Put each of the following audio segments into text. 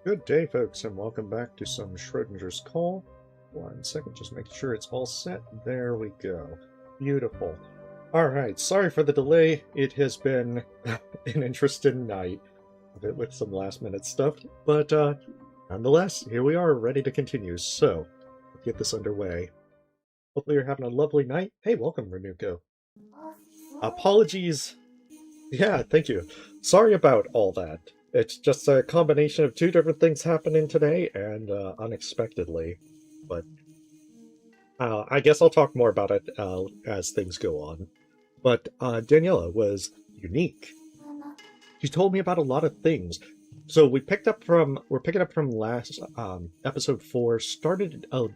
Good day, folks, and welcome back to some Schrodinger's Call. 1 second, just make sure it's all set. There we go. Beautiful. Alright, sorry for the delay. It has been an interesting night, a bit with some last-minute stuff, but nonetheless, here we are, ready to continue. So, let's get this underway. Hopefully you're having a lovely night. Hey, welcome, Renuko. Apologies. Yeah, thank you. Sorry about all that. It's just a combination of two different things happening today, and unexpectedly. But I guess I'll talk more about it as things go on. But Daniela was unique. She told me about a lot of things. So we're picking up from last episode 4. Started not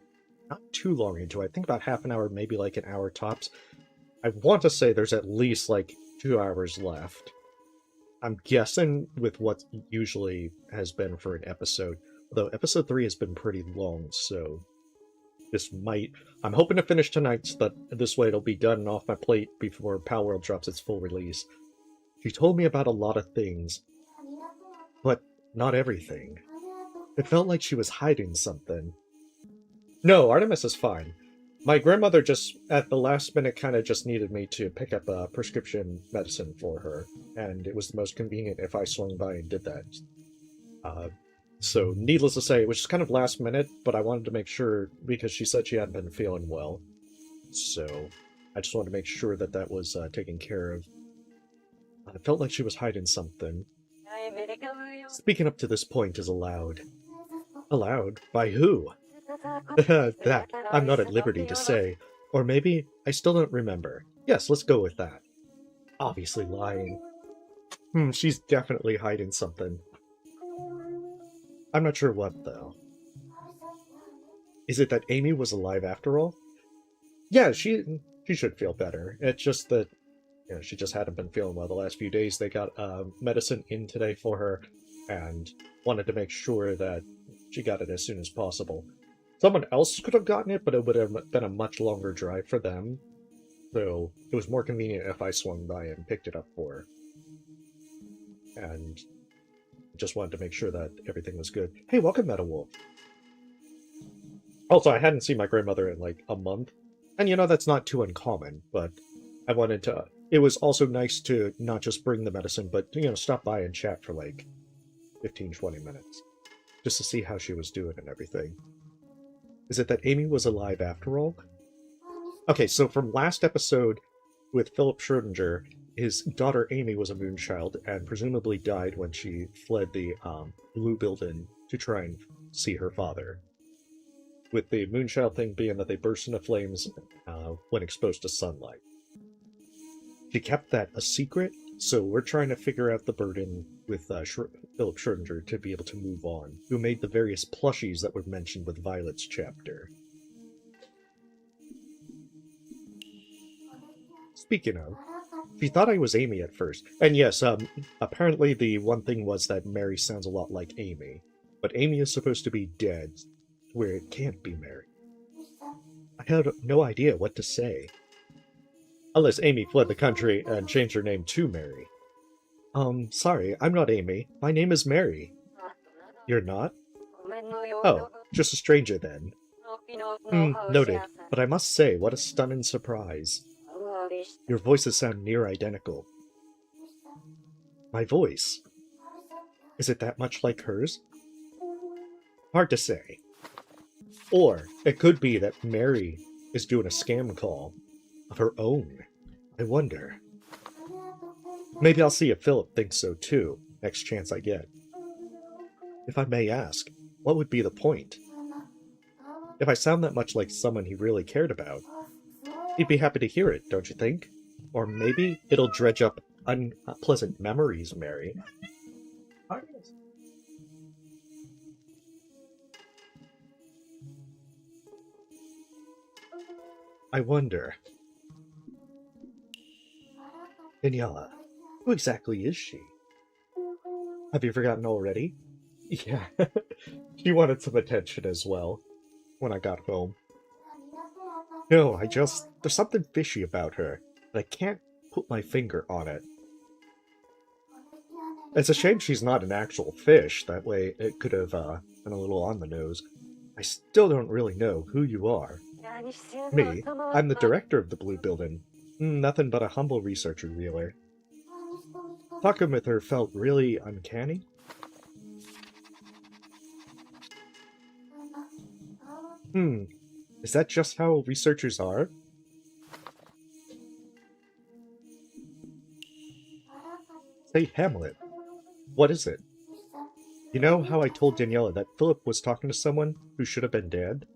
too long into it. I think about half an hour, maybe like an hour tops. I want to say there's at least like 2 hours left. I'm guessing with what usually has been for an episode, although episode 3 has been pretty long, so this might... I'm hoping to finish tonight so that this way it'll be done and off my plate before Palworld drops its full release. She told me about a lot of things, but not everything. It felt like she was hiding something. No, Artemis is fine. My grandmother just, at the last minute, kind of just needed me to pick up a prescription medicine for her, and it was the most convenient if I swung by and did that. So, needless to say, it was just kind of last minute, but I wanted to make sure, because she said she hadn't been feeling well. So, I just wanted to make sure that that was taken care of. I felt like she was hiding something. Speaking up to this point is allowed. Allowed? By who? That, I'm not at liberty to say. Or maybe, I still don't remember. Yes, let's go with that. Obviously lying. She's definitely hiding something. I'm not sure what, though. Is it that Amy was alive after all? Yeah, she should feel better. It's just that, you know, she just hadn't been feeling well the last few days. They got medicine in today for her, and wanted to make sure that she got it as soon as possible. Someone else could have gotten it, but it would have been a much longer drive for them. So it was more convenient if I swung by and picked it up for her. And just wanted to make sure that everything was good. Hey, welcome, Meta Wolf. Also, I hadn't seen my grandmother in like a month. And you know, that's not too uncommon, but I wanted to... It was also nice to not just bring the medicine, but, you know, stop by and chat for like 15-20 minutes. Just to see how she was doing and everything. Is it that Amy was alive after all? Okay, so from last episode with Philip Schrodinger, his daughter Amy was a moonchild and presumably died when she fled the blue building to try and see her father. With the moonchild thing being that they burst into flames when exposed to sunlight. She kept that a secret, so we're trying to figure out the burden with Philip Schrodinger to be able to move on, who made the various plushies that were mentioned with Violet's chapter. Speaking of, she thought I was Amy at first. And yes, apparently the one thing was that Mary sounds a lot like Amy. But Amy is supposed to be dead, where it can't be Mary. I had no idea what to say. Unless Amy fled the country and changed her name to Mary. Sorry, I'm not Amy. My name is Mary. You're not? Oh, just a stranger then. Noted. But I must say, what a stunning surprise. Your voices sound near identical. My voice? Is it that much like hers? Hard to say. Or, it could be that Mary is doing a scam call of her own. I wonder. Maybe I'll see if Philip thinks so too, next chance I get. If I may ask, what would be the point? If I sound that much like someone he really cared about, he'd be happy to hear it, don't you think? Or maybe it'll dredge up unpleasant memories, Mary. I wonder. Daniela, who exactly is she? Have you forgotten already? Yeah, she wanted some attention as well, when I got home. No, there's something fishy about her, but I can't put my finger on it. It's a shame she's not an actual fish. That way it could have been a little on the nose. I still don't really know who you are. Me? I'm the director of the Blue Building. Nothing but a humble researcher, really. Talking with her felt really uncanny. Is that just how researchers are? Say, Hamlet, what is it? You know how I told Daniela that Philip was talking to someone who should have been dead?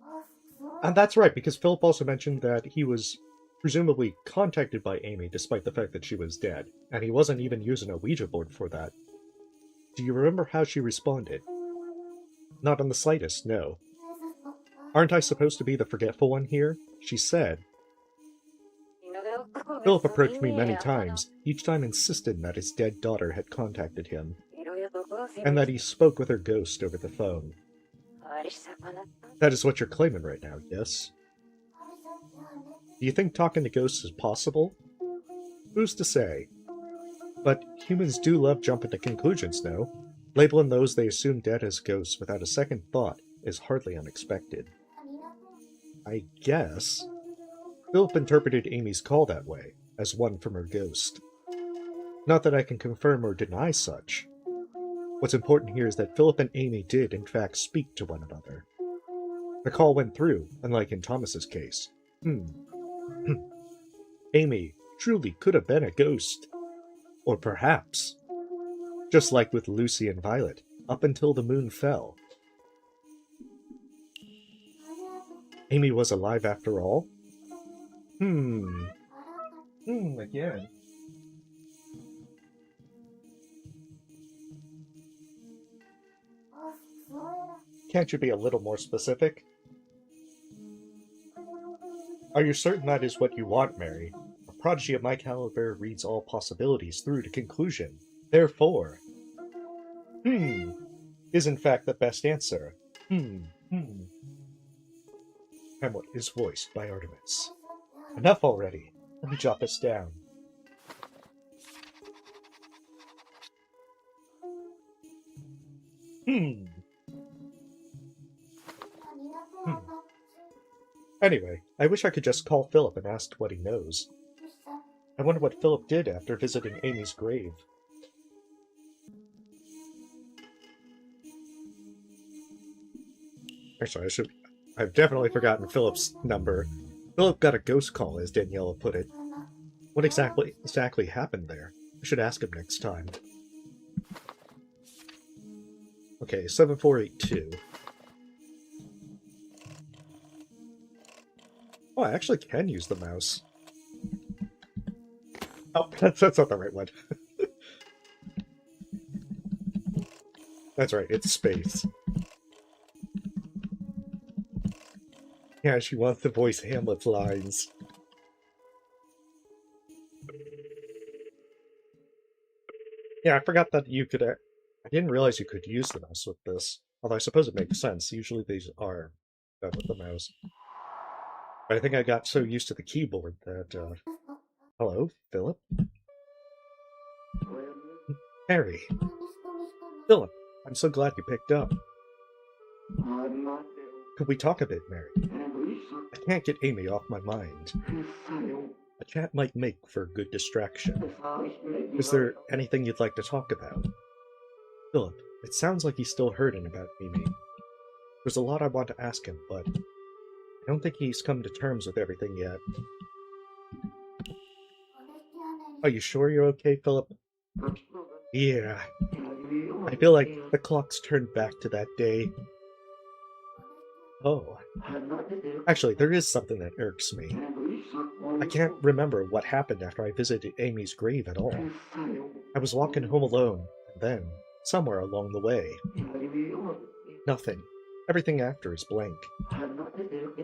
And that's right, because Philip also mentioned that he was presumably contacted by Amy despite the fact that she was dead, and he wasn't even using a Ouija board for that. Do you remember how she responded? Not in the slightest, no. Aren't I supposed to be the forgetful one here? She said. Philip approached me many times, each time insisting that his dead daughter had contacted him, and that he spoke with her ghost over the phone. That is what you're claiming right now, yes? Do you think talking to ghosts is possible? Who's to say? But humans do love jumping to conclusions, no? Labeling those they assume dead as ghosts without a second thought is hardly unexpected. I guess. Philip interpreted Amy's call that way, as one from her ghost. Not that I can confirm or deny such. What's important here is that Philip and Amy did, in fact, speak to one another. The call went through, unlike in Thomas's case. Amy truly could have been a ghost. Or perhaps, just like with Lucy and Violet, up until the moon fell. Amy was alive after all? Again. Can't you be a little more specific? Are you certain that is what you want, Mary? A prodigy of my caliber reads all possibilities through to conclusion. Therefore, is in fact the best answer. Hamlet is voiced by Artemis. Enough already. Let me jot this down. Anyway, I wish I could just call Philip and ask what he knows. I wonder what Philip did after visiting Amy's grave. Actually, I've definitely forgotten Philip's number. Philip got a ghost call, as Daniela put it. What exactly happened there? I should ask him next time. Okay, 7482. Oh, I actually can use the mouse. Oh, that's not the right one. That's right, it's space. Yeah, she wants to voice Hamlet's lines. Yeah, I forgot that you could... I didn't realize you could use the mouse with this. Although I suppose it makes sense. Usually these are done with the mouse. But I think I got so used to the keyboard that, Hello, Philip? Harry. Philip, I'm so glad you picked up. Could we talk a bit, Mary? I can't get Amy off my mind. A chat might make for a good distraction. Is there anything you'd like to talk about? Philip, it sounds like he's still hurting about Amy. There's a lot I want to ask him, but I don't think he's come to terms with everything yet. Are you sure you're okay, Philip? Yeah. I feel like the clock's turned back to that day. Oh. Actually, there is something that irks me. I can't remember what happened after I visited Amy's grave at all. I was walking home alone, and then, somewhere along the way, nothing. Everything after is blank.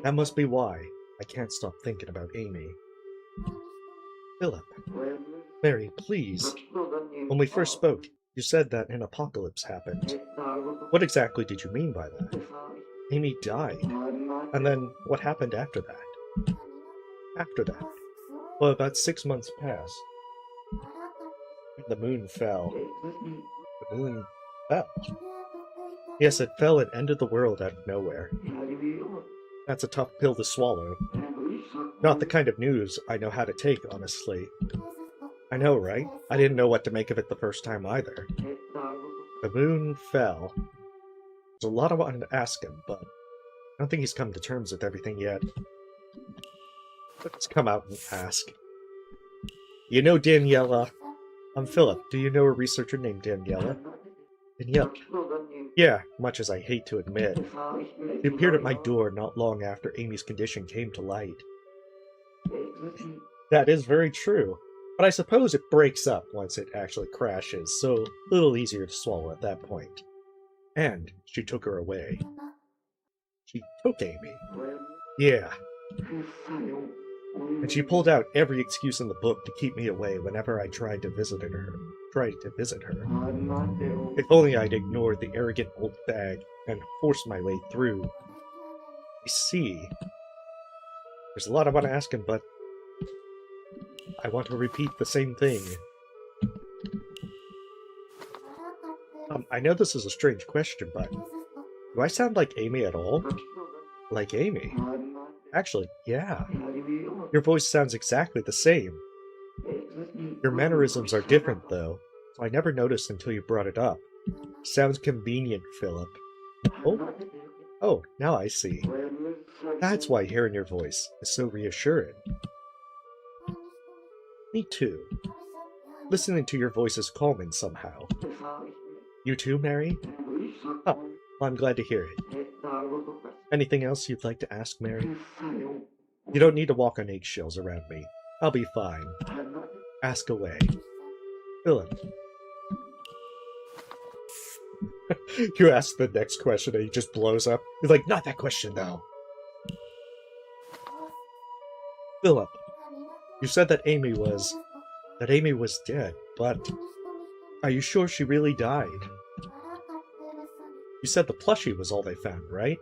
That must be why I can't stop thinking about Amy. Philip. Mary, please. When we first spoke, you said that an apocalypse happened. What exactly did you mean by that? Amy died. And then what happened after that? After that? Well, about 6 months passed. The moon fell. The moon fell. Yes, it fell and ended the world out of nowhere. That's a tough pill to swallow. Not the kind of news I know how to take, honestly. I know, right? I didn't know what to make of it the first time either. The moon fell. There's a lot I wanted to ask him, but I don't think he's come to terms with everything yet. Let's come out and ask. You know Daniela? I'm Philip. Do you know a researcher named Daniela? Daniela? Yeah, much as I hate to admit. She appeared at my door not long after Amy's condition came to light. That is very true. But I suppose it breaks up once it actually crashes, so a little easier to swallow at that point. And she took her away. She took Amy. Yeah. And she pulled out every excuse in the book to keep me away whenever I tried to visit her. If only I'd ignored the arrogant old bag and forced my way through. You see, there's a lot I want to ask him, but I want to repeat the same thing. I know this is a strange question, but do I sound like Amy at all? Like Amy? Actually, yeah. Your voice sounds exactly the same. Your mannerisms are different, though, so I never noticed until you brought it up. Sounds convenient, Philip. Oh, now I see. That's why hearing your voice is so reassuring. Me too. Listening to your voice is calming somehow. You too, Mary? Oh, well, I'm glad to hear it. Anything else you'd like to ask, Mary? You don't need to walk on eggshells around me. I'll be fine. Ask away. Philip. You ask the next question and he just blows up. He's like, not that question, though. Philip, you said that Amy was dead, but are you sure she really died? You said the plushie was all they found, right?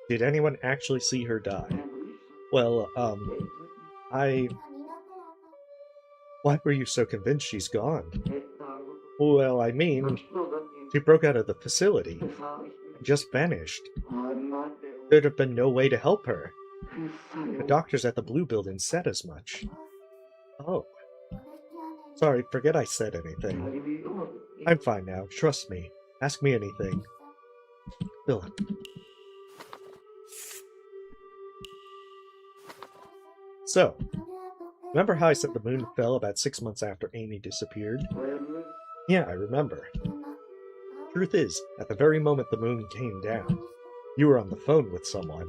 Did anyone actually see her die? Well, why were you so convinced she's gone? Well, I mean, she broke out of the facility and just vanished. There'd have been no way to help her. The doctors at the Blue Building said as much. Oh. Sorry, forget I said anything. I'm fine now, trust me. Ask me anything. Philip. So, remember how I said the moon fell about 6 months after Amy disappeared? Yeah, I remember. Truth is, at the very moment the moon came down, you were on the phone with someone.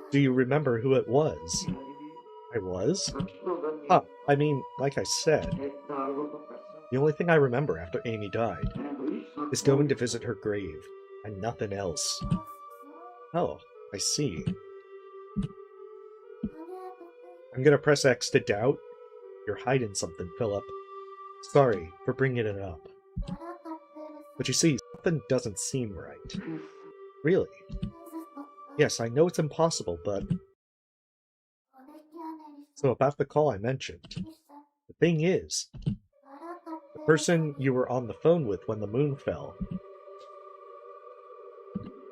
Do you remember who it was? I was? I mean, like I said, the only thing I remember after Amy died is going to visit her grave, and nothing else. Oh, I see. I'm gonna press X to doubt. You're hiding something, Philip. Sorry for bringing it up. But you see, something doesn't seem right. Really? Yes, I know it's impossible, but... So about the call I mentioned. The thing is, the person you were on the phone with when the moon fell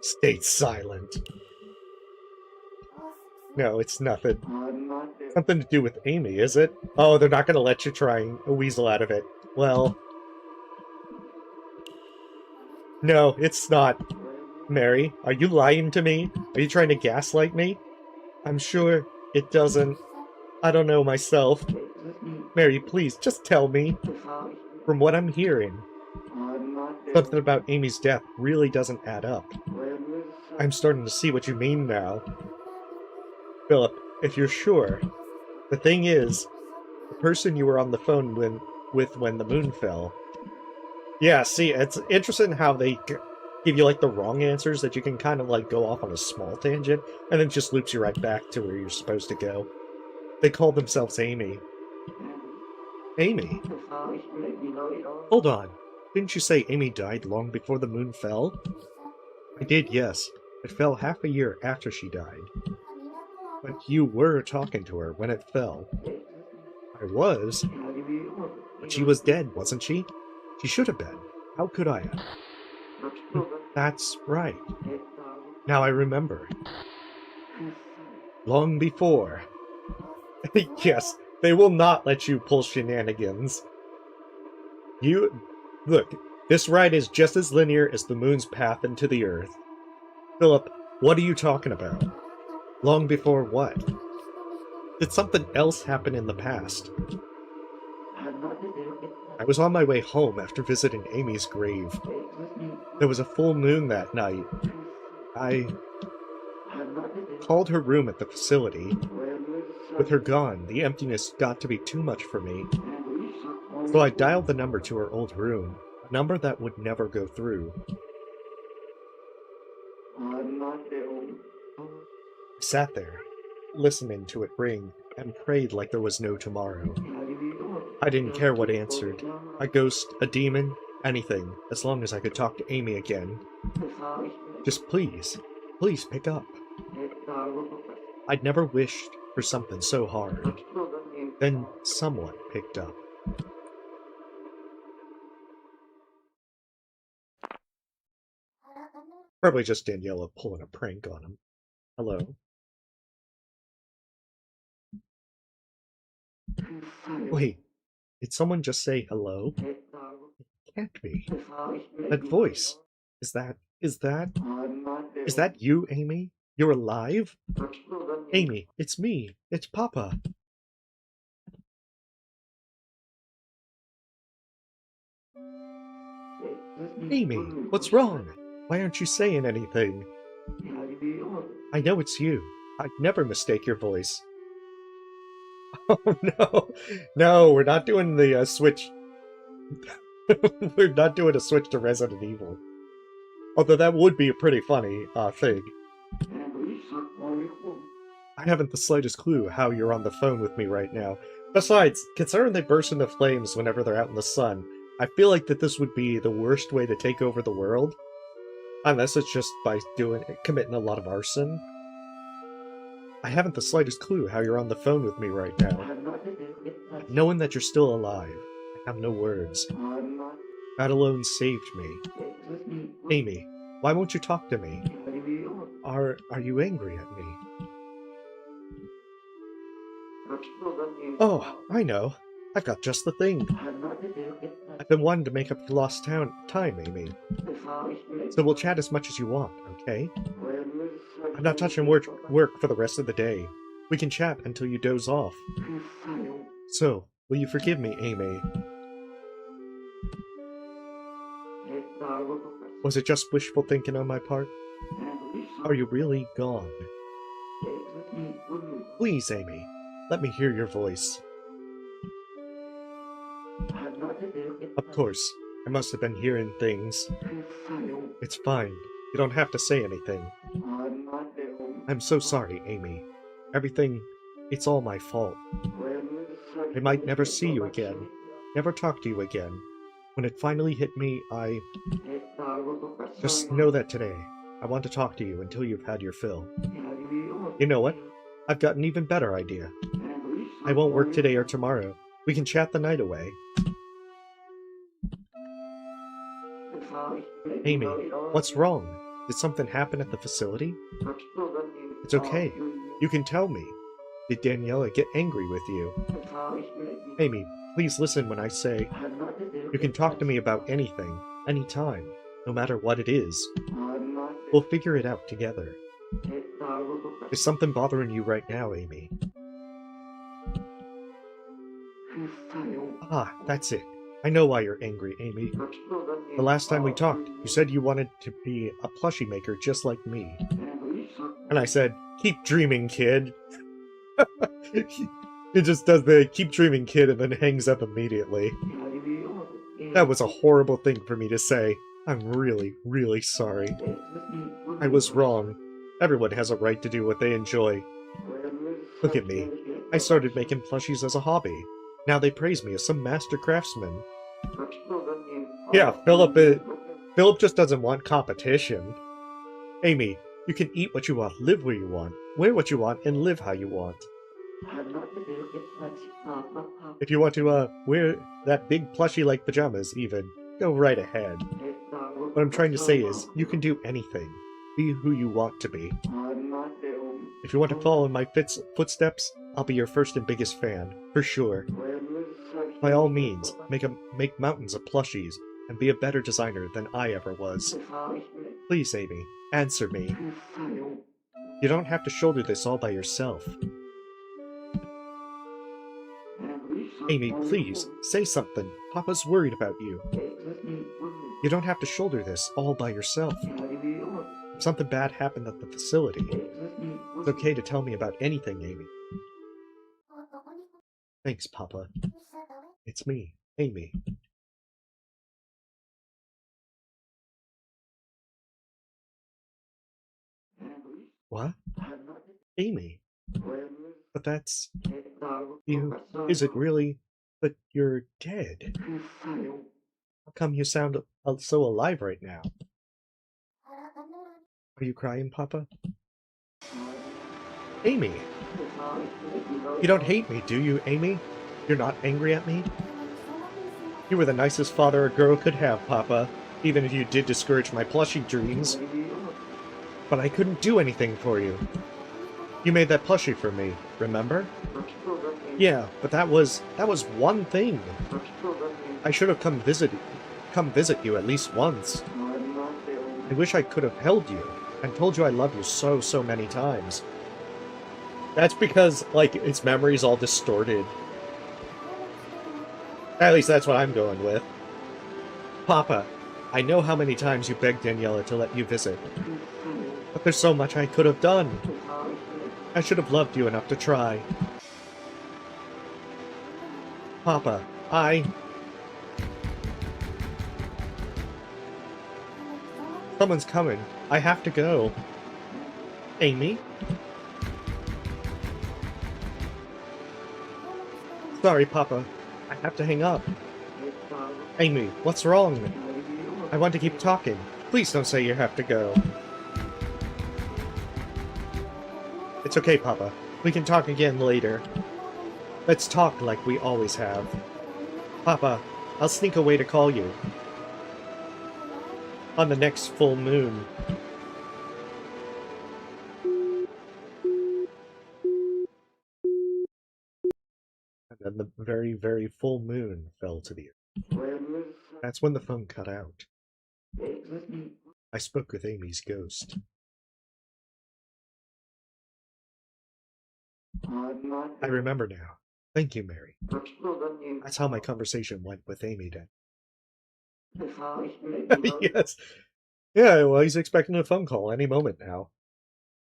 stayed silent. No, it's nothing. Something to do with Amy, is it? Oh, they're not going to let you try and weasel out of it. Well... No, it's not. Mary, are you lying to me? Are you trying to gaslight me? I'm sure it doesn't. I don't know myself. Mary, please, just tell me. From what I'm hearing, something about Amy's death really doesn't add up. I'm starting to see what you mean now. Philip, if you're sure, the thing is, the person you were on the phone with when the moon fell. Yeah, see, it's interesting how they give you, like, the wrong answers that you can kind of, like, go off on a small tangent, and then it just loops you right back to where you're supposed to go. They call themselves Amy. Amy? Hold on. Didn't you say Amy died long before the moon fell? I did, yes. It fell half a year after she died. But you were talking to her when it fell. I was? But She was dead, wasn't she? She should have been. How could I have? That's right. Now I remember. Long before. Yes, they will not let you pull shenanigans. Look, this ride is just as linear as the moon's path into the earth. Philip, what are you talking about? Long before what? Did something else happen in the past? I was on my way home after visiting Amy's grave. There was a full moon that night. I called her room at the facility. With her gone, the emptiness got to be too much for me. So I dialed the number to her old room, a number that would never go through. I sat there, listening to it ring, and prayed like there was no tomorrow. I didn't care what answered. A ghost, a demon, anything, as long as I could talk to Amy again. Just please pick up. I'd never wished for something so hard. Then someone picked up. Probably just Daniela pulling a prank on him. Hello? Wait, did someone just say hello? It can't be. That voice. Is that you, Amy? You're alive? Amy, it's me. It's Papa. Amy, what's wrong? Why aren't you saying anything? I know it's you. I'd never mistake your voice. Oh no. No, we're not doing the switch. We're not doing a switch to Resident Evil. Although that would be a pretty funny thing. I haven't the slightest clue how you're on the phone with me right now. Besides, considering they burst into flames whenever they're out in the sun, I feel like that this would be the worst way to take over the world. Unless it's just by committing a lot of arson. I haven't the slightest clue how you're on the phone with me right now. Knowing that you're still alive, I have no words. That alone saved me. Amy, why won't you talk to me? Are you angry at me? Oh, I know. I've got just the thing. I've been wanting to make up for lost time, Amy. So we'll chat as much as you want, okay? I'm not touching work for the rest of the day. We can chat until you doze off. So, will you forgive me, Amy? Was it just wishful thinking on my part? Are you really gone? Please, Amy, let me hear your voice. Of course, I must have been hearing things. It's fine. You don't have to say anything. I'm so sorry, Amy. It's all my fault. I might never see you again, never talk to you again. When it finally hit me, Just know that today, I want to talk to you until you've had your fill. You know what? I've got an even better idea. I won't work today or tomorrow. We can chat the night away. Amy, what's wrong? Did something happen at the facility? It's okay. You can tell me. Did Daniela get angry with you? Amy, please listen when I say you can talk to me about anything, anytime, no matter what it is. We'll figure it out together. Is something bothering you right now, Amy? Ah, that's it. I know why you're angry, Amy. The last time we talked, you said you wanted to be a plushie maker just like me. And I said, keep dreaming, kid. It just does the keep dreaming, kid, and then hangs up immediately. That was a horrible thing for me to say. I'm really, really sorry. I was wrong. Everyone has a right to do what they enjoy. Look at me. I started making plushies as a hobby. Now they praise me as some master craftsman. Yeah, Philip just doesn't want competition. Amy, you can eat what you want, live where you want, wear what you want, and live how you want. If you want to, wear that big plushie-like pajamas, even, go right ahead. What I'm trying to say is, you can do anything. Be who you want to be. If you want to follow in my footsteps, I'll be your first and biggest fan, for sure. By all means, make mountains of plushies, and be a better designer than I ever was. Please, Amy, answer me. You don't have to shoulder this all by yourself. Amy, please, say something. Papa's worried about you. You don't have to shoulder this all by yourself. If something bad happened at the facility, it's okay to tell me about anything, Amy. Thanks, Papa. It's me, Amy. What? Amy? But that's... You... Is it really... But you're dead. How come you sound so alive right now? Are you crying, Papa? Amy! You don't hate me, do you, Amy? You're not angry at me? You were the nicest father a girl could have, Papa, even if you did discourage my plushie dreams. But I couldn't do anything for you. You made that plushie for me, remember? Yeah, but that was one thing. I should have come visit you at least once. I wish I could have held you and told you I love you so many times. That's because, like, its memory's all distorted. At least that's what I'm going with. Papa, I know how many times you begged Daniela to let you visit. But there's so much I could have done. I should have loved you enough to try. Papa, Someone's coming. I have to go. Amy? Sorry, Papa. I have to hang up. Amy, what's wrong? I want to keep talking. Please don't say you have to go. It's okay, Papa. We can talk again later. Let's talk like we always have. Papa, I'll sneak away to call you. On the next full moon. And then the very full moon fell to the earth. That's when the phone cut out. I spoke with Amy's ghost. I remember now. Thank you, Mary. That's how my conversation went with Amy then. Yes. Yeah, well, he's expecting a phone call any moment now.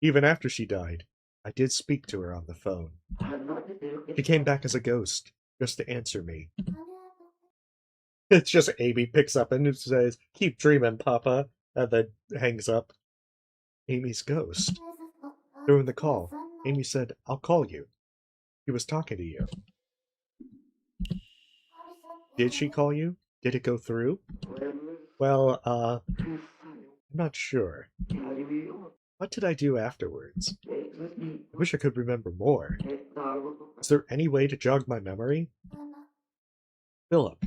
Even after she died, I did speak to her on the phone. She came back as a ghost, just to answer me. It's just Amy picks up and says, "Keep dreaming, Papa," and then hangs up. Amy's ghost. During the call, Amy said, "I'll call you." He was talking to you. Did she call you? Did it go through? Well, I'm not sure. What did I do afterwards? I wish I could remember more. Is there any way to jog my memory? Philip.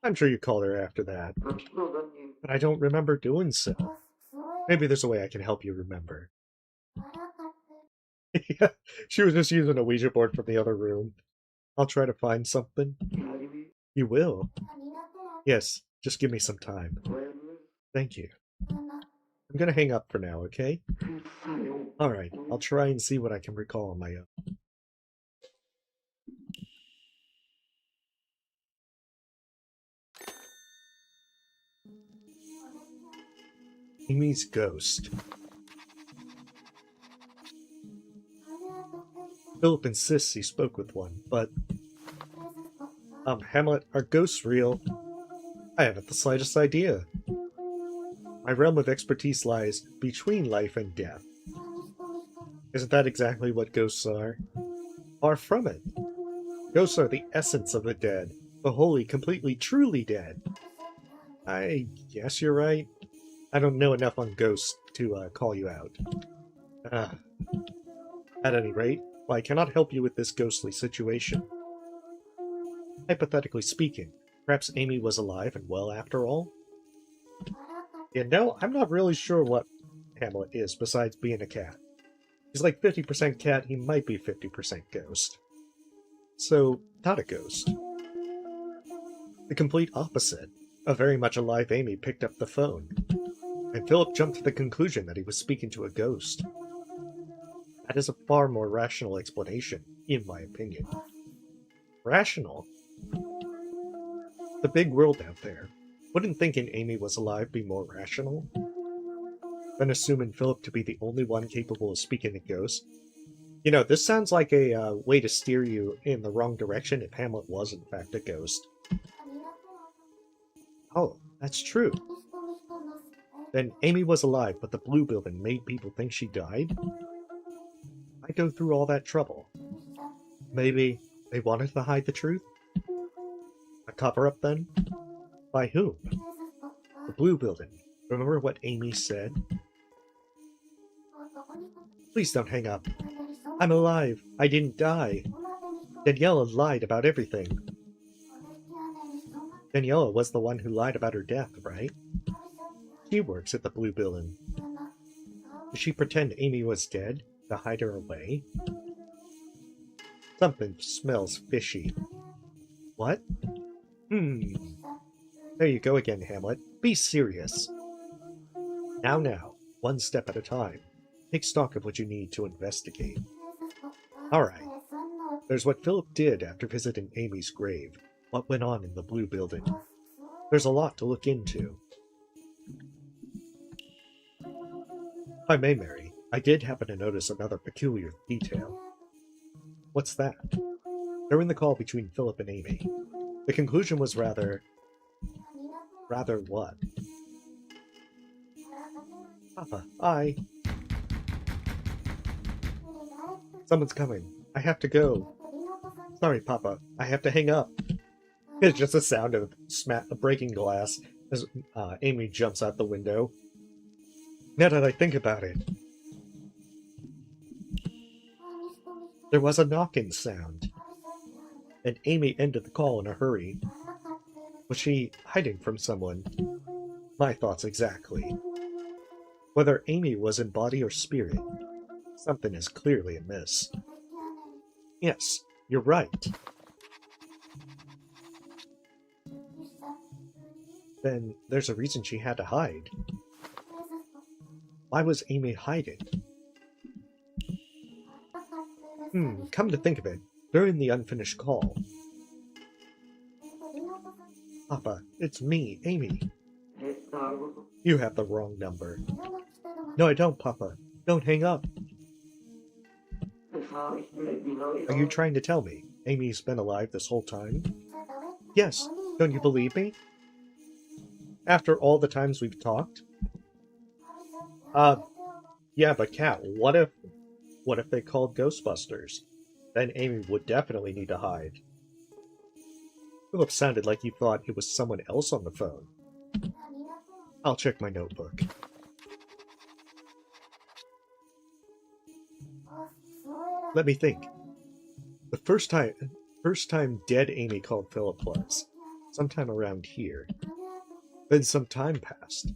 I'm sure you called her after that, but I don't remember doing so. Maybe there's a way I can help you remember. Yeah, she was just using a Ouija board from the other room. I'll try to find something. You will? Yes, just give me some time. Thank you. I'm gonna hang up for now, okay? Alright, I'll try and see what I can recall on my own. Amy's ghost. Philip insists he spoke with one, but... Hamlet, are ghosts real? I haven't the slightest idea. My realm of expertise lies between life and death. Isn't that exactly what ghosts are? Far from it. Ghosts are the essence of the dead, the wholly, completely, truly dead. I guess you're right. I don't know enough on ghosts to call you out. Ah, at any rate, well, I cannot help you with this ghostly situation. Hypothetically speaking, perhaps Amy was alive and well after all? You know, I'm not really sure what Hamlet is besides being a cat. He's like 50% cat, he might be 50% ghost. So, not a ghost. The complete opposite. A very much alive Amy picked up the phone, and Philip jumped to the conclusion that he was speaking to a ghost. That is a far more rational explanation, in my opinion. Rational? The big world out there. Wouldn't thinking Amy was alive be more rational? Than assuming Philip to be the only one capable of speaking to ghosts? You know, this sounds like a way to steer you in the wrong direction if Hamlet was in fact a ghost. Oh, that's true. Then Amy was alive, but the Blue Building made people think she died? Why go through all that trouble? Maybe they wanted to hide the truth? A cover-up then? By whom? The Blue Building. Remember what Amy said? Please don't hang up. I'm alive. I didn't die. Daniela lied about everything. Daniela was the one who lied about her death, right? She works at the Blue Building. Did she pretend Amy was dead to hide her away? Something smells fishy. What? There you go again, Hamlet. Be serious. Now, one step at a time. Take stock of what you need to investigate. Alright. There's what Philip did after visiting Amy's grave. What went on in the Blue Building. There's a lot to look into. If I may, Mary, I did happen to notice another peculiar detail. What's that? During the call between Philip and Amy, the conclusion was rather what? Papa, Someone's coming. I have to go. Sorry, Papa. I have to hang up. It's just a sound of breaking glass as Amy jumps out the window. Now that I think about it, there was a knocking sound, and Amy ended the call in a hurry. Was she hiding from someone? My thoughts exactly. Whether Amy was in body or spirit, something is clearly amiss. Yes, you're right. Then there's a reason she had to hide. Why was Amy hiding? Come to think of it, during the unfinished call. Papa, it's me, Amy. You have the wrong number. No, I don't, Papa. Don't hang up. Are you trying to tell me Amy's been alive this whole time? Yes. Don't you believe me? After all the times we've talked? Yeah, but Kat, what if they called Ghostbusters? Then Amy would definitely need to hide. Philip sounded like he thought it was someone else on the phone. I'll check my notebook. Let me think. The first time dead Amy called Philip was sometime around here. Then some time passed.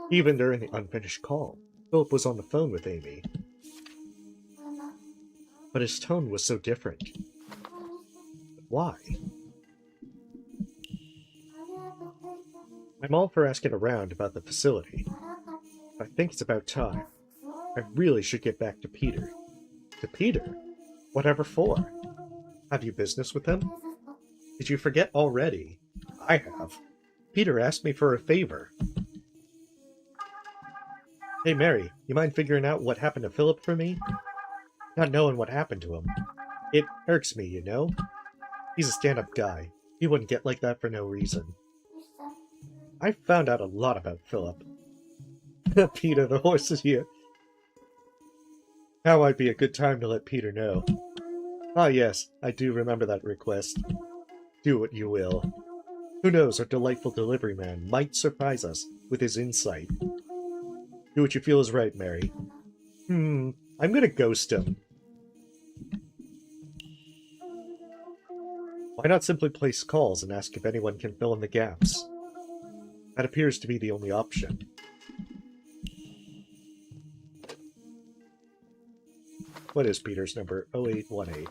Even during the unfinished call, Philip was on the phone with Amy. But his tone was so different. Why? I'm all for asking around about the facility. I think it's about time. I really should get back to Peter. To Peter? Whatever for? Have you business with him? Did you forget already? I have. Peter asked me for a favor. Hey Mary, you mind figuring out what happened to Philip for me? Not knowing what happened to him. It irks me, you know? He's a stand-up guy. He wouldn't get like that for no reason. I found out a lot about Philip. Peter, the horse is here. Now might be a good time to let Peter know. Ah yes, I do remember that request. Do what you will. Who knows, our delightful delivery man might surprise us with his insight. Do what you feel is right, Mary. I'm gonna ghost him. Why not simply place calls and ask if anyone can fill in the gaps? That appears to be the only option. What is Peter's number? 0818.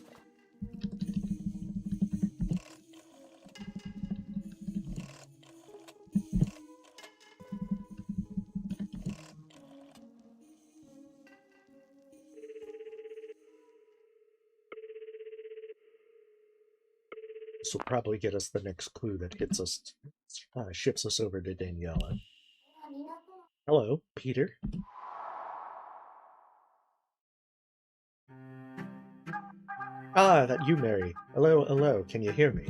This will probably get us the next clue that hits us, ships us over to Daniela. Hello, Peter. Ah, that you, Mary. Hello, hello, can you hear me?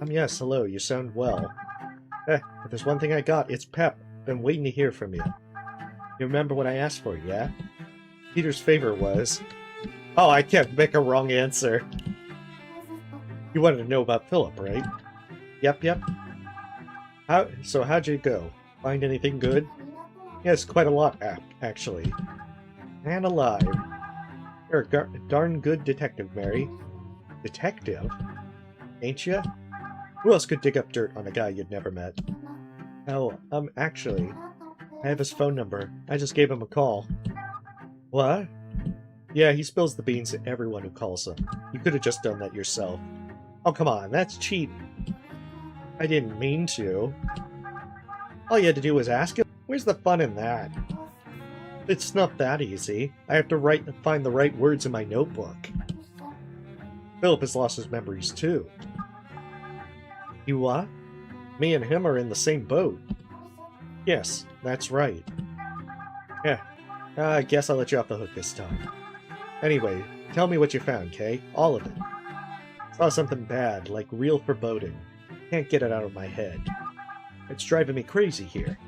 Yes, hello, you sound well. If there's one thing I got, it's pep. Been waiting to hear from you. You remember what I asked for, yeah? Peter's favor was... Oh, I can't make a wrong answer. You wanted to know about Philip, right? Yep. So how'd you go? Find anything good? Yes, quite a lot, actually. And alive. You're a darn good detective, Mary. Detective? Ain't ya? Who else could dig up dirt on a guy you'd never met? Oh, actually, I have his phone number. I just gave him a call. What? Yeah, he spills the beans to everyone who calls him. You could have just done that yourself. Oh, come on, that's cheap. I didn't mean to. All you had to do was ask him. Where's the fun in that? It's not that easy. I have to find the right words in my notebook. Philip has lost his memories too. You what? Me and him are in the same boat. Yes, that's right. Yeah, I guess I'll let you off the hook this time. Anyway, tell me what you found, Kay? All of it. Saw something bad, like real foreboding. Can't get it out of my head. It's driving me crazy here.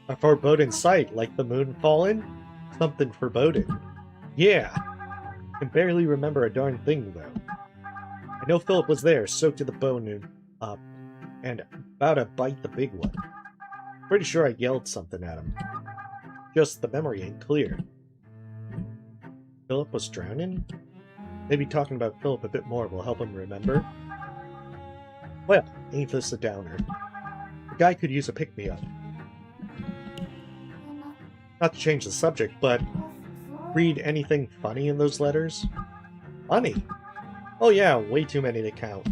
A foreboding sight, like the moon falling? Something foreboding. Yeah. I can barely remember a darn thing, though. I know Philip was there, soaked to the bone and about to bite the big one. Pretty sure I yelled something at him. Just the memory ain't clear. Philip was drowning? Maybe talking about Philip a bit more will help him remember. Well, ain't this a downer. The guy could use a pick-me-up. Not to change the subject, but read anything funny in those letters? Funny? Oh yeah, way too many to count.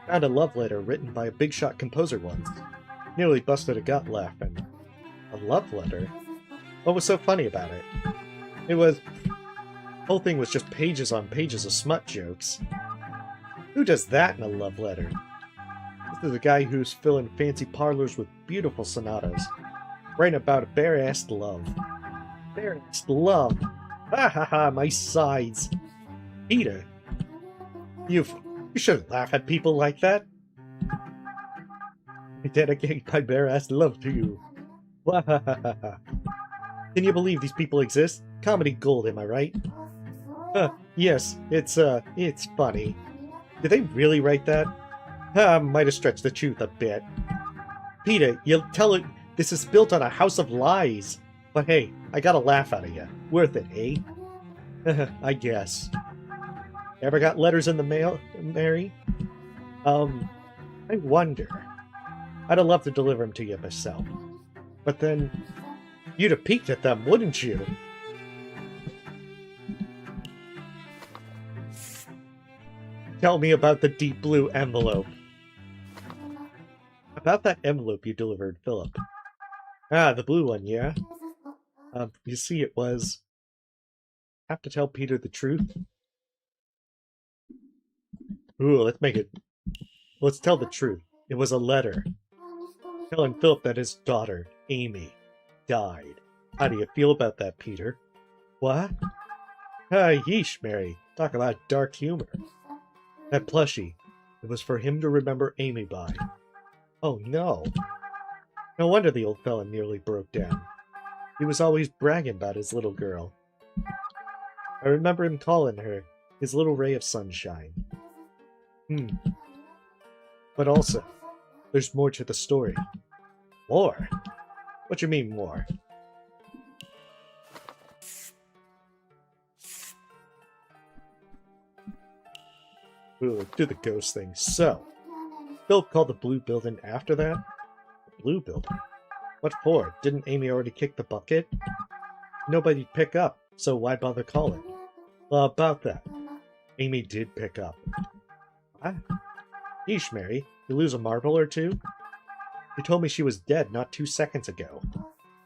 Found a love letter written by a big-shot composer once. Nearly busted a gut laughing. A love letter? What was so funny about it? The whole thing was just pages on pages of smut jokes. Who does that in a love letter? This is a guy who's filling fancy parlors with beautiful sonatas. Writing about a bare-assed love. Bare-assed love! Ha ha ha, my sides! Peter! You shouldn't laugh at people like that. I dedicate my bare-assed love to you. Wahahaha. Can you believe these people exist? Comedy gold, am I right? Yes, it's funny. Did they really write that? Might have stretched the truth a bit. Peter, you'll tell it this is built on a house of lies. But hey, I got a laugh out of you. Worth it, eh? I guess. Ever got letters in the mail, Mary? I wonder. I'd have loved to deliver them to you myself. But then, you'd have peeked at them, wouldn't you? Tell me about the deep blue envelope. About that envelope you delivered, Philip. Ah, the blue one, yeah? You see, it was... Have to tell Peter the truth? Ooh, let's tell the truth. It was a letter. Telling Philip that his daughter, Amy, died. How do you feel about that, Peter? What? Yeesh, Mary. Talk about dark humor. That plushie. It was for him to remember Amy by. Oh, no. No wonder the old fella nearly broke down. He was always bragging about his little girl. I remember him calling her his little ray of sunshine. But also, there's more to the story. More? What you mean more? Ooh, do the ghost thing. So, Philip called the blue building after that? The blue building? What for? Didn't Amy already kick the bucket? Nobody'd pick up, so why bother calling? Well, about that. Amy did pick up. What? Yeesh, Mary. You lose a marble or two? You told me she was dead not 2 seconds ago.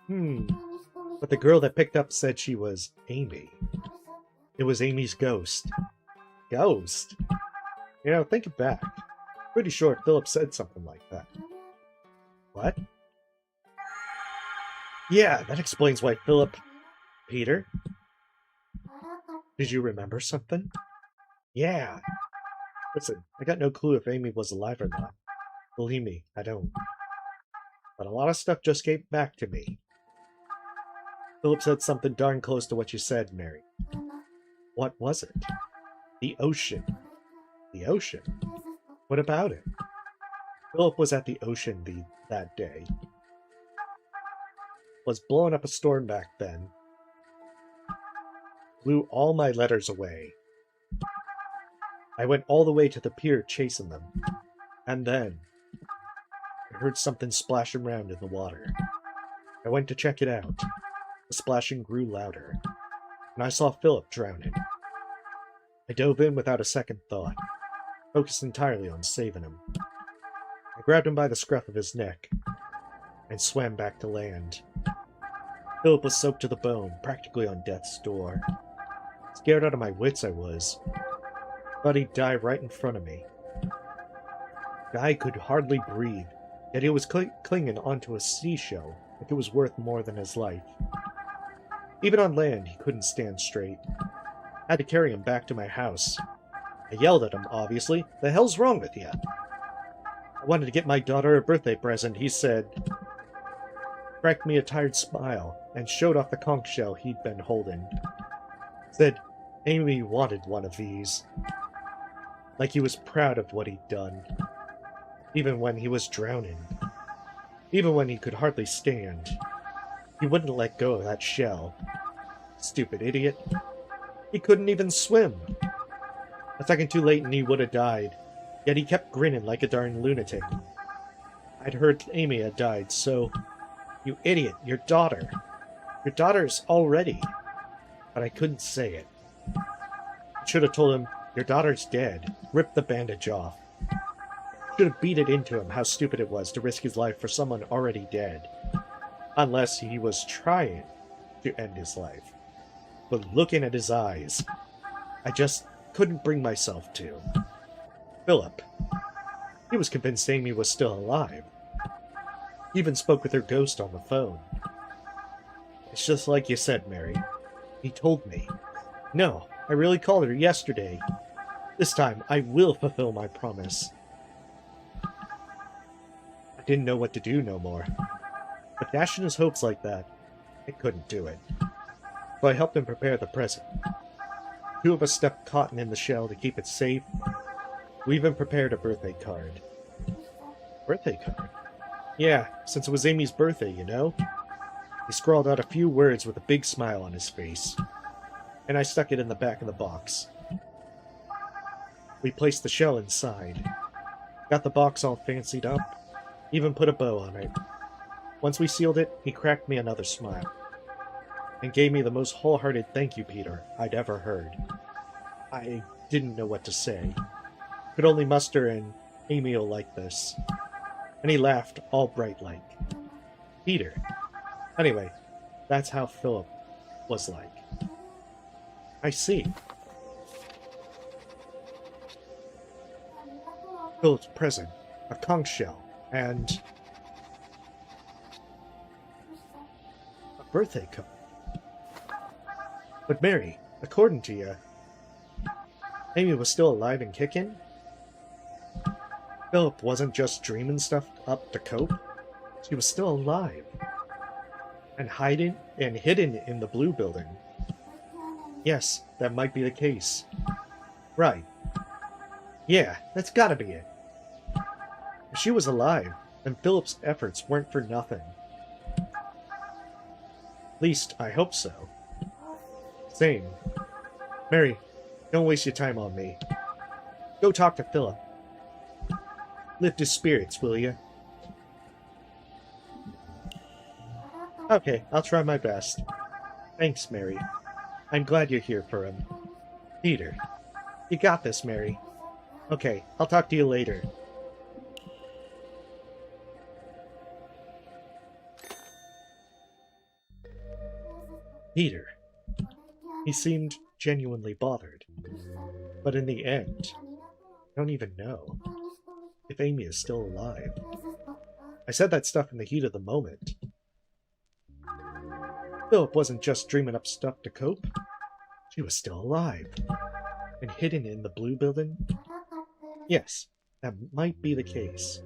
But the girl that picked up said she was Amy. It was Amy's ghost. Ghost? You know, think it back. Pretty sure Philip said something like that. What? Yeah, that explains why Philip... Peter? Did you remember something? Yeah. Listen, I got no clue if Amy was alive or not. Believe me, I don't. But a lot of stuff just came back to me. Philip said something darn close to what you said, Mary. What was it? The ocean. The ocean? What about it? Philip was at the ocean that day. Was blowing up a storm back then. Blew all my letters away. I went all the way to the pier chasing them. And then I heard something splashing around in the water. I went to check it out. The splashing grew louder, and I saw Philip drowning. I dove in without a second thought, focused entirely on saving him. I grabbed him by the scruff of his neck and swam back to land. Philip was soaked to the bone, practically on death's door. Scared out of my wits I was. Thought he'd die right in front of me. The guy could hardly breathe, yet he was clinging onto a seashell like it was worth more than his life. Even on land, he couldn't stand straight. I had to carry him back to my house. I yelled at him, obviously. The hell's wrong with you? I wanted to get my daughter a birthday present, he said. Cracked me a tired smile and showed off the conch shell he'd been holding. Said Amy wanted one of these. Like he was proud of what he'd done. Even when he was drowning. Even when he could hardly stand. He wouldn't let go of that shell. Stupid idiot. He couldn't even swim. A second too late and he would have died. Yet he kept grinning like a darn lunatic. I'd heard Amy had died, so... You idiot, your daughter. Your daughter's already... But I couldn't say it. I should have told him, your daughter's dead. Rip the bandage off. Should have beat it into him how stupid it was to risk his life for someone already dead. Unless he was trying to end his life. But looking at his eyes, I just couldn't bring myself to. Philip. He was convinced Amy was still alive. He even spoke with her ghost on the phone. It's just like you said, Mary. He told me. No, I really called her yesterday. This time, I will fulfill my promise. I didn't know what to do no more. But dashing his hopes like that, I couldn't do it. So I helped him prepare the present. 2 of us stuffed cotton in the shell to keep it safe. We even prepared a birthday card. Birthday card? Yeah, since it was Amy's birthday, you know? He scrawled out a few words with a big smile on his face. And I stuck it in the back of the box. We placed the shell inside. Got the box all fancied up. Even put a bow on it. Once we sealed it, he cracked me another smile. And gave me the most wholehearted thank you, Peter, I'd ever heard. I didn't know what to say. Could only muster an Amy'll like this. And he laughed all bright-like. Peter. Anyway, that's how Philip was like. I see. Philip's present, a conch shell, and a birthday card. But Mary, according to you, Amy was still alive and kicking? Philip wasn't just dreaming stuff up to cope. She was still alive. And hidden and hidden in the blue building. Yes, that might be the case. Right. Yeah, that's gotta be it. If she was alive, and Philip's efforts weren't for nothing. At least, I hope so. Same. Mary, don't waste your time on me. Go talk to Philip. Lift his spirits, will you? Okay, I'll try my best. Thanks, Mary. I'm glad you're here for him. Peter, you got this, Mary. Okay, I'll talk to you later. Peter. He seemed genuinely bothered. But in the end, I don't even know if Amy is still alive. I said that stuff in the heat of the moment. Philip wasn't just dreaming up stuff to cope. She was still alive. And hidden in the blue building? Yes, that might be the case.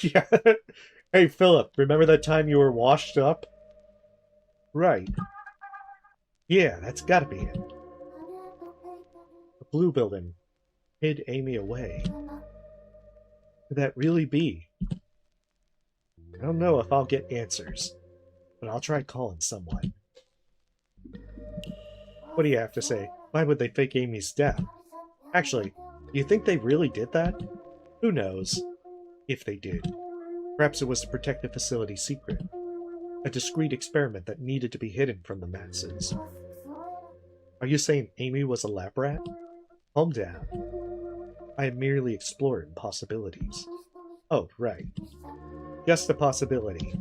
Yeah. Hey, Philip, remember that time you were washed up? Right. Yeah, that's gotta be it. The blue building hid Amy away. Could that really be? I don't know if I'll get answers, but I'll try calling someone. What do you have to say? Why would they fake Amy's death? Actually, do you think they really did that? Who knows? If they did. Perhaps it was to protect the facility's secret. A discreet experiment that needed to be hidden from the masses. Are you saying Amy was a lab rat? Calm down. I am merely exploring possibilities. Oh, right. Just a possibility.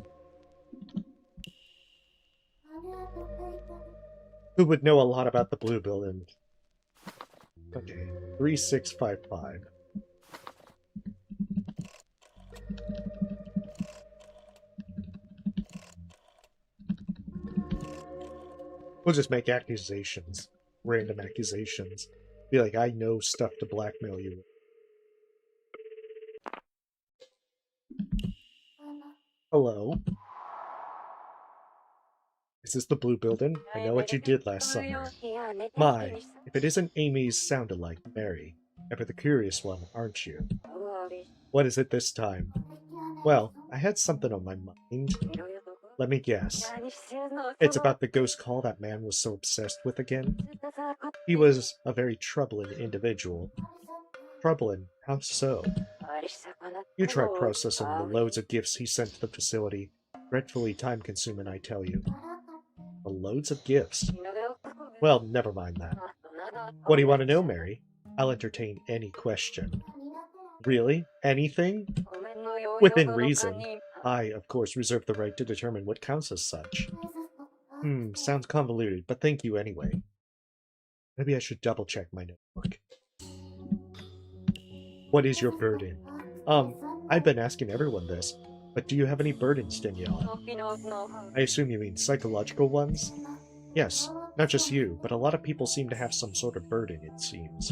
Who would know a lot about the blue building? Okay, 3655. We'll just make accusations. Random accusations. Be like, I know stuff to blackmail you. Hello? Is this the blue building? I know what you did last summer. My, if it isn't Amy's sound-alike, Mary. Ever the curious one, aren't you? What is it this time? Well, I had something on my mind. Let me guess. It's about the ghost call that man was so obsessed with again. He was a very troubling individual. Troubling? How so? You try processing the loads of gifts he sent to the facility. Dreadfully time-consuming, I tell you. The loads of gifts? Well, never mind that. What do you want to know, Mary? I'll entertain any question. Really? Anything? Within reason. I, of course, reserve the right to determine what counts as such. Sounds convoluted, but thank you anyway. Maybe I should double-check my notebook. What is your burden? I've been asking everyone this, but do you have any burdens, Danielle? I assume you mean psychological ones? Yes, not just you, but a lot of people seem to have some sort of burden, it seems.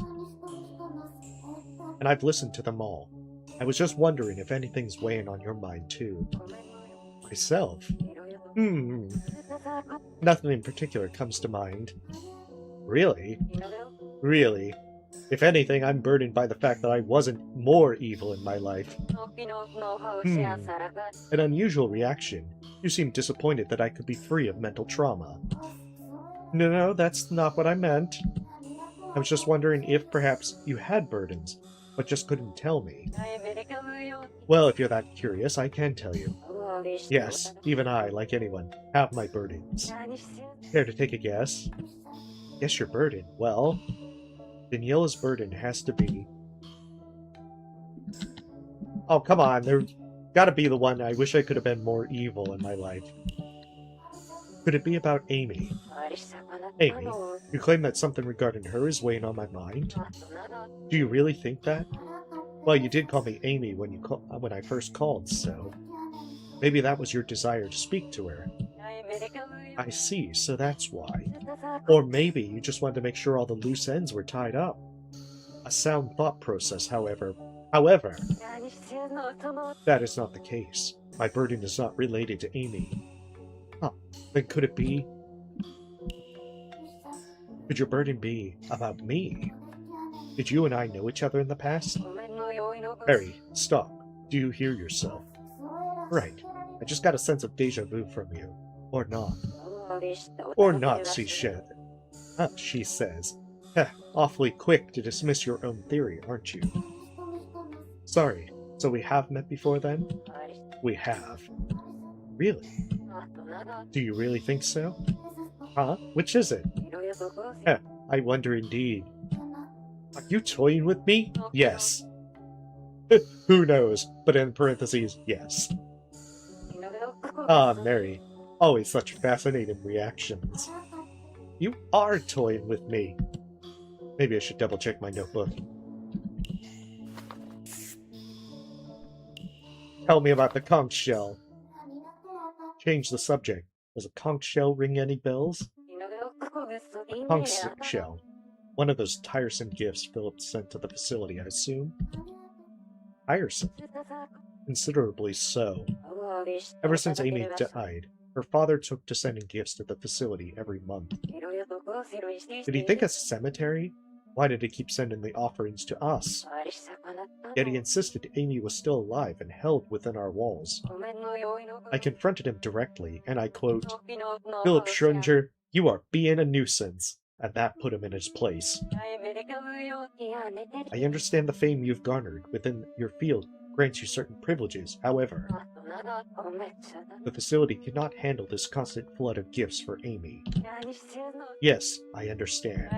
And I've listened to them all. I was just wondering if anything's weighing on your mind, too. Myself? Nothing in particular comes to mind. Really? Really? If anything, I'm burdened by the fact that I wasn't more evil in my life. An unusual reaction. You seem disappointed that I could be free of mental trauma. No, that's not what I meant. I was just wondering if perhaps you had burdens, but just couldn't tell me. Well, if you're that curious, I can tell you. Yes, even I, like anyone, have my burdens. Care to take a guess? Guess your burden? Well, Daniela's burden has to be... Oh, come on, there's gotta be the one I wish I could have been more evil in my life. Could it be about Amy? Amy? You claim that something regarding her is weighing on my mind? Do you really think that? Well, you did call me Amy when I first called, so... Maybe that was your desire to speak to her. I see, so that's why. Or maybe you just wanted to make sure all the loose ends were tied up. A sound thought process, however. That is not the case. My burden is not related to Amy. Huh, then could it be... Could your burden be about me? Did you and I know each other in the past? Mary, stop. Do you hear yourself? Right. I just got a sense of deja vu from you. Or not. Or not, she said. She says. Heh, awfully quick to dismiss your own theory, aren't you? Sorry, so we have met before then? We have. Really? Do you really think so? Huh? Which is it? Heh, I wonder indeed. Are you toying with me? Yes. Who knows, but in parentheses, yes. Ah, Mary. Always such fascinating reactions. You are toying with me. Maybe I should double check my notebook. Tell me about the conch shell. Change the subject. Does a conch shell ring any bells? A conch shell. One of those tiresome gifts Philip sent to the facility, I assume. Tiresome. Considerably so. Ever since Amy died, her father took to sending gifts to the facility every month. Did he think a cemetery? Why did he keep sending the offerings to us? Yet he insisted Amy was still alive and held within our walls. I confronted him directly, and I quote, Philip Schrodinger, you are being a nuisance, and that put him in his place. I understand the fame you've garnered within your field grants you certain privileges, however. The facility cannot handle this constant flood of gifts for Amy. Yes, I understand.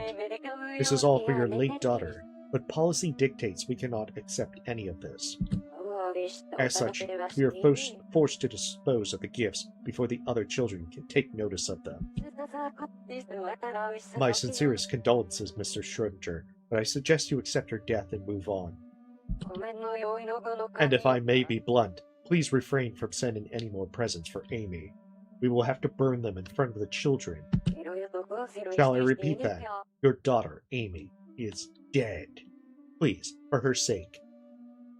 This is all for your late daughter, but policy dictates we cannot accept any of this. As such, we are forced to dispose of the gifts before the other children can take notice of them. My sincerest condolences, Mr. Schrodinger, but I suggest you accept her death and move on. And if I may be blunt, please refrain from sending any more presents for Amy. We will have to burn them in front of the children. Shall I repeat that? Your daughter, Amy, is dead. Please, for her sake,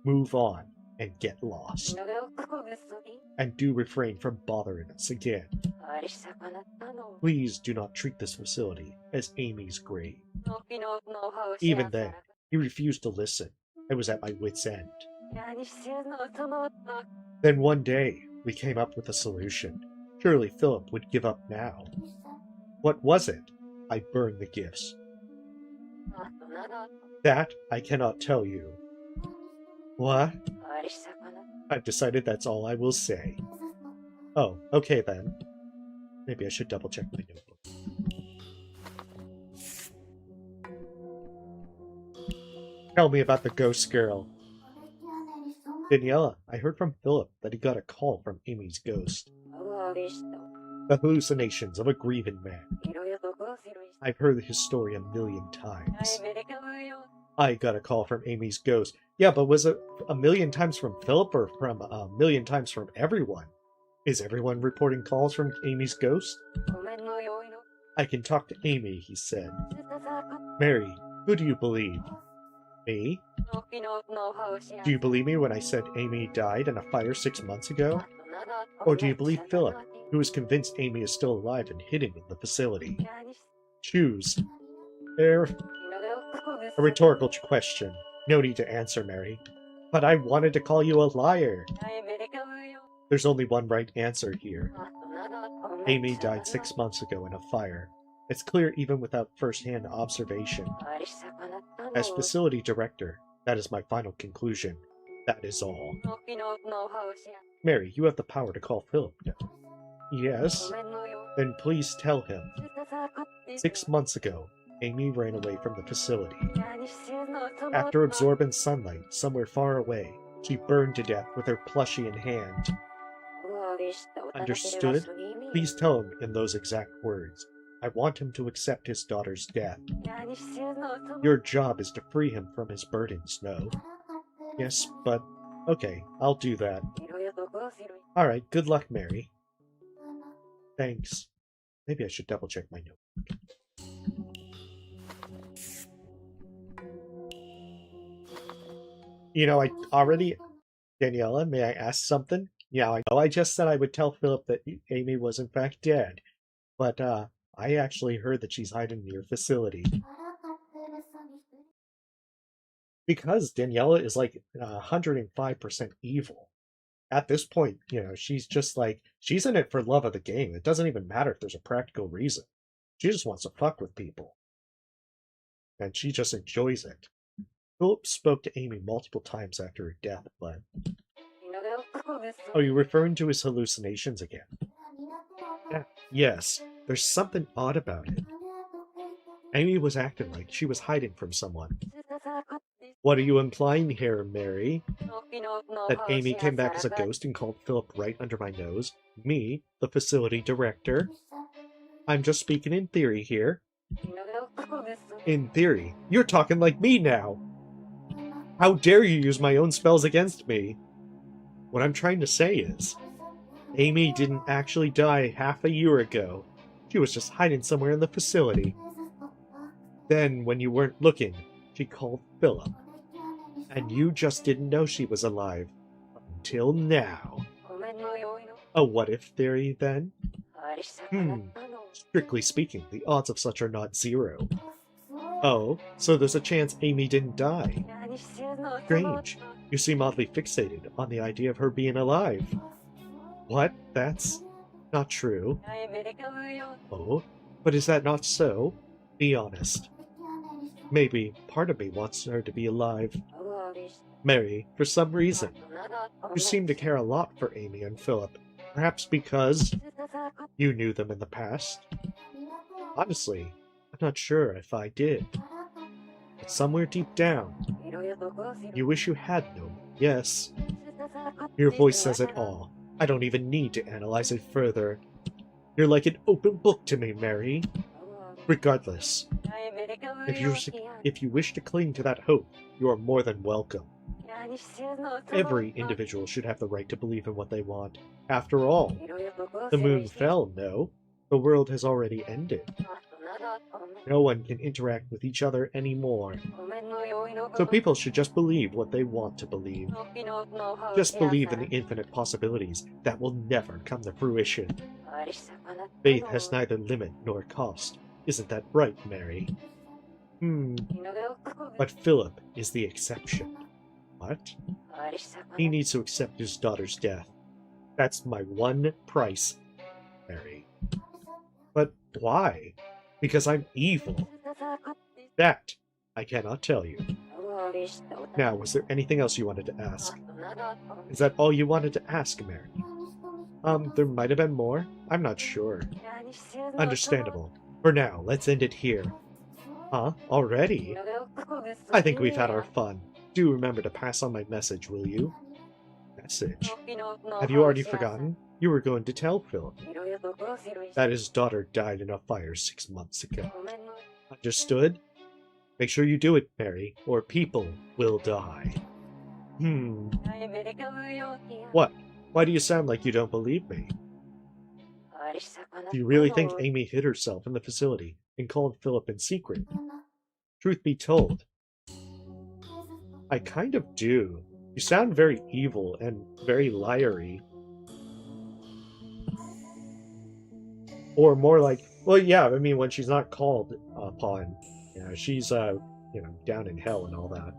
move on and get lost. And do refrain from bothering us again. Please do not treat this facility as Amy's grave. Even then, he refused to listen. I was at my wit's end. Then one day, we came up with a solution. Surely Philip would give up now. What was it? I burned the gifts. That I cannot tell you. What? I've decided that's all I will say. Oh, okay then. Maybe I should double check my notebook. Tell me about the ghost girl. Daniela, I heard from Philip that he got a call from Amy's ghost. The hallucinations of a grieving man. I've heard his story a million times. I got a call from Amy's ghost. Yeah, but was it a million times from Philip or from a million times from everyone? Is everyone reporting calls from Amy's ghost? I can talk to Amy, he said. Mary, who do you believe? Me? Do you believe me when I said Amy died in a fire 6 months ago? Or do you believe Philip, who is convinced Amy is still alive and hidden in the facility? Choose. A rhetorical question. No need to answer, Mary. But I wanted to call you a liar. There's only one right answer here. Amy died 6 months ago in a fire. It's clear even without first-hand observation. As facility director, that is my final conclusion. That is all. Mary, you have the power to call Philip now. Yes? Then please tell him. 6 months ago, Amy ran away from the facility. After absorbing sunlight somewhere far away, she burned to death with her plushie in hand. Understood? Please tell him in those exact words. I want him to accept his daughter's death. Your job is to free him from his burdens, no? Yes, but... Okay, I'll do that. Alright, good luck, Mary. Thanks. Maybe I should double check my note. You know, I already... Daniela, may I ask something? Yeah, I know I just said I would tell Philip that Amy was in fact dead. But, I actually heard that she's hiding in your facility. Because Daniela is like 105% evil. At this point, she's just like, she's in it for love of the game. It doesn't even matter if there's a practical reason. She just wants to fuck with people. And she just enjoys it. Philip spoke to Amy multiple times after her death, but... Are you referring to his hallucinations again? Yeah. Yes, there's something odd about it. Amy was acting like she was hiding from someone. What are you implying here, Mary? That Amy came back as a ghost and called Philip right under my nose? Me, the facility director? I'm just speaking in theory here. In theory? You're talking like me now! How dare you use my own spells against me? What I'm trying to say is, Amy didn't actually die half a year ago. She was just hiding somewhere in the facility. Then, when you weren't looking, she called Philip. And you just didn't know she was alive. Until now. A what-if theory, then? Strictly speaking, the odds of such are not zero. Oh, so there's a chance Amy didn't die. Strange. You seem oddly fixated on the idea of her being alive. What? That's not true. Oh, but is that not so? Be honest. Maybe part of me wants her to be alive. Mary, for some reason, you seem to care a lot for Amy and Philip. Perhaps because you knew them in the past. Honestly, I'm not sure if I did. But somewhere deep down, you wish you had known. Yes. Your voice says it all. I don't even need to analyze it further. You're like an open book to me, Mary. Regardless, if you wish to cling to that hope, you are more than welcome. Every individual should have the right to believe in what they want. After all, the moon fell, no? The world has already ended. No one can interact with each other anymore. So people should just believe what they want to believe. Just believe in the infinite possibilities that will never come to fruition. Faith has neither limit nor cost. Isn't that right, Mary? But Philip is the exception. What? He needs to accept his daughter's death. That's my one price, Mary. But why? Because I'm evil. That I cannot tell you. Now, was there anything else you wanted to ask? Is that all you wanted to ask, Mary? There might have been more. I'm not sure. Understandable. For now, let's end it here. Huh? Already? I think we've had our fun. Do remember to pass on my message, will you? Message? Have you already forgotten? You were going to tell Philip that his daughter died in a fire 6 months ago. Understood? Make sure you do it, Mary, or people will die. What? Why do you sound like you don't believe me? Do you really think Amy hid herself in the facility and called Philip in secret? Truth be told, I kind of do. You sound very evil and very liary. Or more like, well, yeah, I mean, when she's not called upon, she's, down in hell and all that.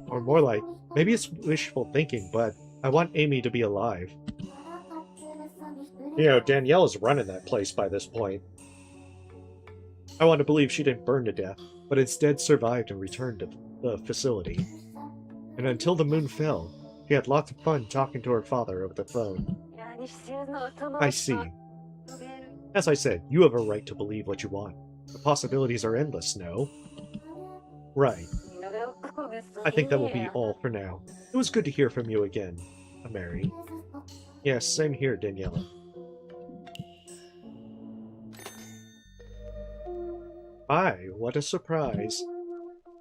Or more like, maybe it's wishful thinking, but I want Amy to be alive. Danielle is running that place by this point. I want to believe she didn't burn to death, but instead survived and returned to the facility. And until the moon fell, she had lots of fun talking to her father over the phone. I see. As I said, you have a right to believe what you want. The possibilities are endless, no? Right. I think that will be all for now. It was good to hear from you again, Mary. Yes, same here, Daniela. Aye, what a surprise.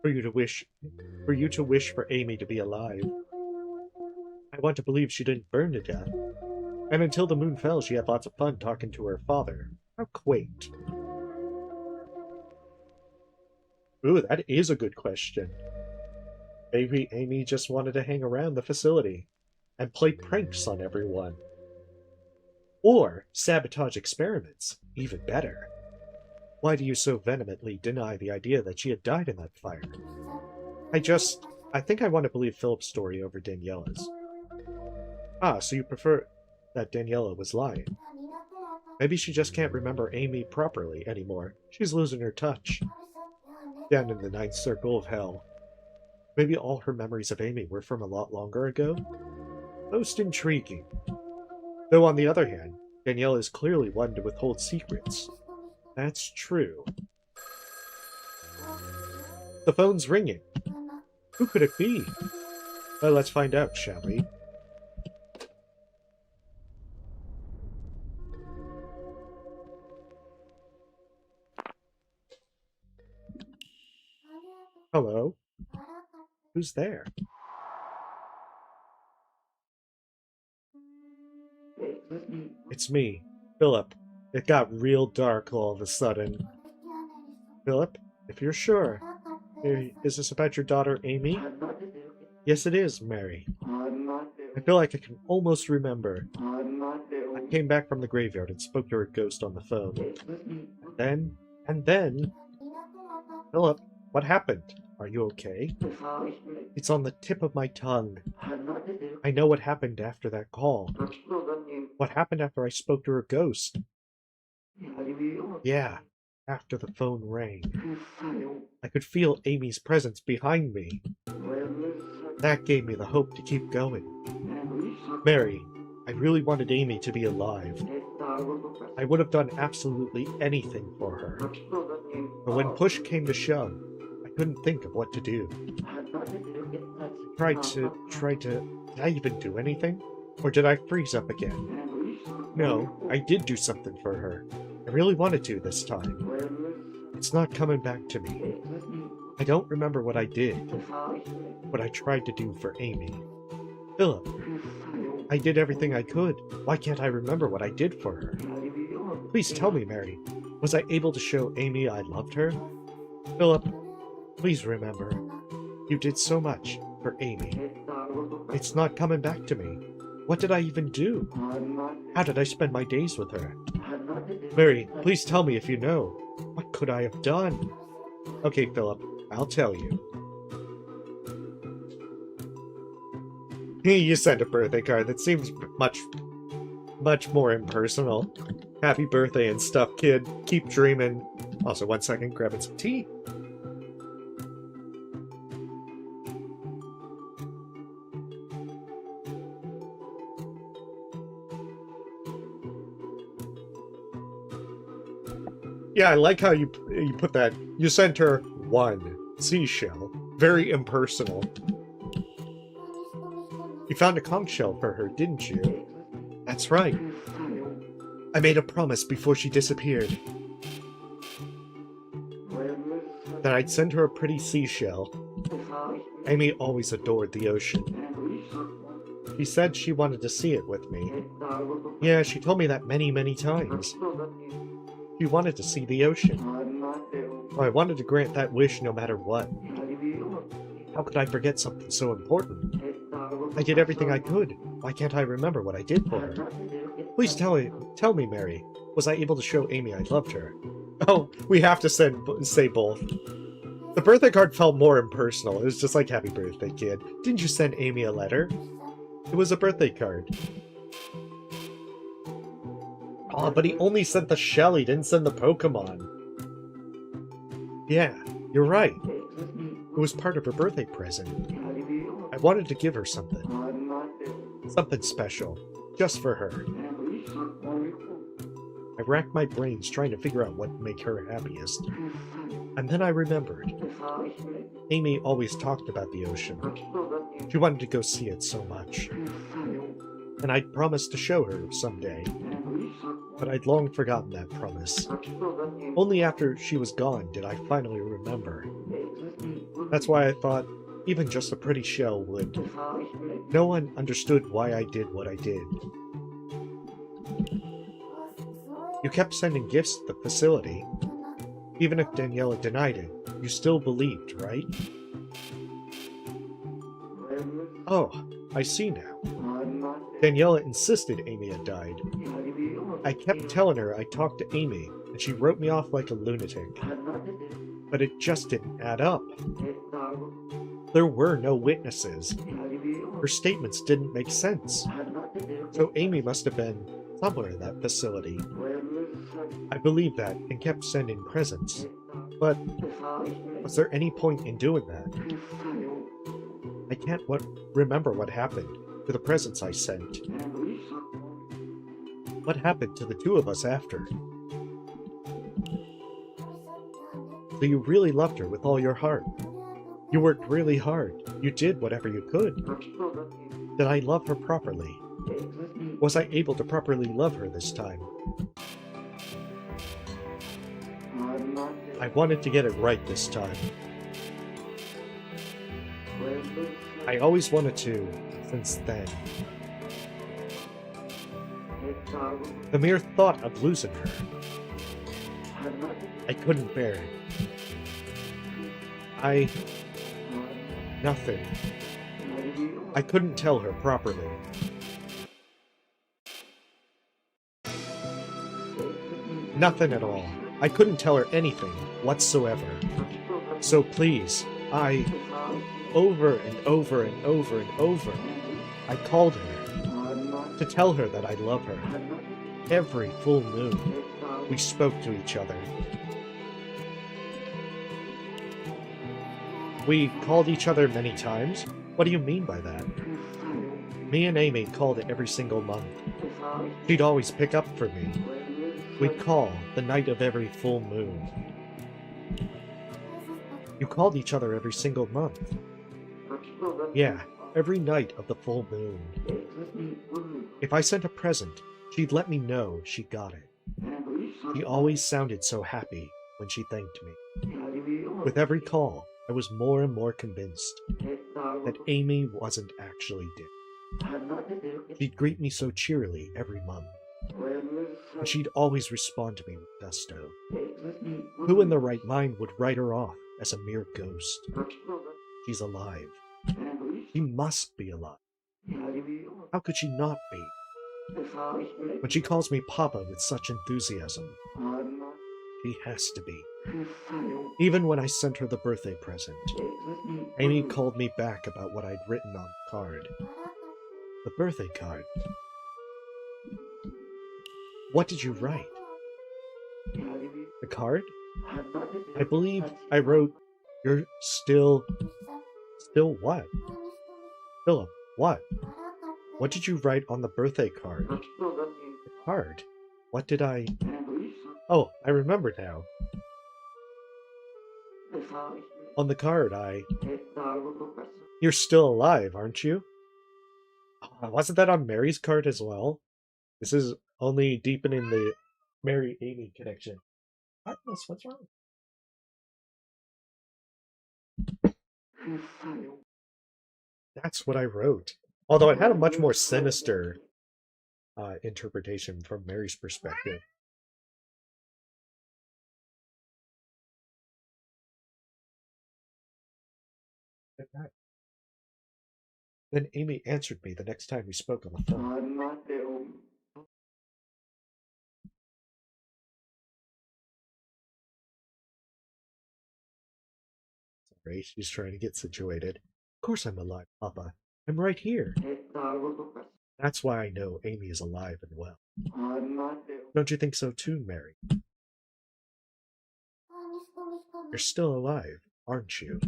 For you to wish for Amy to be alive. I want to believe she didn't burn to death. And until the moon fell, she had lots of fun talking to her father. How quaint. Ooh, that is a good question. Maybe Amy just wanted to hang around the facility and play pranks on everyone. Or sabotage experiments. Even better. Why do you so vehemently deny the idea that she had died in that fire? I think I want to believe Philip's story over Daniela's. Ah, so you prefer that Daniela was lying. Maybe she just can't remember Amy properly anymore. She's losing her touch. Down in the ninth circle of hell. Maybe all her memories of Amy were from a lot longer ago? Most intriguing. Though on the other hand, Daniela is clearly one to withhold secrets. That's true. The phone's ringing. Who could it be? Well, let's find out, shall we? Hello? Who's there? It's me, Philip. It got real dark all of a sudden. Philip, if you're sure. Is this about your daughter, Amy? Yes, it is, Mary. I feel like I can almost remember. I came back from the graveyard and spoke to her ghost on the phone. And then... Philip, what happened? Are you okay? It's on the tip of my tongue. I know what happened after that call. What happened after I spoke to her ghost? Yeah, after the phone rang. I could feel Amy's presence behind me. That gave me the hope to keep going. Mary, I really wanted Amy to be alive. I would have done absolutely anything for her. But when push came to shove, I couldn't think of what to do. I tried to... Did I even do anything? Or did I freeze up again? No, I did do something for her. I really wanted to this time. It's not coming back to me. I don't remember what I did. What I tried to do for Amy. Philip, I did everything I could. Why can't I remember what I did for her? Please tell me, Mary. Was I able to show Amy I loved her? Philip, please remember. You did so much for Amy. It's not coming back to me. What did I even do? How did I spend my days with her? Mary, please tell me if you know. What could I have done? Okay, Philip, I'll tell you. You sent a birthday card that seems much more impersonal. Happy birthday and stuff, kid. Keep dreaming. Also, 1 second, grabbing some tea. Yeah, I like how you put that. You sent her one seashell. Very impersonal. You found a conch shell for her, didn't you? That's right. I made a promise before she disappeared. That I'd send her a pretty seashell. Amy always adored the ocean. She said she wanted to see it with me. Yeah, she told me that many, many times. She wanted to see the ocean. Well, I wanted to grant that wish no matter what. How could I forget something so important? I did everything I could. Why can't I remember what I did for her? Please tell me, Mary. Was I able to show Amy I loved her? Oh, we have to say both. The birthday card felt more impersonal. It was just like, happy birthday, kid. Didn't you send Amy a letter? It was a birthday card. Oh, but he only sent the shell, he didn't send the Pokemon. Yeah, you're right. It was part of her birthday present. I wanted to give her something. Something special. Just for her. I racked my brains trying to figure out what would make her happiest. And then I remembered. Amy always talked about the ocean. She wanted to go see it so much. And I'd promised to show her someday. But I'd long forgotten that promise. Only after she was gone did I finally remember. That's why I thought even just a pretty shell would. No one understood why I did what I did. You kept sending gifts to the facility. Even if Daniela denied it, you still believed, right? Oh, I see now. Daniela insisted Amy had died. I kept telling her I talked to Amy, and she wrote me off like a lunatic. But it just didn't add up. There were no witnesses. Her statements didn't make sense. So Amy must have been somewhere in that facility. I believed that and kept sending presents. But was there any point in doing that? I can't remember what happened to the presents I sent. What happened to the two of us after? So you really loved her with all your heart. You worked really hard. You did whatever you could. Did I love her properly? Was I able to properly love her this time? I wanted to get it right this time. I always wanted to, since then. The mere thought of losing her, I couldn't bear it. Nothing. I couldn't tell her properly. Nothing at all. I couldn't tell her anything whatsoever. So please, over and over and over and over, I called her to tell her that I love her. Every full moon, we spoke to each other. We called each other many times? What do you mean by that? Me and Amy called every single month. She'd always pick up for me. We'd call the night of every full moon. You called each other every single month? Yeah, every night of the full moon. If I sent a present, she'd let me know she got it. She always sounded so happy when she thanked me. With every call, I was more and more convinced that Amy wasn't actually dead. She'd greet me so cheerily every month, and she'd always respond to me with gusto. Who in their right mind would write her off as a mere ghost? She's alive. She must be alive. How could she not be? When she calls me Papa with such enthusiasm, she has to be. Even when I sent her the birthday present, Amy called me back about what I'd written on the card. The birthday card. What did you write? The card? I believe I wrote, "You're still what? Philip, what? What did you write on the birthday card?" The card? What did I... Oh, I remember now. On the card, You're still alive, aren't you? Wasn't that on Mary's card as well? This is only deepening the Mary-Amy connection. What's wrong? That's what I wrote. Although it had a much more sinister interpretation from Mary's perspective. Then Amy answered me the next time we spoke on the phone. Sorry, she's trying to get situated. Of course I'm alive, Papa. I'm right here. That's why I know Amy is alive and well. Don't you think so too, Mary? You're still alive, aren't you?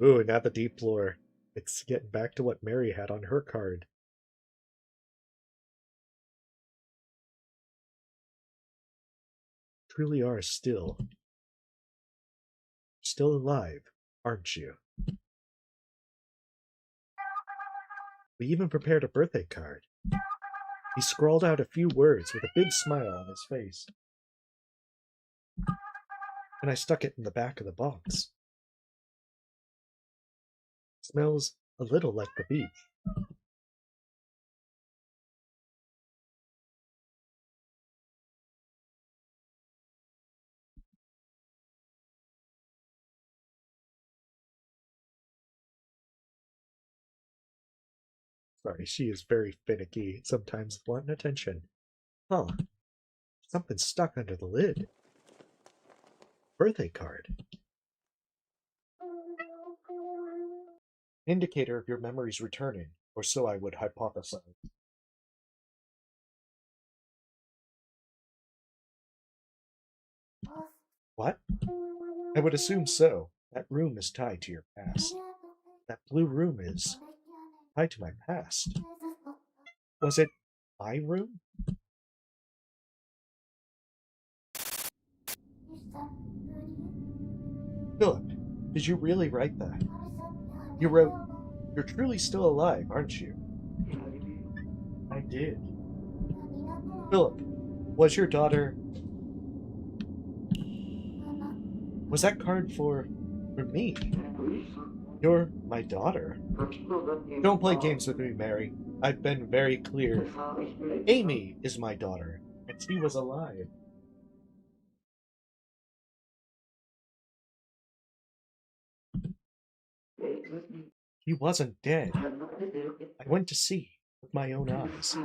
Ooh, now the deep lore. It's getting back to what Mary had on her card. Truly are still alive, aren't you? We even prepared a birthday card. He scrawled out a few words with a big smile on his face. And I stuck it in the back of the box. It smells a little like the beach. Sorry, she is very finicky, sometimes wanting attention. Huh. Something's stuck under the lid. birthday card. Indicator of your memories returning, or so I would hypothesize. What? I would assume so. That room is tied to your past. That blue room is tied to my past. Was it my room? Philip, did you really write that? You wrote, "You're truly still alive, aren't you?" I did. Philip, was your daughter... Was that card for me? You're my daughter. Don't play games with me, Mary. I've been very clear. Amy is my daughter, and she was alive. He wasn't dead. I went to see with my own eyes.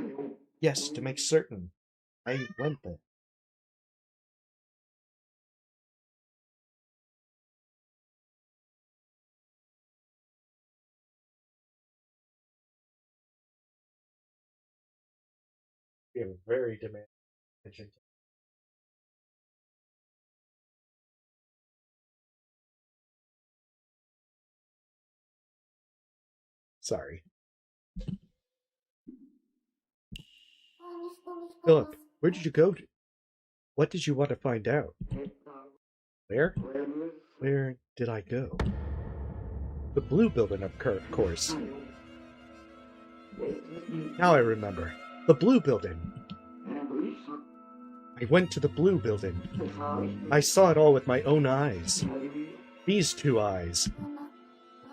Yes, to make certain. I went there. We have very demanding attention. Sorry. Philip, where did you go to? What did you want to find out? Where? Where did I go? The blue building, of course. Now I remember. The blue building. I went to the blue building. I saw it all with my own eyes. These two eyes.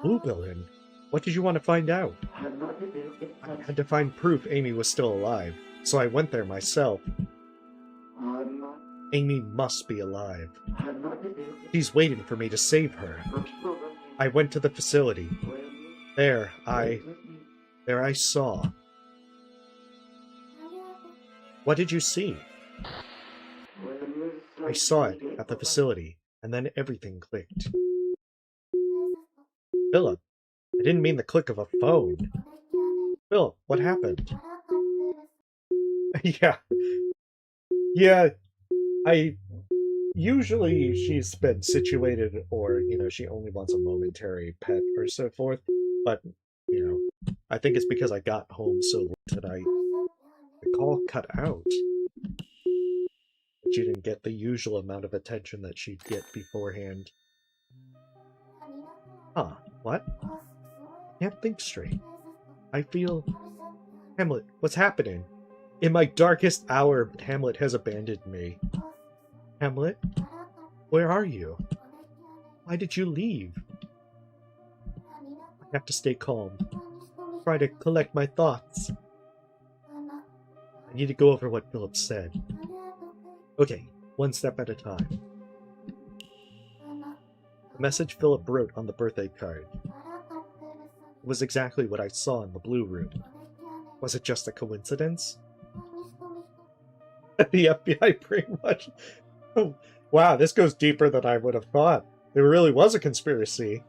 Blue building? What did you want to find out? I had to find proof Amy was still alive, so I went there myself. Amy must be alive. She's waiting for me to save her. I went to the facility. There I saw. What did you see? I saw it at the facility, and then everything clicked. Philip, I didn't mean the click of a phone. Philip, what happened? Yeah, usually she's been situated, or, she only wants a momentary pet or so forth, but, I think it's because I got home so late tonight. The call cut out. But she didn't get the usual amount of attention that she'd get beforehand. Huh, what? I can't think straight. I feel... Hamlet, what's happening? In my darkest hour, Hamlet has abandoned me. Hamlet? Where are you? Why did you leave? I have to stay calm. Try to collect my thoughts. I need to go over what Philip said. Okay, one step at a time. The message Philip wrote on the birthday card was exactly what I saw in the blue room. Was it just a coincidence? The FBI pretty much... Oh, wow, this goes deeper than I would have thought. There really was a conspiracy.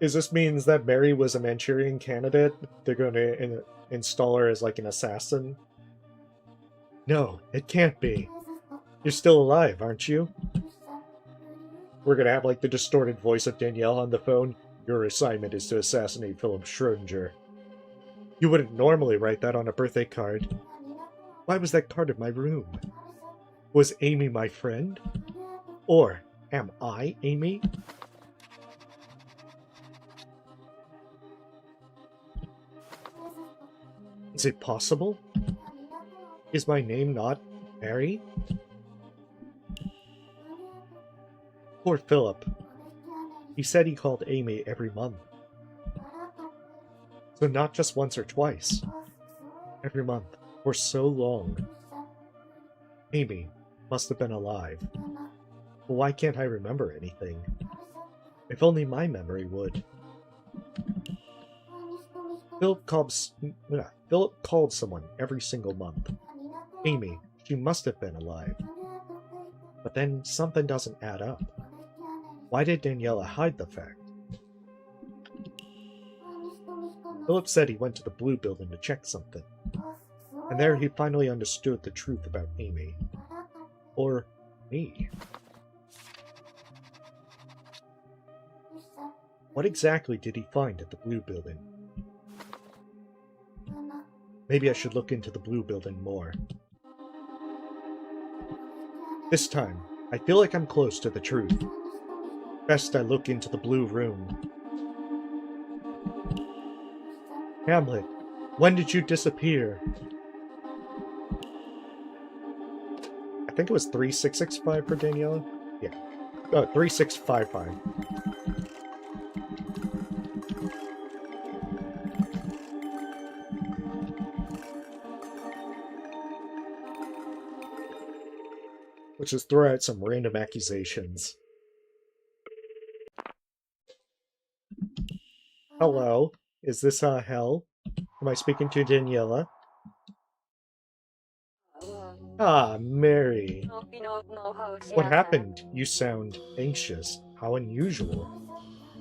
Is this means that Mary was a Manchurian candidate? They're going to install her as like an assassin? No, it can't be. You're still alive, aren't you? We're going to have like the distorted voice of Danielle on the phone. Your assignment is to assassinate Philip Schrodinger. You wouldn't normally write that on a birthday card. Why was that card in my room? Was Amy my friend? Or am I Amy? Is it possible? Is my name not Mary? Poor Philip. He said he called Amy every month. So not just once or twice. Every month. For so long. Amy must have been alive. But why can't I remember anything? If only my memory would. Philip called someone every single month. Amy, she must have been alive. But then something doesn't add up. Why did Daniela hide the fact? Philip said he went to the Blue Building to check something. And there he finally understood the truth about Amy. Or me. What exactly did he find at the Blue Building? Maybe I should look into the Blue Building more. This time, I feel like I'm close to the truth. Best I look into the Blue Room. Hamlet, when did you disappear? I think it was 3665 for Daniela? Yeah. Oh, 3655. Let's just throw out some random accusations. Hello, is this Hell? Am I speaking to Daniela? Ah, Mary. What happened? You sound anxious. How unusual.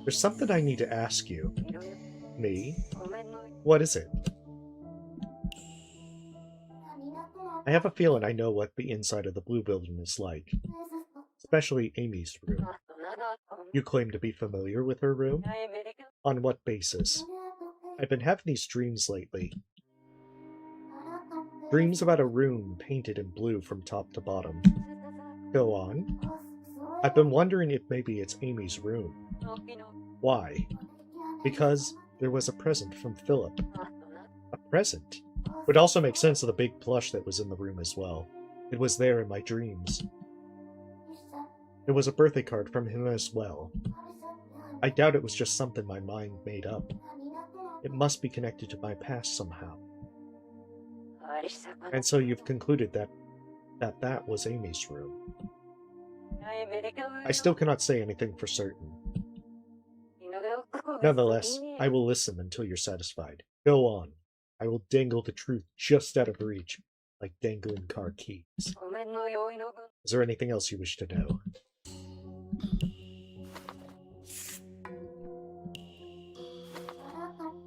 There's something I need to ask you. Me? What is it? I have a feeling I know what the inside of the Blue Building is like. Especially Amy's room. You claim to be familiar with her room? On what basis? I've been having these dreams lately. Dreams about a room painted in blue from top to bottom. Go on. I've been wondering if maybe it's Amy's room. Why? Because there was a present from Philip. A present? Would also make sense of the big plush that was in the room as well. It was there in my dreams. There was a birthday card from him as well. I doubt it was just something my mind made up. It must be connected to my past somehow. And so you've concluded that was Amy's room. I still cannot say anything for certain. Nonetheless, I will listen until you're satisfied. Go on. I will dangle the truth just out of reach, like dangling car keys. Is there anything else you wish to know?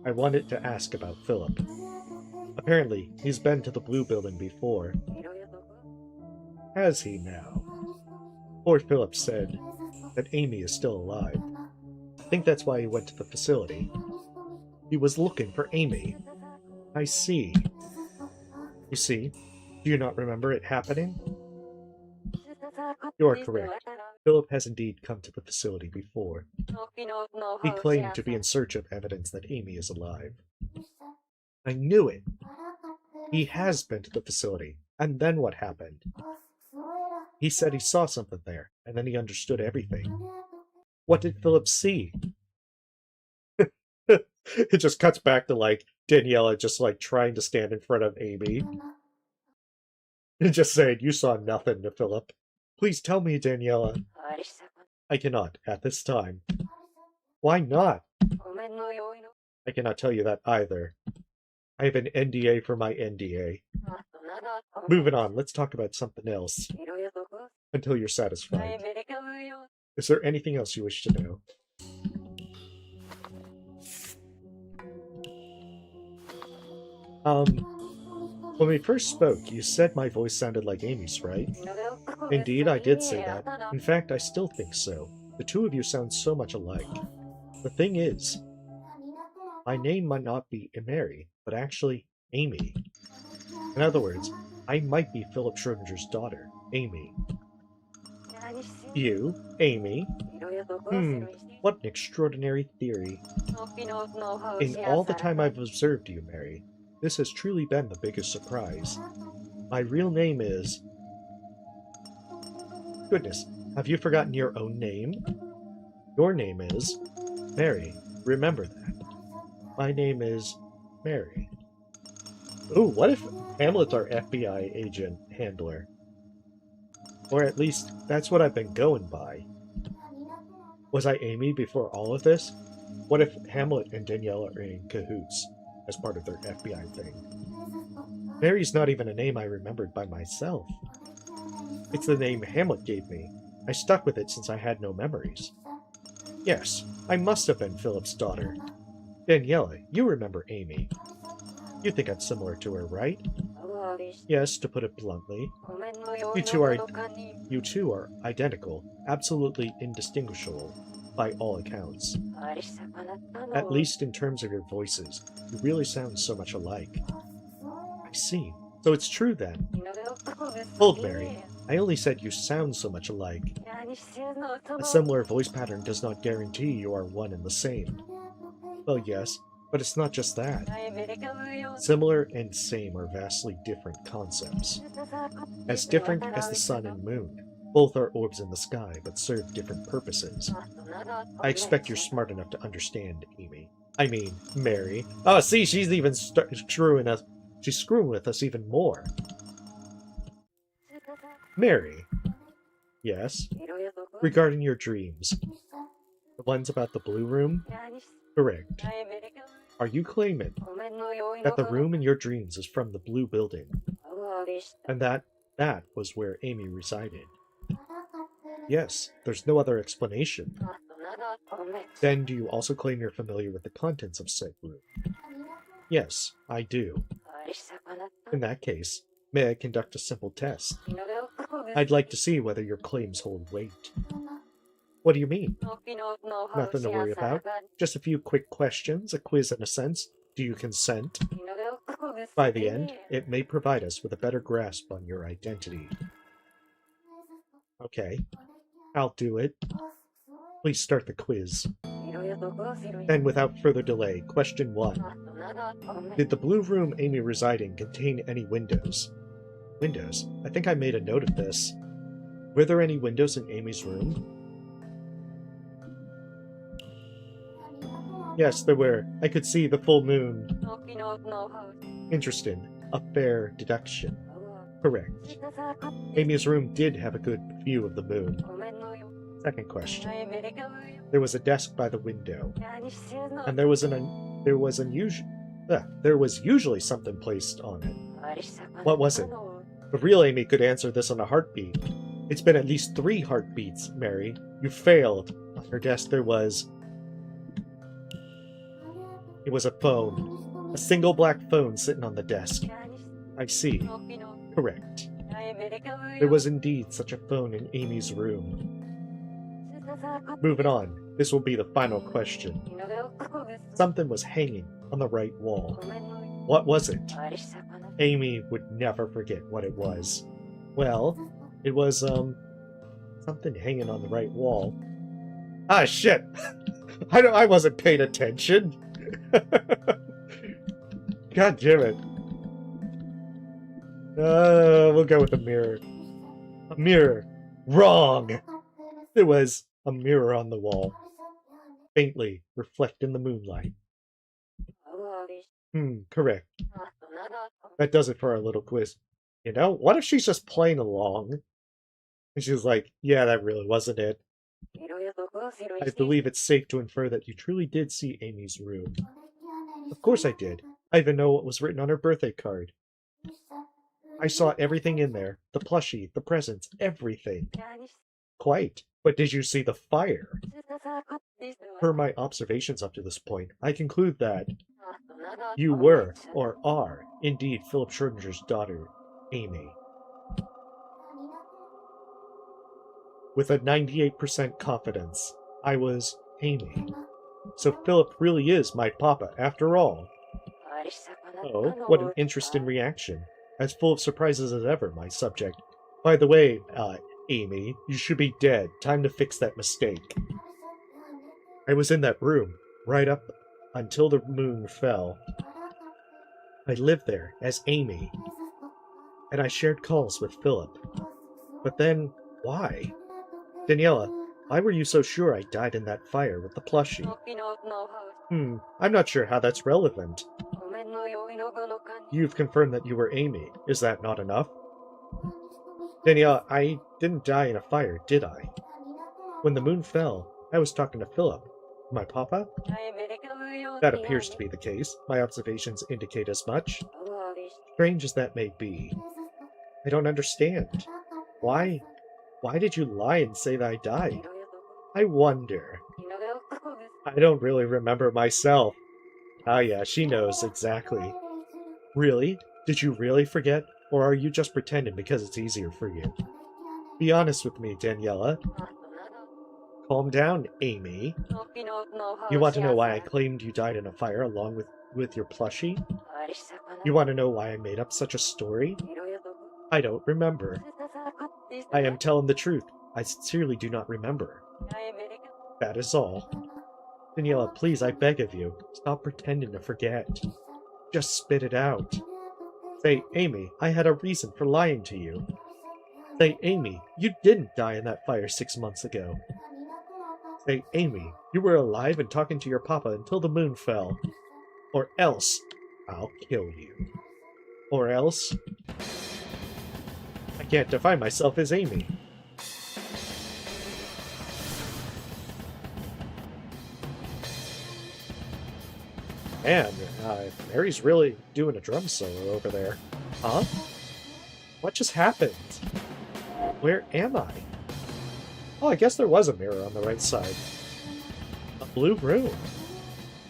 I wanted to ask about Philip. Apparently, he's been to the Blue Building before. Has he now? Poor Philip said that Amy is still alive. I think that's why he went to the facility. He was looking for Amy. I see. You see? Do you not remember it happening? You are correct. Philip has indeed come to the facility before. He claimed to be in search of evidence that Amy is alive. I knew it! He has been to the facility. And then what happened? He said he saw something there, and then he understood everything. What did Philip see? It just cuts back to, like, Daniela just, like, trying to stand in front of Amy. And just saying, you saw nothing to Philip. Please tell me, Daniela. I cannot, at this time. Why not? I cannot tell you that either. I have an NDA for my NDA. Moving on, let's talk about something else. Until you're satisfied. Is there anything else you wish to know? When we first spoke, you said my voice sounded like Amy's, right? Indeed, I did say that. In fact, I still think so. The two of you sound so much alike. The thing is, my name might not be Mary, but actually Amy. In other words, I might be Philip Schrodinger's daughter, Amy. You? Amy? What an extraordinary theory. In all the time I've observed you, Mary, this has truly been the biggest surprise. My real name is... Goodness, have you forgotten your own name? Your name is... Mary. Remember that. My name is... Mary. Ooh, what if Hamlet's our FBI agent handler? Or at least, that's what I've been going by. Was I Amy before all of this? What if Hamlet and Daniela are in cahoots as part of their FBI thing? Mary's not even a name I remembered by myself. It's the name Hamlet gave me. I stuck with it since I had no memories. Yes, I must have been Philip's daughter. Daniela, you remember Amy. You think I'm similar to her, right? Yes, to put it bluntly. You two are identical, absolutely indistinguishable, by all accounts. At least in terms of your voices. You really sound so much alike. I see. So it's true then. Hold, Mary. I only said you sound so much alike. A similar voice pattern does not guarantee you are one and the same. Well, yes, but it's not just that. Similar and same are vastly different concepts. As different as the sun and moon. Both are orbs in the sky, but serve different purposes. I expect you're smart enough to understand, Amy. I mean, Mary. Oh, see, she's even screwing us. She's screwing with us even more. Mary. Yes? Regarding your dreams. The ones about the blue room? Correct. Are you claiming that the room in your dreams is from the blue building? And that was where Amy resided? Yes, there's no other explanation. Then do you also claim you're familiar with the contents of said room? Yes, I do. In that case, may I conduct a simple test? I'd like to see whether your claims hold weight. What do you mean? Nothing to worry about. Just a few quick questions, a quiz in a sense. Do you consent? By the end, it may provide us with a better grasp on your identity. Okay, I'll do it. Please start the quiz. Then, without further delay, question 1. Did the blue room Amy reside in contain any windows? Windows? I think I made a note of this. Were there any windows in Amy's room? Yes, there were. I could see the full moon. Interesting. A fair deduction. Correct. Amy's room did have a good view of the moon. Second question. There was a desk by the window, and there was usually something placed on it. What was it? The real Amy could answer this on a heartbeat. It's been at least 3 heartbeats, Mary. You failed. On her desk there was... It was a phone. A single black phone sitting on the desk. I see. Correct. There was indeed such a phone in Amy's room. Moving on. This will be the final question. Something was hanging on the right wall. What was it? Amy would never forget what it was. Well, it was, something hanging on the right wall. Ah, shit! I wasn't paying attention! God damn it. We'll go with a mirror. A mirror. Wrong! There was a mirror on the wall. Faintly reflecting the moonlight. Correct. That does it for our little quiz. You know, what if she's just playing along? And she's like, yeah, that really wasn't it. I believe it's safe to infer that you truly did see Amy's room. Of course I did. I even know what was written on her birthday card. I saw everything in there. The plushie, the presents, everything. Quite. But did you see the fire? Per my observations up to this point, I conclude that you were, or are, indeed Philip Schrodinger's daughter, Amy. With a 98% confidence, I was Amy. So Philip really is my papa, after all. Oh, what an interesting reaction. As full of surprises as ever, my subject. By the way, Amy, you should be dead. Time to fix that mistake. I was in that room, right up until the moon fell. I lived there as Amy, and I shared calls with Philip. But then, why? Daniela, why were you so sure I died in that fire with the plushie? I'm not sure how that's relevant. You've confirmed that you were Amy. Is that not enough? Daniela, I didn't die in a fire, did I? When the moon fell, I was talking to Philip. My papa? That appears to be the case. My observations indicate as much. Strange as that may be. I don't understand. Why? Why did you lie and say that I died? I wonder. I don't really remember myself. Ah, yeah, she knows exactly. Really? Did you really forget? Or are you just pretending because it's easier for you? Be honest with me, Daniela. Calm down, Amy. You want to know why I claimed you died in a fire along with your plushie? You want to know why I made up such a story? I don't remember. I am telling the truth. I sincerely do not remember. That is all. Daniela, please, I beg of you, stop pretending to forget. Just spit it out. Say, Amy, I had a reason for lying to you. Say, Amy, you didn't die in that fire 6 months ago. Say, Amy, you were alive and talking to your papa until the moon fell. Or else, I'll kill you. Or else, I can't define myself as Amy. Man, Mary's really doing a drum solo over there. Huh? What just happened? Where am I? Oh, I guess there was a mirror on the right side. A blue room.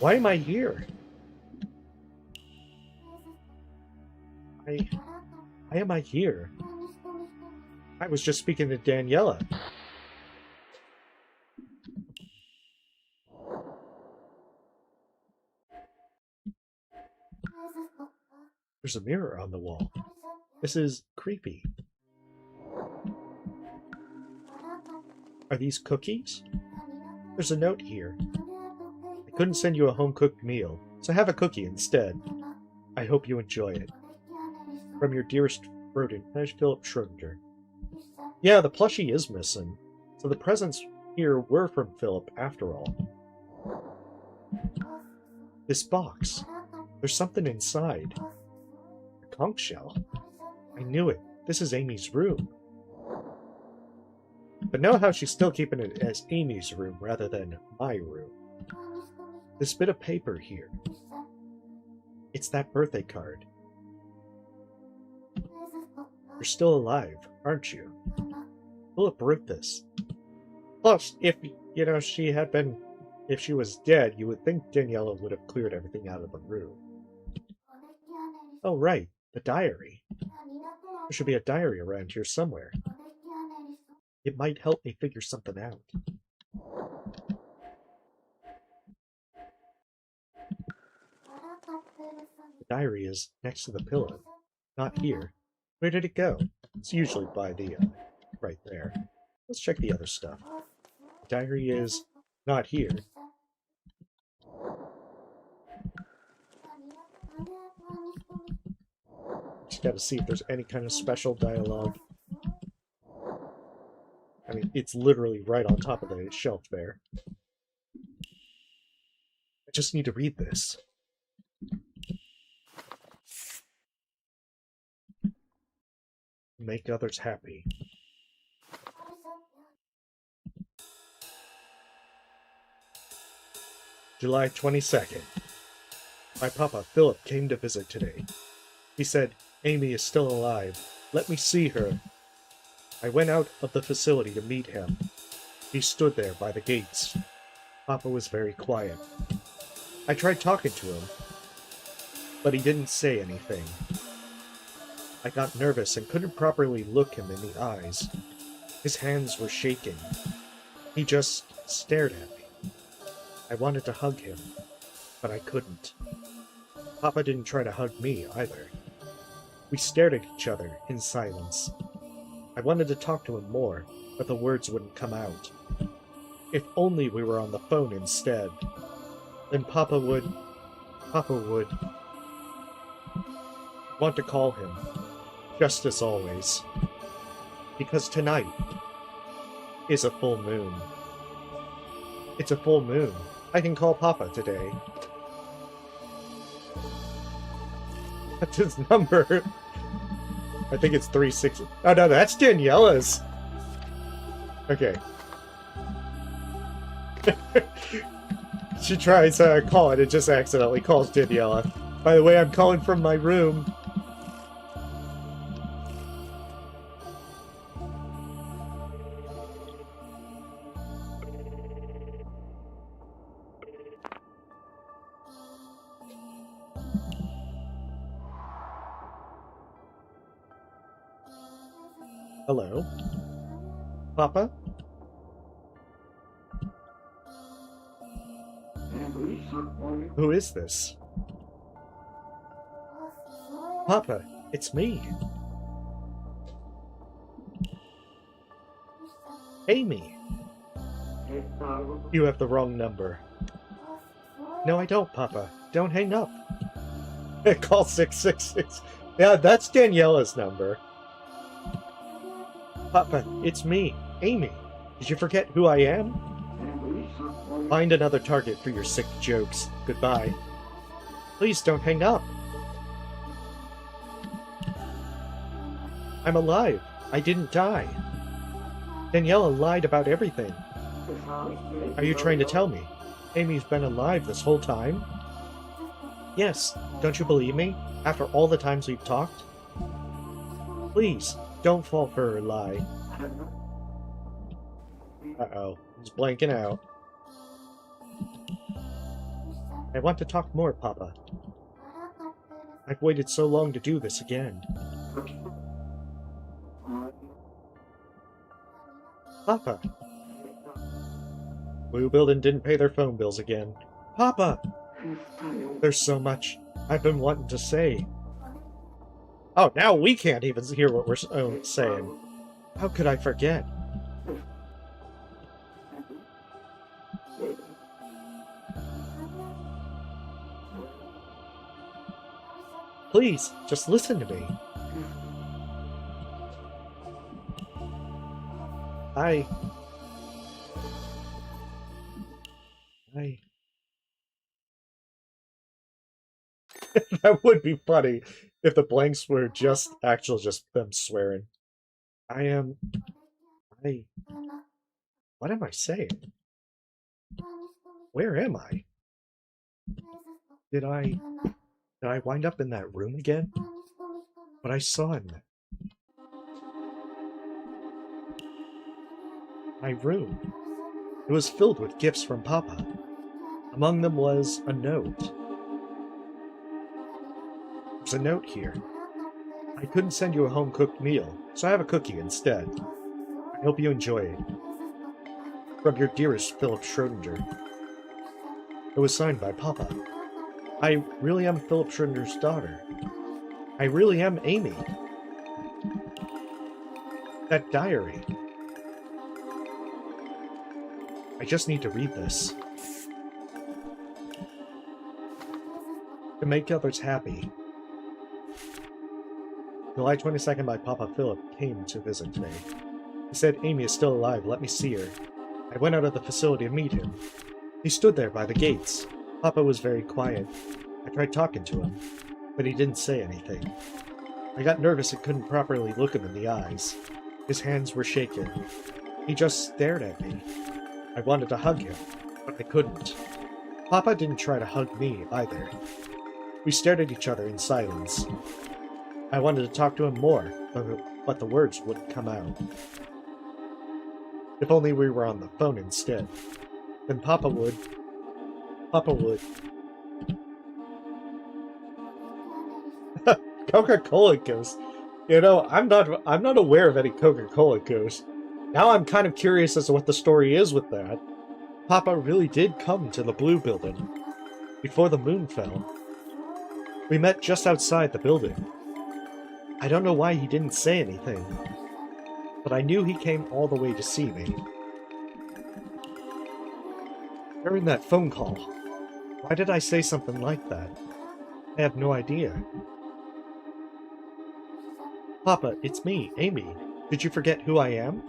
Why am I here? Why am I here? I was just speaking to Daniela. There's a mirror on the wall. This is creepy. Are these cookies? There's a note here. I couldn't send you a home-cooked meal, so have a cookie instead. I hope you enjoy it. From your dearest rodent, Philip Schrodinger. Yeah, the plushie is missing, so the presents here were from Philip after all. This box. There's something inside. A conch shell. I knew it. This is Amy's room. But know how she's still keeping it as Amy's room rather than my room. This bit of paper here. It's that birthday card. You're still alive, aren't you? Philip wrote this. Plus, if, if she was dead, you would think Daniela would have cleared everything out of the room. Oh, right, the diary. There should be a diary around here somewhere. It might help me figure something out. The diary is next to the pillow. Not here. Where did it go? It's usually by the, right there. Let's check the other stuff. The diary is not here. Just gotta see if there's any kind of special dialogue. I mean, it's literally right on top of the shelf there. I just need to read this. Make others happy. July 22nd. My papa, Philip, came to visit today. He said, Amy is still alive. Let me see her. I went out of the facility to meet him. He stood there by the gates. Papa was very quiet. I tried talking to him, but he didn't say anything. I got nervous and couldn't properly look him in the eyes. His hands were shaking. He just stared at me. I wanted to hug him, but I couldn't. Papa didn't try to hug me either. We stared at each other in silence. I wanted to talk to him more, but the words wouldn't come out. If only we were on the phone instead. Then Papa would want to call him, just as always. Because tonight is a full moon. It's a full moon. I can call Papa today. That's his number. I think it's 360. Oh no, that's Daniela's. Okay. She tries to call it, it just accidentally calls Daniela. By the way, I'm calling from my room. Hello? Papa? Who is this? Papa, it's me. Amy. You have the wrong number. No, I don't, Papa. Don't hang up. Call 666. Yeah, that's Daniela's number. Papa, it's me, Amy. Did you forget who I am? Find another target for your sick jokes. Goodbye. Please don't hang up. I'm alive. I didn't die. Daniela lied about everything. Are you trying to tell me Amy's been alive this whole time? Yes. Don't you believe me? After all the times we've talked? Please, don't fall for her lie. Uh-oh. He's blanking out. I want to talk more, Papa. I've waited so long to do this again. Papa! Blue Building didn't pay their phone bills again. Papa! There's so much I've been wanting to say. Oh, now we can't even hear what we're saying. How could I forget? Please, just listen to me. That would be funny if the blanks were just them swearing. What am I saying? Where am I? Did I wind up in that room again? But I saw in my room. It was filled with gifts from Papa. Among them was a note. There's a note here. I couldn't send you a home-cooked meal, so I have a cookie instead. I hope you enjoy it. From your dearest Philip Schrodinger. It was signed by Papa. I really am Philip Schrodinger's daughter. I really am Amy. That diary. I just need to read this. To make others happy. July 22nd by Papa Philip came to visit today. He said, Amy is still alive, let me see her. I went out of the facility to meet him. He stood there by the gates. Papa was very quiet. I tried talking to him, but he didn't say anything. I got nervous and couldn't properly look him in the eyes. His hands were shaking. He just stared at me. I wanted to hug him, but I couldn't. Papa didn't try to hug me, either. We stared at each other in silence. I wanted to talk to him more, but the words wouldn't come out. If only we were on the phone instead. Then Papa would. Coca-Cola Ghost. You know, I'm not aware of any Coca-Cola Ghost. Now I'm kind of curious as to what the story is with that. Papa really did come to the Blue Building before the moon fell. We met just outside the building. I don't know why he didn't say anything, but I knew he came all the way to see me. During that phone call, why did I say something like that? I have no idea. Papa, it's me, Amy. Did you forget who I am?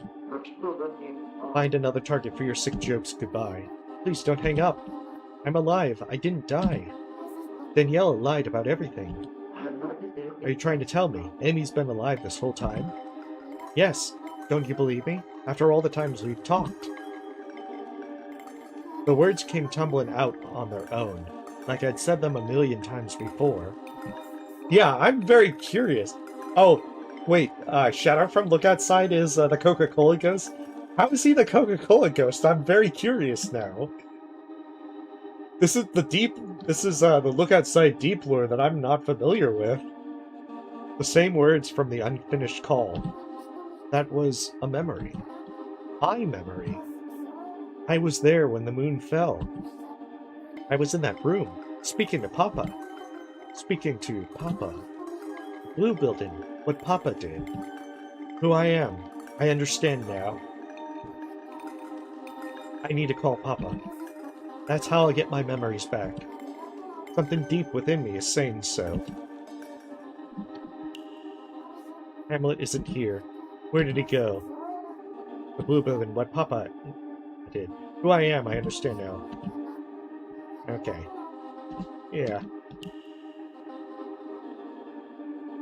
Find another target for your sick jokes, goodbye. Please don't hang up. I'm alive, I didn't die. Daniela lied about everything. Are you trying to tell me Amy's been alive this whole time? Yes. Don't you believe me? After all the times we've talked. The words came tumbling out on their own, like I'd said them a million times before. Yeah, I'm very curious. Oh, wait, Shadow from Look Outside is the Coca-Cola Ghost? How is he the Coca-Cola Ghost? I'm very curious now. This is the Look Outside deep lore that I'm not familiar with. The same words from the unfinished call. That was a memory. My memory. I was there when the moon fell. I was in that room, speaking to Papa. Speaking to Papa. Blue building, what Papa did. Who I am. I understand now. I need to call Papa. That's how I'll get my memories back. Something deep within me is saying so. Hamlet isn't here. Where did he go? The blue building, what Papa did. Who I am, I understand now. Okay. Yeah.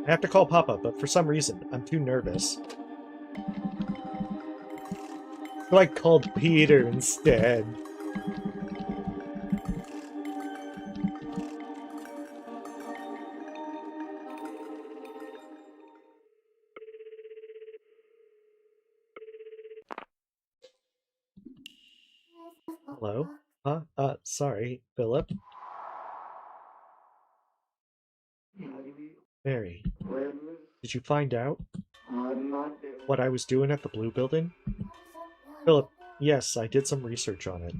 I have to call Papa, but for some reason, I'm too nervous. So I called Peter instead. Hello? Huh? Sorry, Philip. Mary, did you find out what I was doing at the Blue Building? Philip, yes, I did some research on it.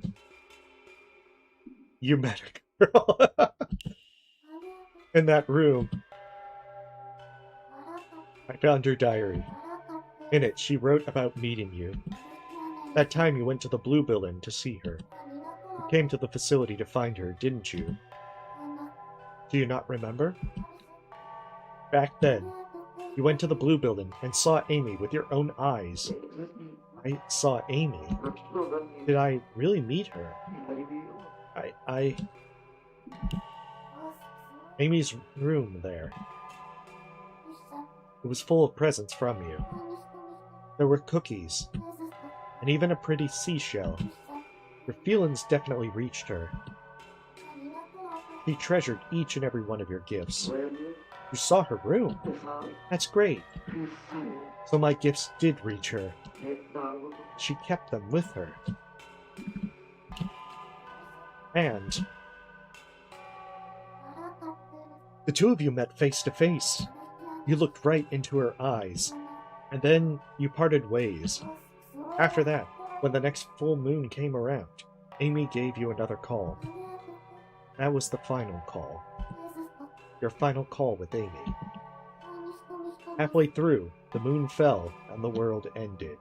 You met a girl in that room. I found her diary. In it, she wrote about meeting you. That time you went to the Blue Building to see her. You came to the facility to find her, didn't you? Do you not remember? Back then, you went to the Blue Building and saw Amy with your own eyes. I saw Amy. Did I really meet her? Amy's room there. It was full of presents from you. There were cookies, and even a pretty seashell. Your feelings definitely reached her. She treasured each and every one of your gifts. You saw her room. That's great. So my gifts did reach her. She kept them with her. And the two of you met face to face. You looked right into her eyes, and then you parted ways. After that, when the next full moon came around, Amy gave you another call. That was the final call. Your final call with Amy. Halfway through, the moon fell and the world ended.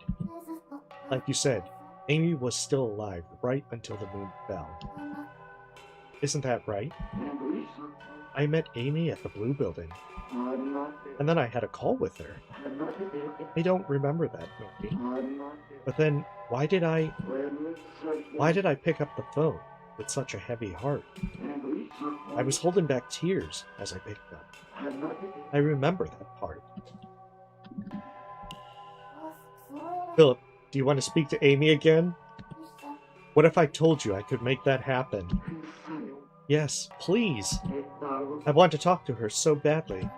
Like you said, Amy was still alive right until the moon fell. Isn't that right? I met Amy at the Blue Building, and then I had a call with her. I don't remember that, Mary. But then, why did I pick up the phone with such a heavy heart? I was holding back tears as I picked up. I remember that part. Philip, do you want to speak to Amy again? What if I told you I could make that happen? Yes, please. I want to talk to her so badly.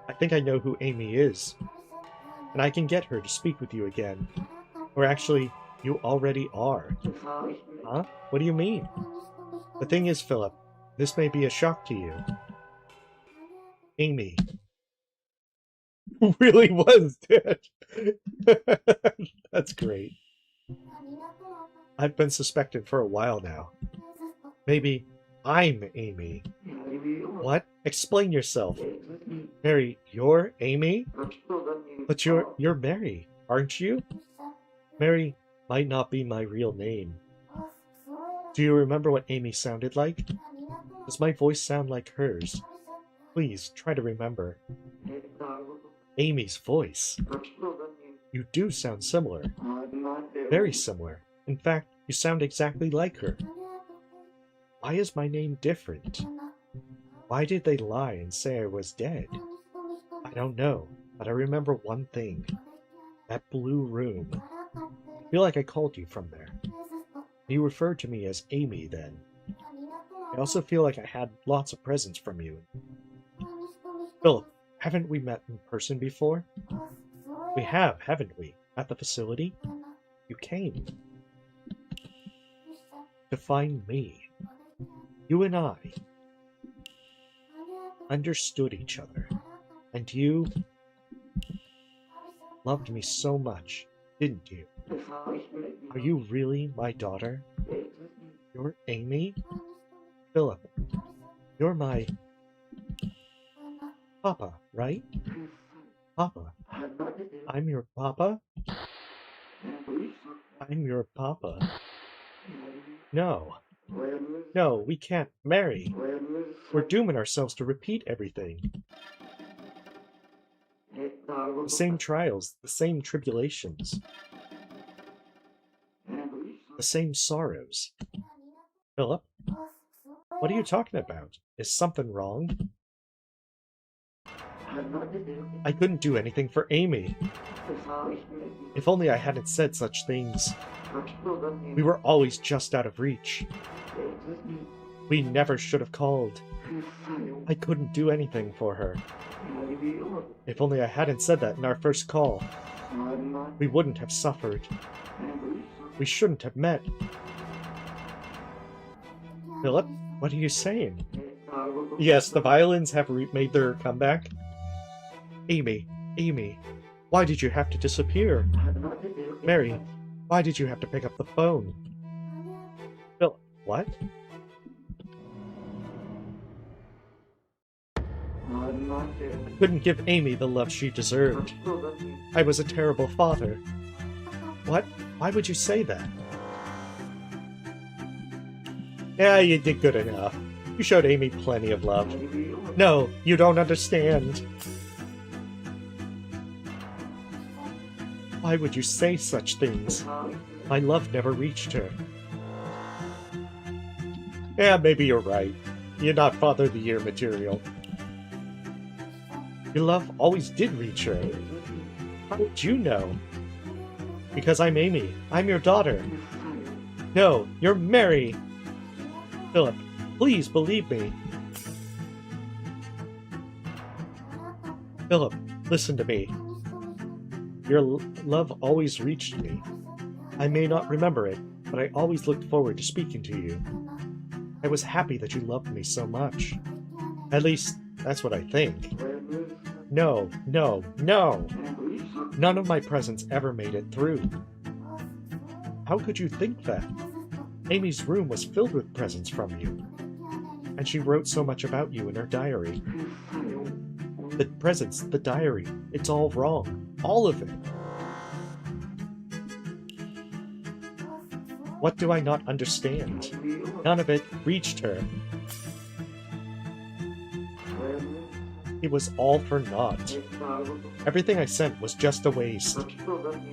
I think I know who Amy is. And I can get her to speak with you again. Or actually, you already are. Huh? What do you mean? The thing is, Philip, this may be a shock to you. Amy really was dead. That's great. I've been suspected for a while now. Maybe I'm Amy. What? Explain yourself. Mary, you're Amy? But you're Mary, aren't you? Mary might not be my real name. Do you remember what Amy sounded like? Does my voice sound like hers? Please, try to remember. Amy's voice. You do sound similar. Very similar. In fact, you sound exactly like her. Why is my name different? Why did they lie and say I was dead? I don't know, but I remember one thing. That blue room. I feel like I called you from there. You referred to me as Amy then. I also feel like I had lots of presents from you. Philip, haven't we met in person before? We have, haven't we? At the facility? You came to find me. You and I understood each other. And you loved me so much, didn't you? Are you really my daughter? You're Amy? Philip, you're my papa, right? Papa. I'm your papa? I'm your papa. No. No, we can't marry. We're dooming ourselves to repeat everything. The same trials, the same tribulations, the same sorrows. Philip, what are you talking about? Is something wrong? I couldn't do anything for Amy. If only I hadn't said such things. We were always just out of reach. We never should have called. I couldn't do anything for her. If only I hadn't said that in our first call. We wouldn't have suffered. We shouldn't have met. Philip, what are you saying? Yes, the violins have made their comeback. Amy, why did you have to disappear? Mary, why did you have to pick up the phone? Phil, what? I couldn't give Amy the love she deserved. I was a terrible father. What? Why would you say that? Yeah, you did good enough. You showed Amy plenty of love. No, you don't understand. Why would you say such things? My love never reached her. Yeah, maybe you're right. You're not Father of the Year material. Your love always did reach her. How did you know? Because I'm Amy. I'm your daughter. No, you're Mary. Philip, please believe me. Philip, listen to me. Your love always reached me. I may not remember it, but I always looked forward to speaking to you. I was happy that you loved me so much. At least, that's what I think. No. None of my presents ever made it through. How could you think that? Amy's room was filled with presents from you. And she wrote so much about you in her diary. The presents, the diary, it's all wrong. All of it. What do I not understand? None of it reached her. It was all for naught. Everything I sent was just a waste.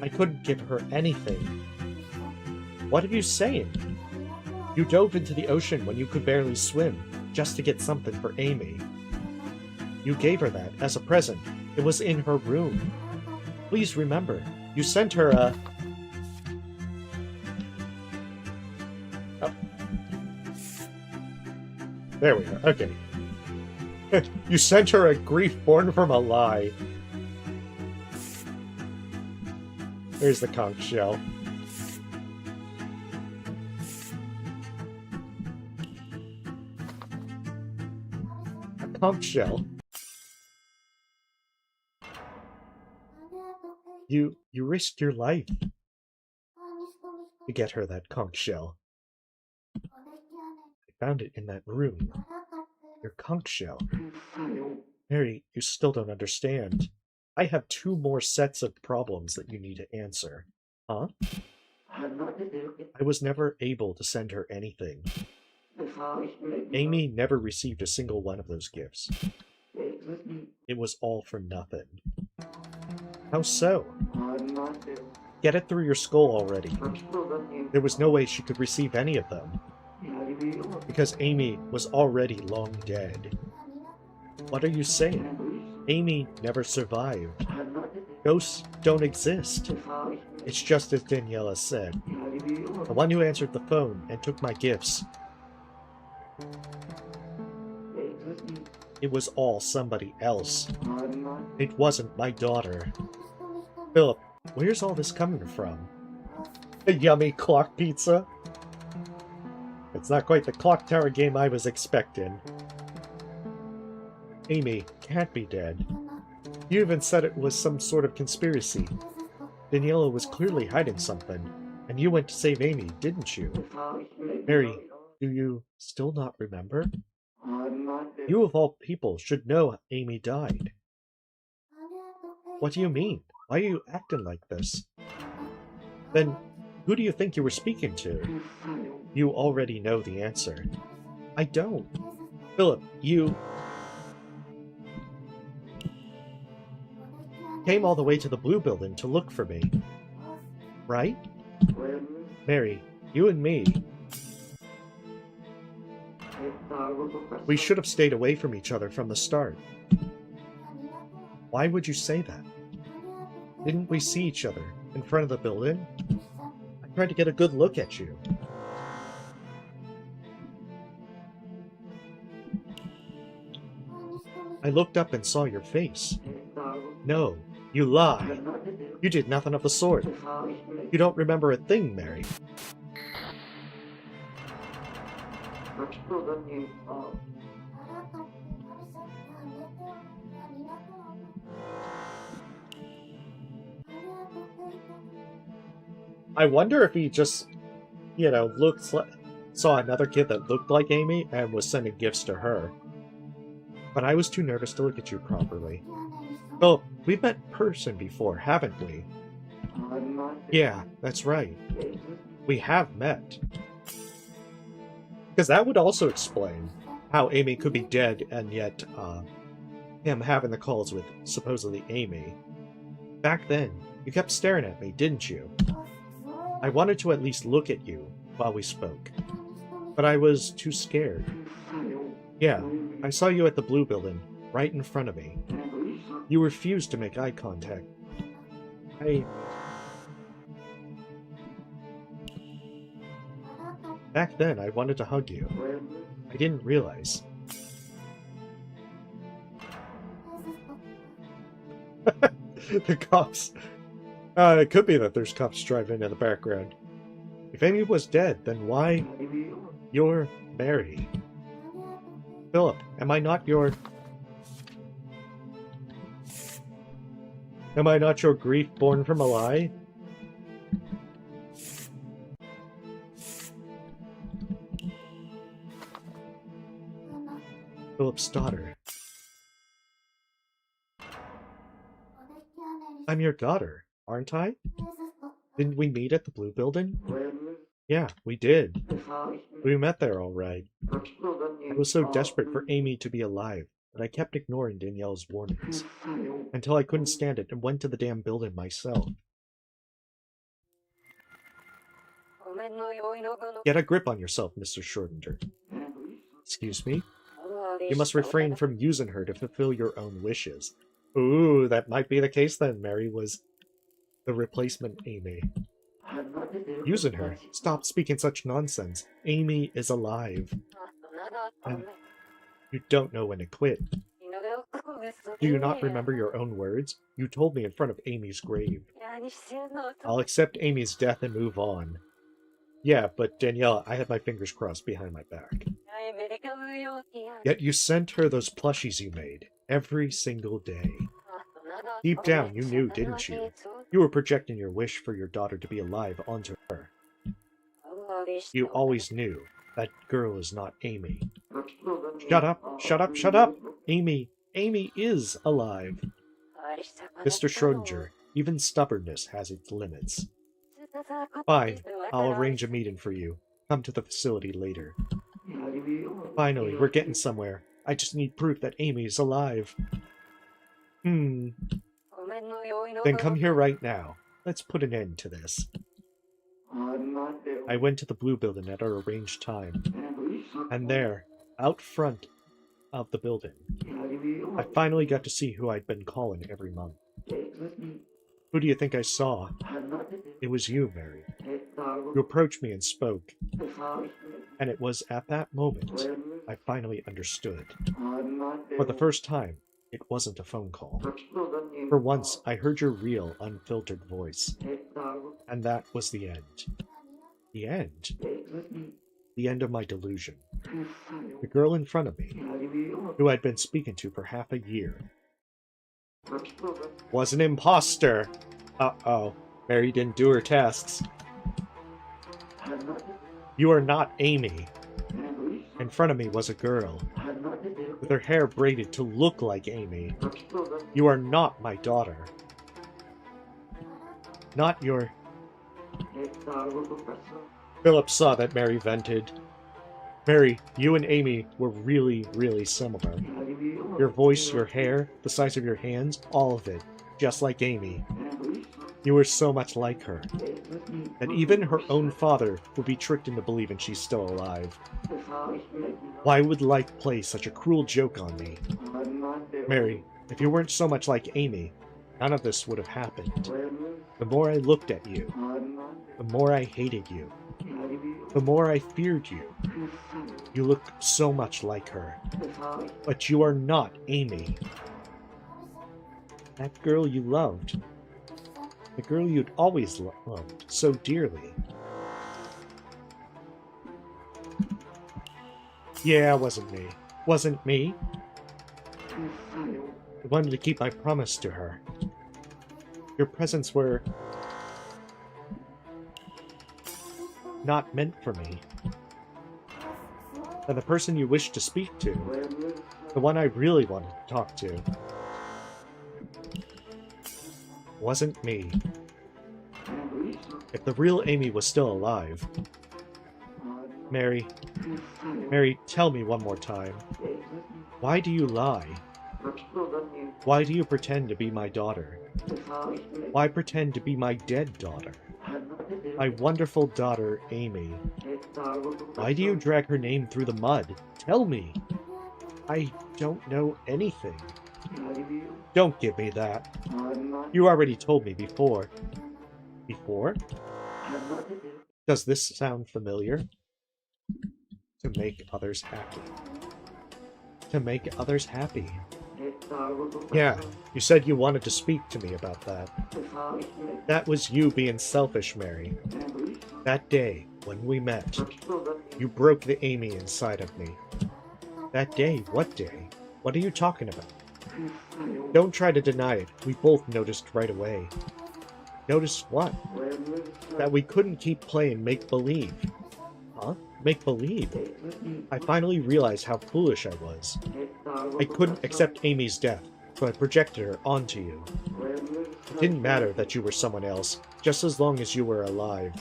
I couldn't give her anything. What are you saying? You dove into the ocean when you could barely swim, just to get something for Amy. You gave her that as a present. It was in her room. Please remember, you sent her a... Oh. There we are, okay. You sent her a grief born from a lie. There's the conch shell. A conch shell? You risked your life to get her that conch shell. I found it in that room. Your conch shell. Mary, you still don't understand. I have 2 more sets of problems that you need to answer. Huh? I was never able to send her anything. Amy never received a single one of those gifts. It was all for nothing. How so? Get it through your skull already. There was no way she could receive any of them. Because Amy was already long dead. What are you saying? Amy never survived. Ghosts don't exist. It's just as Daniela said. The one who answered the phone and took my gifts. It was all somebody else. It wasn't my daughter. Philip, where's all this coming from? A yummy clock pizza? It's not quite the clock tower game I was expecting. Amy can't be dead. You even said it was some sort of conspiracy. Daniela was clearly hiding something, and you went to save Amy, didn't you? Mary, do you still not remember? You of all people should know Amy died. What do you mean? Why are you acting like this? Then, who do you think you were speaking to? You already know the answer. I don't. Philip, you came all the way to the Blue Building to look for me. Right? Mary, you and me. We should have stayed away from each other from the start. Why would you say that? Didn't we see each other in front of the building? I tried to get a good look at you. I looked up and saw your face. No, you lie. You did nothing of the sort. You don't remember a thing, Mary. I wonder if he just, saw another kid that looked like Amy and was sending gifts to her. But I was too nervous to look at you properly. Well, we've met in person before, haven't we? Yeah, that's right. We have met. Because that would also explain how Amy could be dead and yet him having the calls with supposedly Amy. Back then, you kept staring at me, didn't you? I wanted to at least look at you while we spoke, but I was too scared. Yeah, I saw you at the Blue Building, right in front of me. You refused to make eye contact. Back then, I wanted to hug you. I didn't realize. The cops. It could be that there's cops driving in the background. If Amy was dead, then why? You're Mary. Philip, am I not your grief born from a lie? Philip's daughter. I'm your daughter, aren't I? Didn't we meet at the Blue Building? Yeah, we did. We met there all right. I was so desperate for Amy to be alive that I kept ignoring Danielle's warnings, until I couldn't stand it and went to the damn building myself. Get a grip on yourself, Mr. Schrodinger. Excuse me? You must refrain from using her to fulfill your own wishes. Ooh, that might be the case then. Mary was the replacement Amy. Using her? Stop speaking such nonsense. Amy is alive. And you don't know when to quit. Do you not remember your own words? You told me in front of Amy's grave. I'll accept Amy's death and move on. Yeah, but Danielle, I had my fingers crossed behind my back. Yet you sent her those plushies you made, every single day. Deep down, you knew, didn't you? You were projecting your wish for your daughter to be alive onto her. You always knew. That girl is not Amy. Shut up! Shut up! Shut up! Amy is alive. Mr. Schrodinger, even stubbornness has its limits. Fine, I'll arrange a meeting for you. Come to the facility later. Finally, we're getting somewhere. I just need proof that Amy is alive. Then come here right now. Let's put an end to this. I went to the Blue Building at our arranged time. And there, out front of the building, I finally got to see who I'd been calling every month. Who do you think I saw? It was you, Mary. You approached me and spoke. And it was at that moment I finally understood. For the first time, it wasn't a phone call. For once, I heard your real, unfiltered voice. And that was the end. The end? The end of my delusion. The girl in front of me, who I'd been speaking to for half a year, Was an imposter. Uh-oh. Mary didn't do her tests. You are not Amy. In front of me was a girl, with her hair braided to look like Amy. You are not my daughter. Not your... Philip saw that Mary vented. Mary, you and Amy were really, really similar. Your voice, your hair, the size of your hands, all of it, just like Amy. You were so much like her, that even her own father would be tricked into believing she's still alive. Why would life play such a cruel joke on me? Mary, if you weren't so much like Amy, none of this would have happened. The more I looked at you, the more I hated you. The more I feared you. You look so much like her. But you are not Amy. That girl you loved. The girl you'd always loved so dearly. Yeah, it wasn't me. Wasn't me. I wanted to keep my promise to her. Your presents were not meant for me. And the person you wished to speak to, the one I really wanted to talk to, wasn't me. If the real Amy was still alive... Mary, tell me one more time. Why do you lie? Why do you pretend to be my daughter? Why pretend to be my dead daughter? My wonderful daughter, Amy. Why do you drag her name through the mud? Tell me. I don't know anything. Don't give me that. You already told me before. Before? Does this sound familiar? To make others happy. To make others happy. Yeah, you said you wanted to speak to me about that. That was you being selfish, Mary. That day, when we met, you broke the Amy inside of me. That day? What day? What are you talking about? Don't try to deny it. We both noticed right away. Noticed what? That we couldn't keep playing make-believe. Huh? Make-believe? I finally realized how foolish I was. I couldn't accept Amy's death, so I projected her onto you. It didn't matter that you were someone else, just as long as you were alive.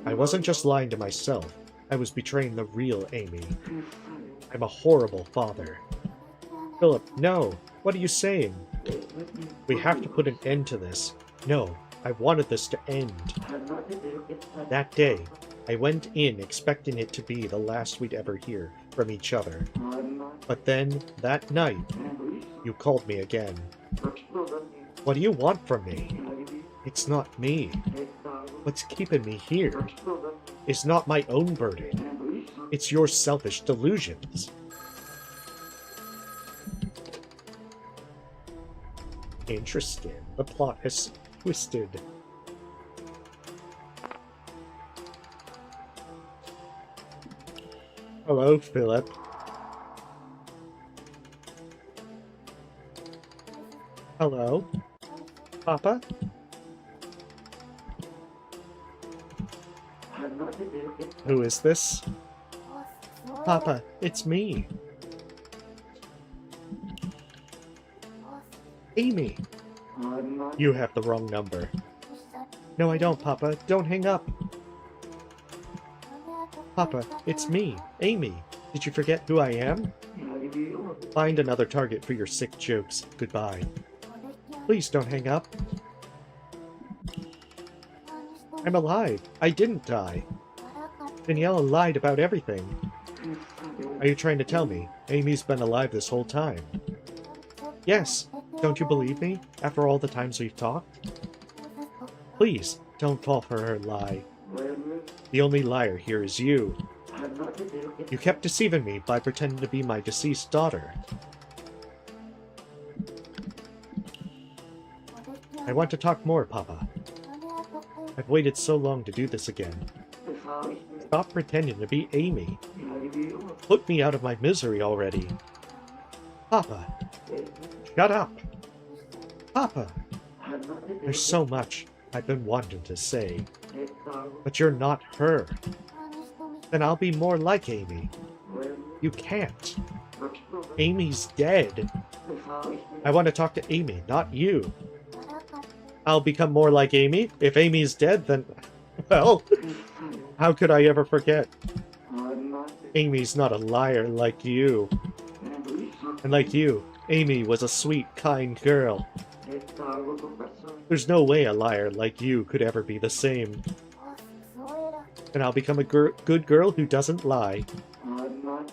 I wasn't just lying to myself, I was betraying the real Amy. I'm a horrible father. Philip, no! What are you saying? We have to put an end to this. No, I wanted this to end. That day, I went in expecting it to be the last we'd ever hear from each other. But then, that night, you called me again. What do you want from me? It's not me. What's keeping me here? It's not my own burden. It's your selfish delusions. Interesting. The plot has twisted. Hello, Philip. Hello? Papa? Who is this? Papa, it's me. Amy! You have the wrong number. No, I don't, Papa. Don't hang up. Papa, it's me, Amy. Did you forget who I am? Find another target for your sick jokes. Goodbye. Please don't hang up. I'm alive. I didn't die. Daniela lied about everything. Are you trying to tell me Amy's been alive this whole time? Yes. Don't you believe me, after all the times we've talked? Please, don't fall for her lie. The only liar here is you. You kept deceiving me by pretending to be my deceased daughter. I want to talk more, Papa. I've waited so long to do this again. Stop pretending to be Amy. Put me out of my misery already. Papa, shut up. Papa! There's so much I've been wanting to say. But you're not her. Then I'll be more like Amy. You can't. Amy's dead. I want to talk to Amy, not you. I'll become more like Amy? If Amy's dead, then... Well, how could I ever forget? Amy's not a liar like you. And like you, Amy was a sweet, kind girl. There's no way a liar like you could ever be the same. And I'll become a good girl who doesn't lie.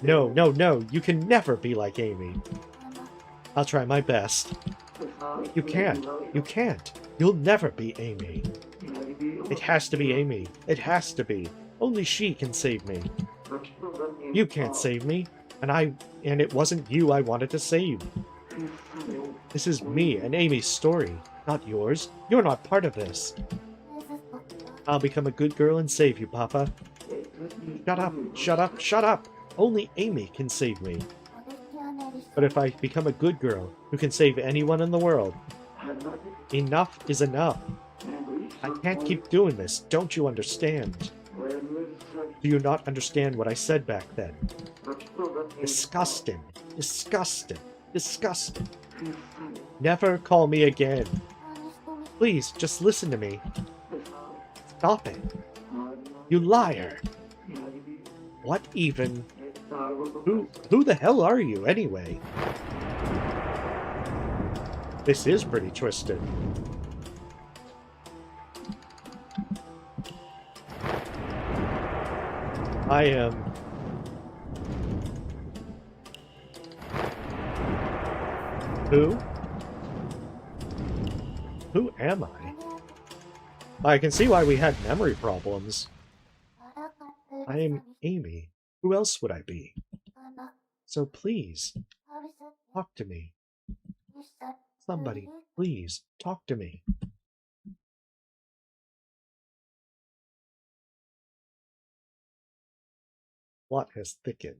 No, no, no, you can never be like Amy. I'll try my best. You can't. You can't. You'll never be Amy. It has to be Amy. It has to be. Only she can save me. You can't save me. And it wasn't you I wanted to save. This is me and Amy's story, not yours. You're not part of this. I'll become a good girl and save you, Papa. Shut up, shut up, shut up! Only Amy can save me. But if I become a good girl who can save anyone in the world, enough is enough. I can't keep doing this, don't you understand? Do you not understand what I said back then? Disgusting, disgusting, disgusting. Never call me again. Please, just listen to me. Stop it. You liar. What even? Who the hell are you, anyway? This is pretty twisted. I am... Who? Who am I? I can see why we had memory problems. I am Amy. Who else would I be? So please, talk to me. Somebody, please, talk to me. Plot has thickened.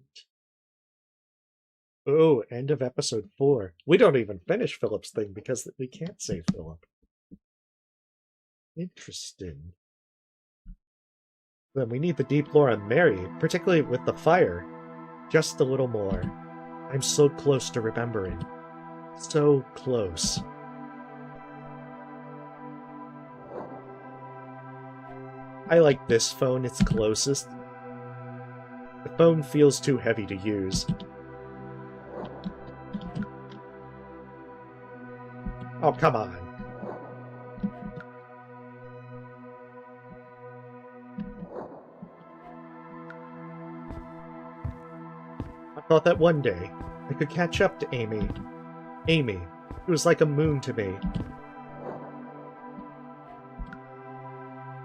Oh, end of episode 4. We don't even finish Philip's thing because we can't save Philip. Interesting. Then we need the deep lore on Mary, particularly with the fire. Just a little more. I'm so close to remembering. So close. I like this phone, it's closest. The phone feels too heavy to use. Oh, come on. I thought that one day I could catch up to Amy. Amy, who was like a moon to me.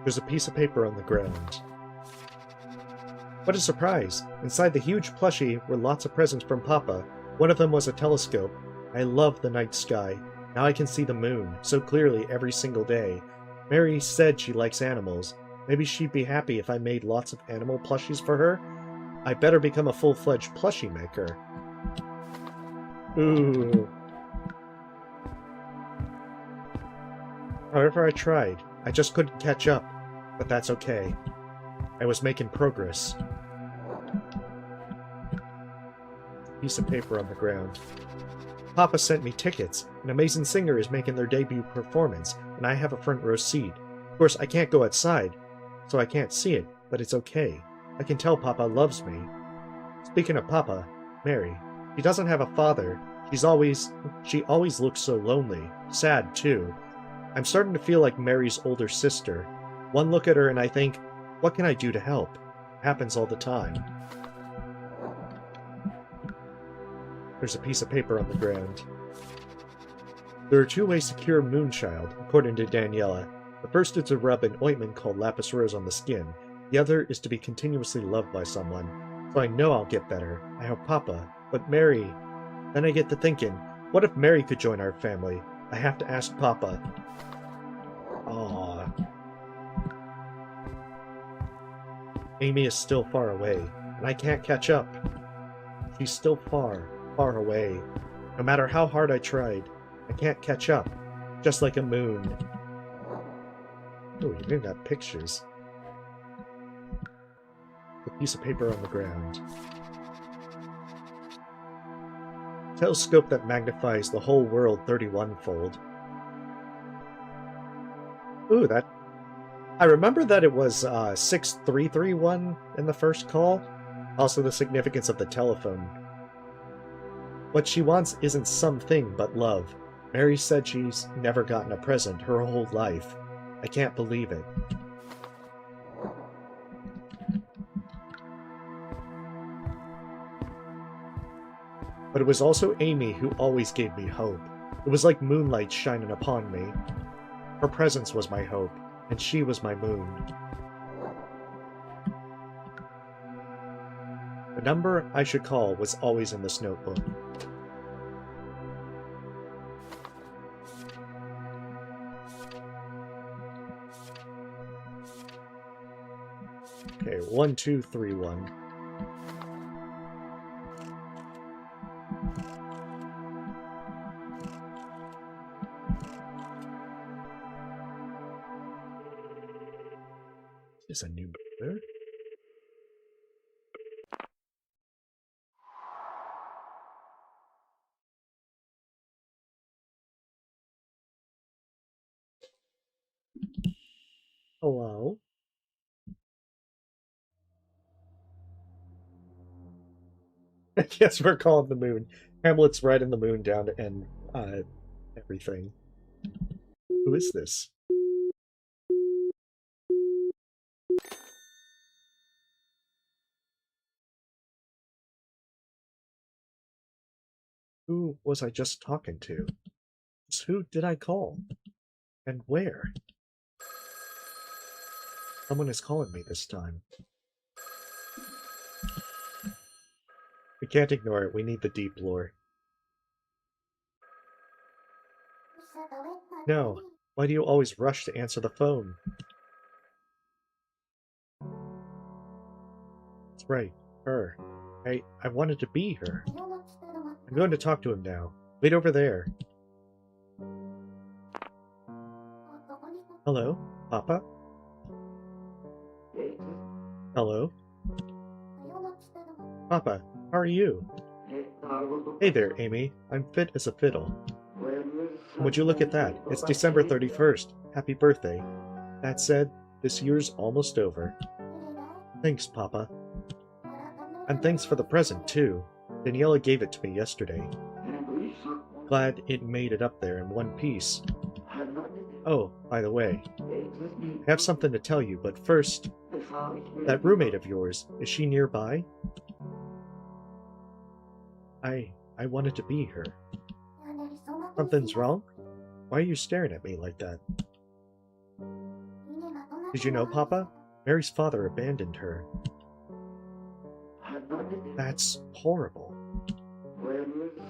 There's a piece of paper on the ground. What a surprise! Inside the huge plushie were lots of presents from Papa. One of them was a telescope. I love the night sky. Now I can see the moon, so clearly every single day. Mary said she likes animals. Maybe she'd be happy if I made lots of animal plushies for her? I better become a full-fledged plushie maker. Ooh. However I tried, I just couldn't catch up. But that's okay. I was making progress. Piece of paper on the ground. Papa sent me tickets. An amazing singer is making their debut performance, and I have a front row seat. Of course, I can't go outside, so I can't see it, but it's okay. I can tell Papa loves me. Speaking of Papa, Mary, she doesn't have a father. She always looks so lonely. Sad, too. I'm starting to feel like Mary's older sister. One look at her and I think, what can I do to help? It happens all the time. There's a piece of paper on the ground. There are 2 ways to cure Moonchild, according to Daniela. The first is to rub an ointment called Lapis Rose on the skin. The other is to be continuously loved by someone. So I know I'll get better. I have Papa. But Mary... Then I get to thinking, what if Mary could join our family? I have to ask Papa. Aww. Amy is still far away, and I can't catch up. She's still far, far away. No matter how hard I tried, I can't catch up. just like a moon. Oh, you even got pictures. A piece of paper on the ground. Telescope that magnifies the whole world 31-fold. Ooh, that... I remember that it was 6331 in the first call. Also the significance of the telephone. What she wants isn't something but love. Mary said she's never gotten a present her whole life. I can't believe it. But it was also Amy who always gave me hope. It was like moonlight shining upon me. Her presence was my hope, and she was my moon. The number I should call was always in this notebook. Okay, 1231. Is a new number? Hello? Yes, we're calling the moon. Hamlet's writing the moon down and everything. Who is this? Who was I just talking to? Who did I call? And where? Someone is calling me this time. We can't ignore it. We need the deep lore. No. Why do you always rush to answer the phone? That's right. Her. I wanted to be her. I'm going to talk to him now. Wait over there. Hello? Papa? Hello? Papa, how are you? Hey there, Amy. I'm fit as a fiddle. Would you look at that? It's December 31st. Happy birthday. That said, this year's almost over. Thanks, Papa. And thanks for the present, too. Daniela gave it to me yesterday. Glad it made it up there in one piece. Oh, by the way, I have something to tell you, but first, that roommate of yours, is she nearby? I wanted to be her. Something's wrong? Why are you staring at me like that? Did you know, Papa? Mary's father abandoned her. That's horrible.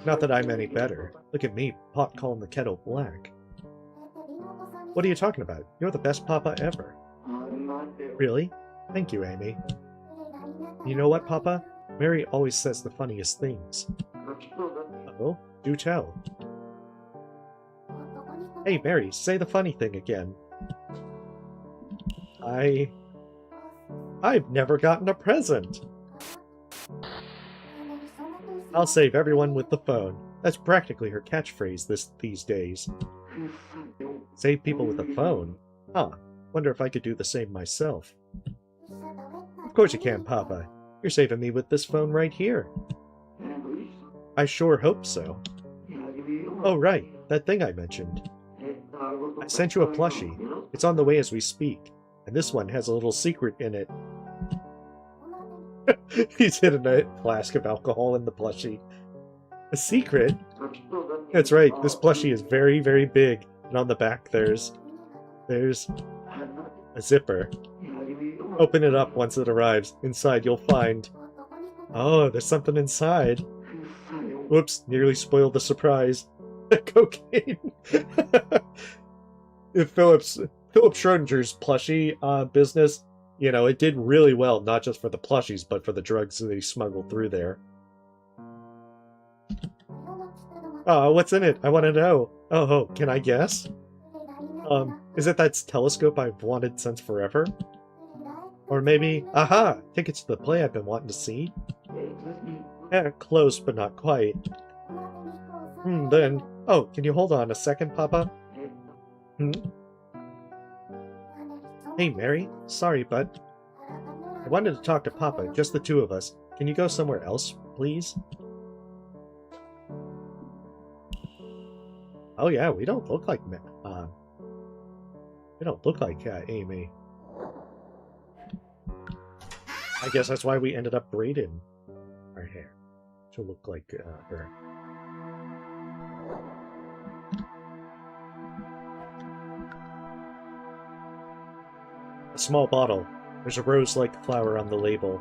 Not that I'm any better. Look at me, pot calling the kettle black. What are you talking about? You're the best papa ever. Really? Thank you, Amy. You know what, Papa? Mary always says the funniest things. Oh, do tell. Hey, Mary, say the funny thing again. I've never gotten a present. I'll save everyone with the phone. That's practically her catchphrase these days. Save people with a phone? Huh. Wonder if I could do the same myself. Of course you can, Papa. You're saving me with this phone right here. I sure hope so. Oh, right. That thing I mentioned. I sent you a plushie. It's on the way as we speak. And this one has a little secret in it. He's hidden a flask of alcohol in the plushie. A secret? That's right. This plushie is very, very big. And on the back there's a zipper. Open it up once it arrives. Inside you'll find... Oh, there's something inside. Whoops, nearly spoiled the surprise. Cocaine. If Philip Schrodinger's plushie business, you know, it did really well, not just for the plushies, but for the drugs that he smuggled through there. Oh, what's in it? I want to know. Oh, can I guess? Is it that telescope I've wanted since forever? Or maybe, aha! Tickets to the play I've been wanting to see? Yeah, close, but not quite. Then... Oh, can you hold on a second, Papa? Hey, Mary. Sorry, but... I wanted to talk to Papa, just the two of us. Can you go somewhere else, please? Oh yeah, we don't look like Amy. I guess that's why we ended up braiding our hair to look like her. A small bottle. There's a rose-like flower on the label.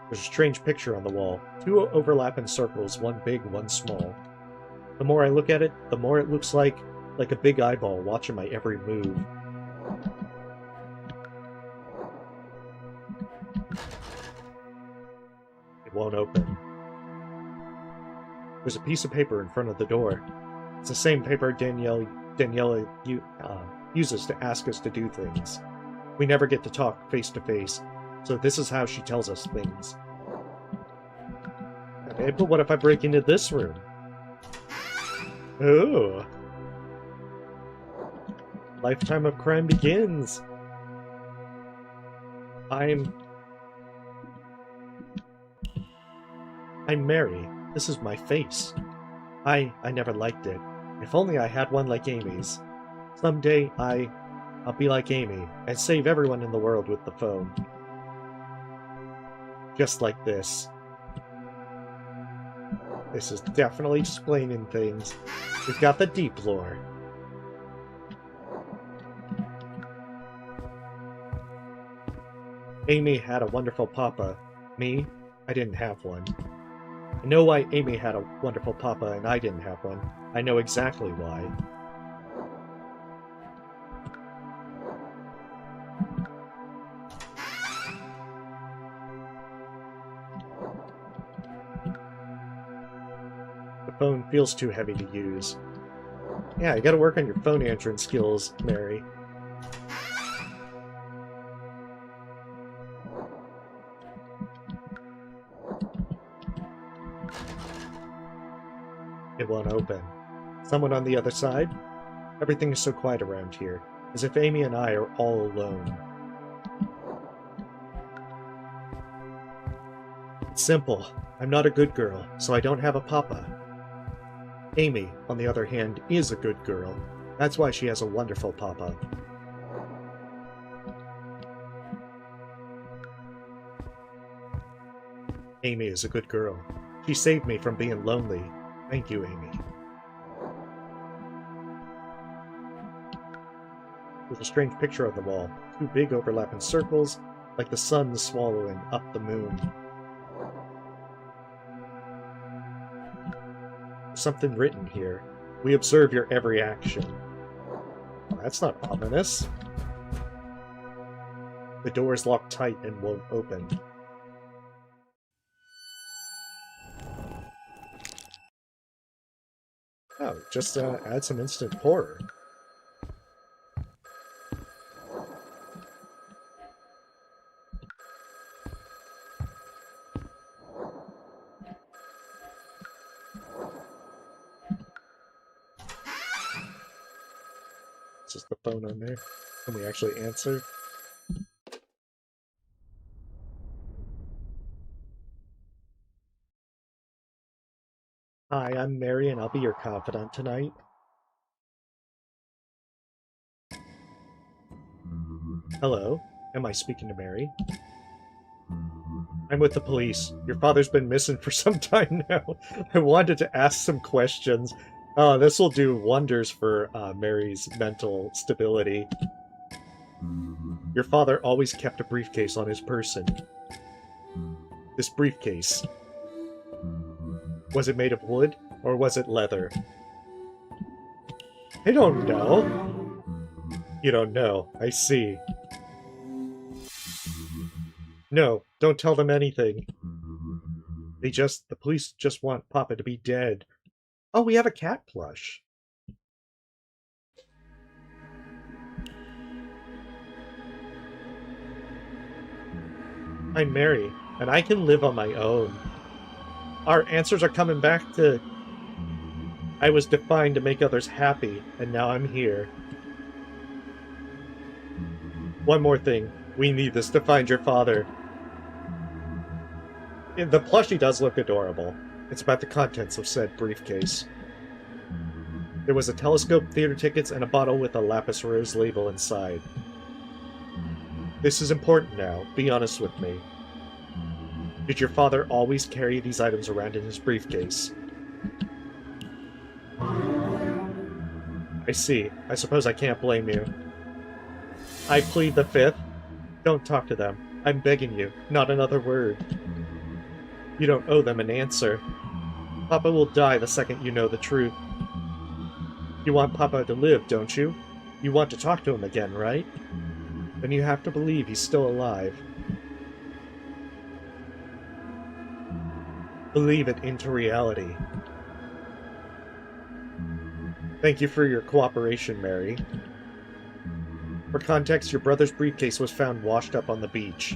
There's a strange picture on the wall. Two overlapping circles, one big, one small. The more I look at it, the more it looks like a big eyeball watching my every move. It won't open. There's a piece of paper in front of the door. It's the same paper Daniela uses to ask us to do things. We never get to talk face to face, so this is how she tells us things. Okay, but what if I break into this room? Oh. Lifetime of crime begins. I'm Mary. This is my face. I never liked it. If only I had one like Amy's. Someday I'll be like Amy and save everyone in the world with the phone. Just like this. This is definitely explaining things. We've got the deep lore. Amy had a wonderful papa. Me, I didn't have one. I know why Amy had a wonderful papa and I didn't have one. I know exactly why. The phone feels too heavy to use. Yeah, you gotta work on your phone answering skills, Mary. It won't open. Someone on the other side? Everything is so quiet around here, as if Amy and I are all alone. It's simple. I'm not a good girl, so I don't have a papa. Amy, on the other hand, is a good girl. That's why she has a wonderful papa. Amy is a good girl. She saved me from being lonely. Thank you, Amy. There's a strange picture on the wall. Two big overlapping circles, like the sun swallowing up the moon. There's something written here. We observe your every action. Well, that's not ominous. The door is locked tight and won't open. Oh, just add some instant horror. Is the phone on there? Can we actually answer? Hi, I'm Mary and I'll be your confidant tonight. Hello, am I speaking to Mary? I'm with the police. Your father's been missing for some time now. I wanted to ask some questions. Oh, this will do wonders for Mary's mental stability. Your father always kept a briefcase on his person. This briefcase. Was it made of wood, or was it leather? I don't know. You don't know. I see. No, don't tell them anything. The police just want Papa to be dead. Oh, we have a cat plush. I'm Mary, and I can live on my own. Our answers are coming back to... I was defined to make others happy, and now I'm here. One more thing. We need this to find your father. The plushie does look adorable. It's about the contents of said briefcase. There was a telescope, theater tickets, and a bottle with a lapis rose label inside. This is important now. Be honest with me. Did your father always carry these items around in his briefcase? I see. I suppose I can't blame you. I plead the fifth. Don't talk to them. I'm begging you. Not another word. You don't owe them an answer. Papa will die the second you know the truth. You want Papa to live, don't you? You want to talk to him again, right? Then you have to believe he's still alive. Believe it into reality. Thank you for your cooperation, Mary. For context, your brother's briefcase was found washed up on the beach.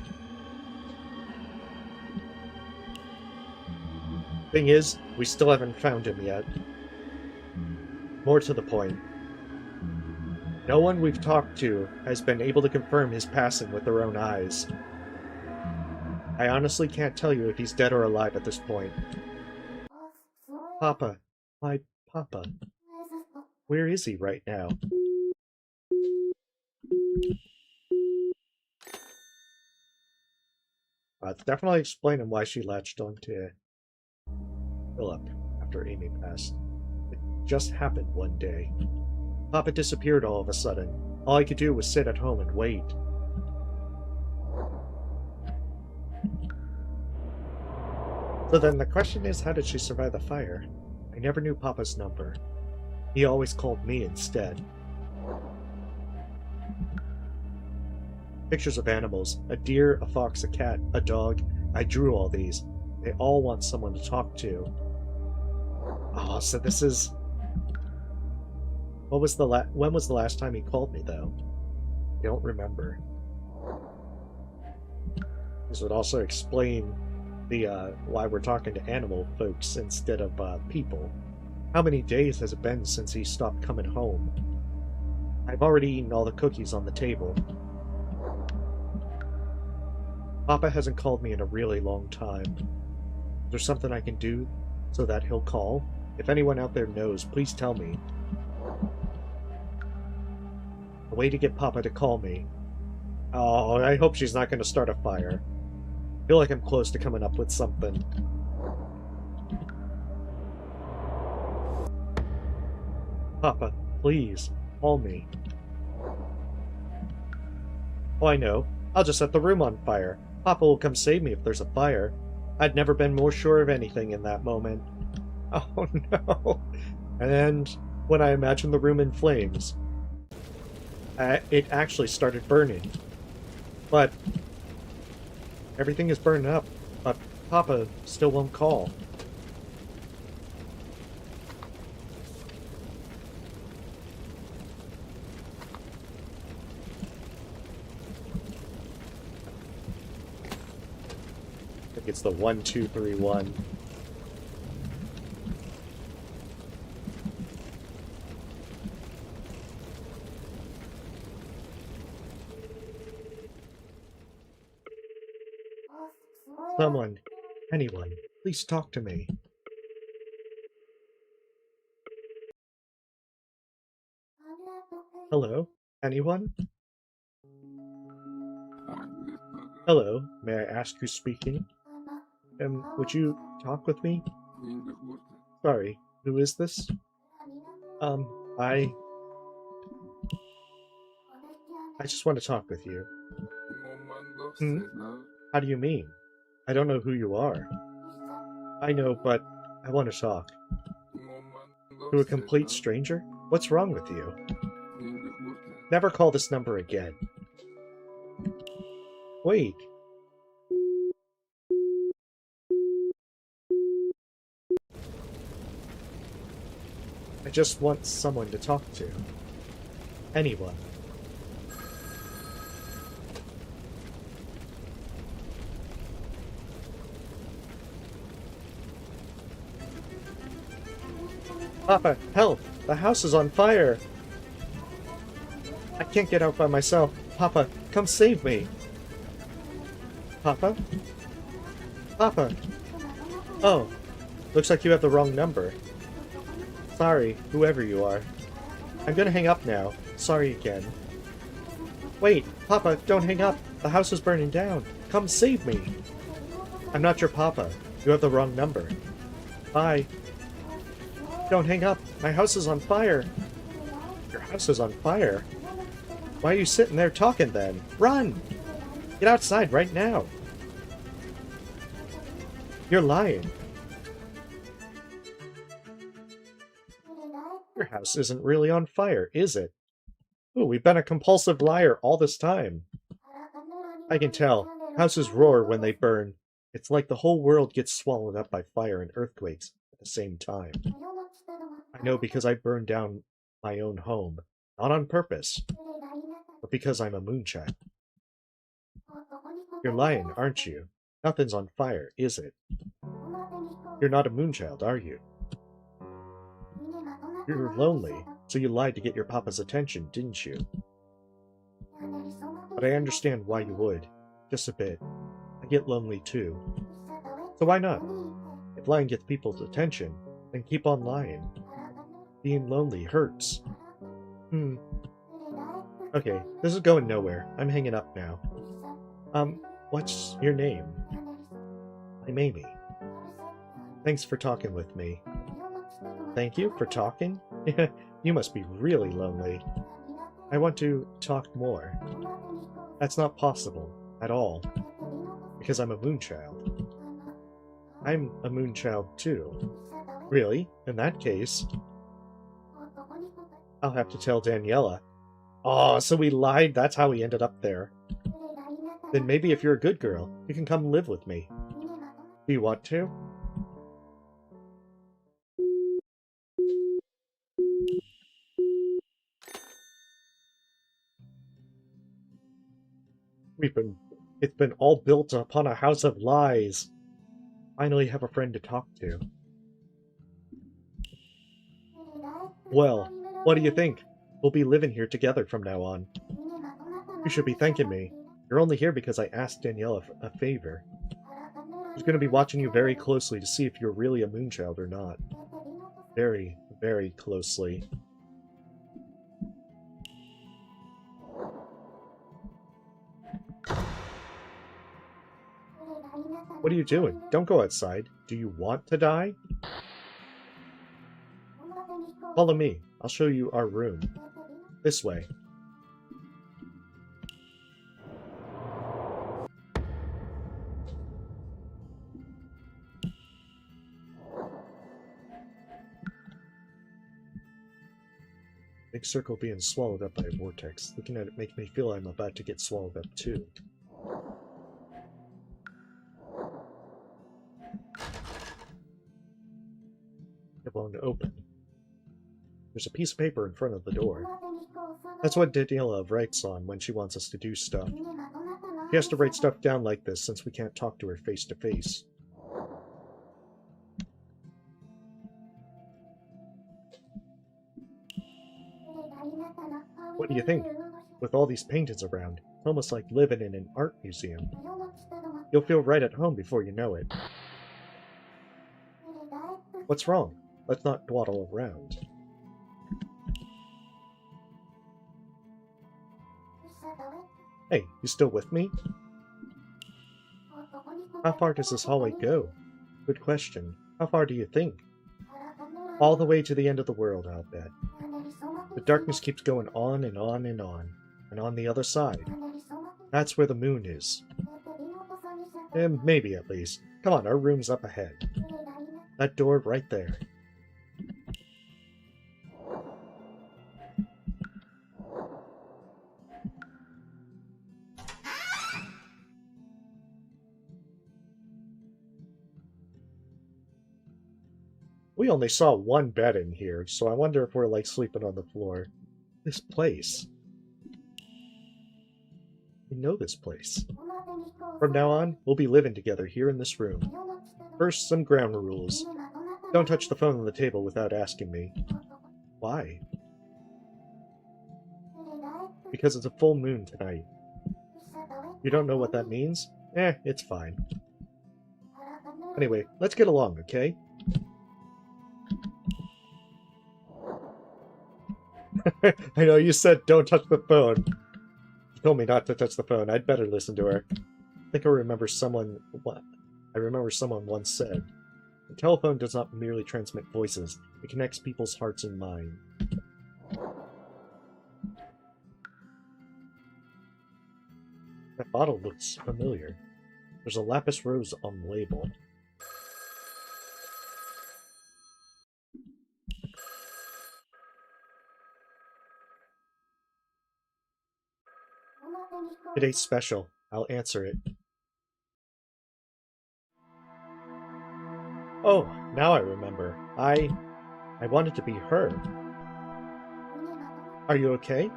Thing is, we still haven't found him yet. More to the point, no one we've talked to has been able to confirm his passing with their own eyes. I honestly can't tell you if he's dead or alive at this point. Papa. My Papa. Where is he right now? Definitely explaining why she latched onto Philip after Amy passed. It just happened one day. Papa disappeared all of a sudden. All I could do was sit at home and wait. So then the question is, how did she survive the fire? I never knew Papa's number. He always called me instead. Pictures of animals. A deer, a fox, a cat, a dog. I drew all these. They all want someone to talk to. Oh, so this is... When was the last time he called me, though? I don't remember. This would also explain the why we're talking to animal folks instead of people. How many days has it been since he stopped coming home? I've already eaten all the cookies on the table. Papa hasn't called me in a really long time. Is there something I can do so that he'll call? If anyone out there knows, please tell me. A way to get Papa to call me. Oh, I hope she's not going to start a fire. I feel like I'm close to coming up with something. Papa, please, call me. Oh, I know. I'll just set the room on fire. Papa will come save me if there's a fire. I'd never been more sure of anything in that moment. Oh no. And when I imagined the room in flames, it actually started burning. But everything is burned up, but Papa still won't call. I think it's the 1, 2, 3, 1. Someone, anyone, please talk to me. Hello? Anyone? Hello, may I ask who's speaking? Would you talk with me? Sorry, who is this? I just want to talk with you. How do you mean? I don't know who you are. I know, but I want to talk. To a complete stranger? What's wrong with you? Never call this number again. Wait. I just want someone to talk to. Anyone. Papa, help! The house is on fire! I can't get out by myself. Papa, come save me! Papa? Papa! Oh, looks like you have the wrong number. Sorry, whoever you are. I'm gonna hang up now. Sorry again. Wait, Papa, don't hang up. The house is burning down. Come save me. I'm not your Papa. You have the wrong number. Bye. Don't hang up. My house is on fire. Your house is on fire? Why are you sitting there talking then? Run! Get outside right now. You're lying. Your house isn't really on fire, is it? Ooh, we've been a compulsive liar all this time. I can tell. Houses roar when they burn. It's like the whole world gets swallowed up by fire and earthquakes at the same time. I know because I burned down my own home. Not on purpose, but because I'm a moonchild. You're lying, aren't you? Nothing's on fire, is it? You're not a moonchild, are you? You're lonely, so you lied to get your papa's attention, didn't you? But I understand why you would. Just a bit. I get lonely too. So why not? If lying gets people's attention, then keep on lying. Being lonely hurts. Okay, this is going nowhere. I'm hanging up now. What's your name? I'm Amy. Thanks for talking with me. Thank you for talking? You must be really lonely. I want to talk more. That's not possible, at all. Because I'm a moonchild. I'm a moonchild too. Really? In that case... I'll have to tell Daniela. Oh, so we lied? That's how we ended up there. Then maybe if you're a good girl, you can come live with me. Do you want to? It's been all built upon a house of lies. Finally have a friend to talk to. Well, what do you think? We'll be living here together from now on. You should be thanking me. You're only here because I asked Daniela a favor. She's going to be watching you very closely to see if you're really a moonchild or not. Very, very closely. What are you doing? Don't go outside. Do you want to die? Follow me. I'll show you our room. This way. Big circle being swallowed up by a vortex. Looking at it makes me feel I'm about to get swallowed up too. It won't open. There's a piece of paper in front of the door. That's what Daniela writes on when she wants us to do stuff. She has to write stuff down like this since we can't talk to her face to face. What do you think? With all these paintings around, it's almost like living in an art museum. You'll feel right at home before you know it. What's wrong? Let's not dawdle around. Hey, you still with me? How far does this hallway go? Good question. How far do you think? All the way to the end of the world, I'll bet. The darkness keeps going on and on and on. And on the other side, that's where the moon is. Maybe at least. Come on, our room's up ahead. That door right there. We only saw one bed in here, so I wonder if we're like sleeping on the floor. This place. We know this place. From now on, we'll be living together here in this room. First, some ground rules. Don't touch the phone on the table without asking me. Why? Because it's a full moon tonight. You don't know what that means? It's fine. Anyway, let's get along, okay? I know, you said don't touch the phone. You told me not to touch the phone. I'd better listen to her. I think I remember someone once said, the telephone does not merely transmit voices, it connects people's hearts and minds. That bottle looks familiar. There's a lapis rose on the label. Today's special. I'll answer it. Oh, now I remember. I wanted to be her. Are you okay?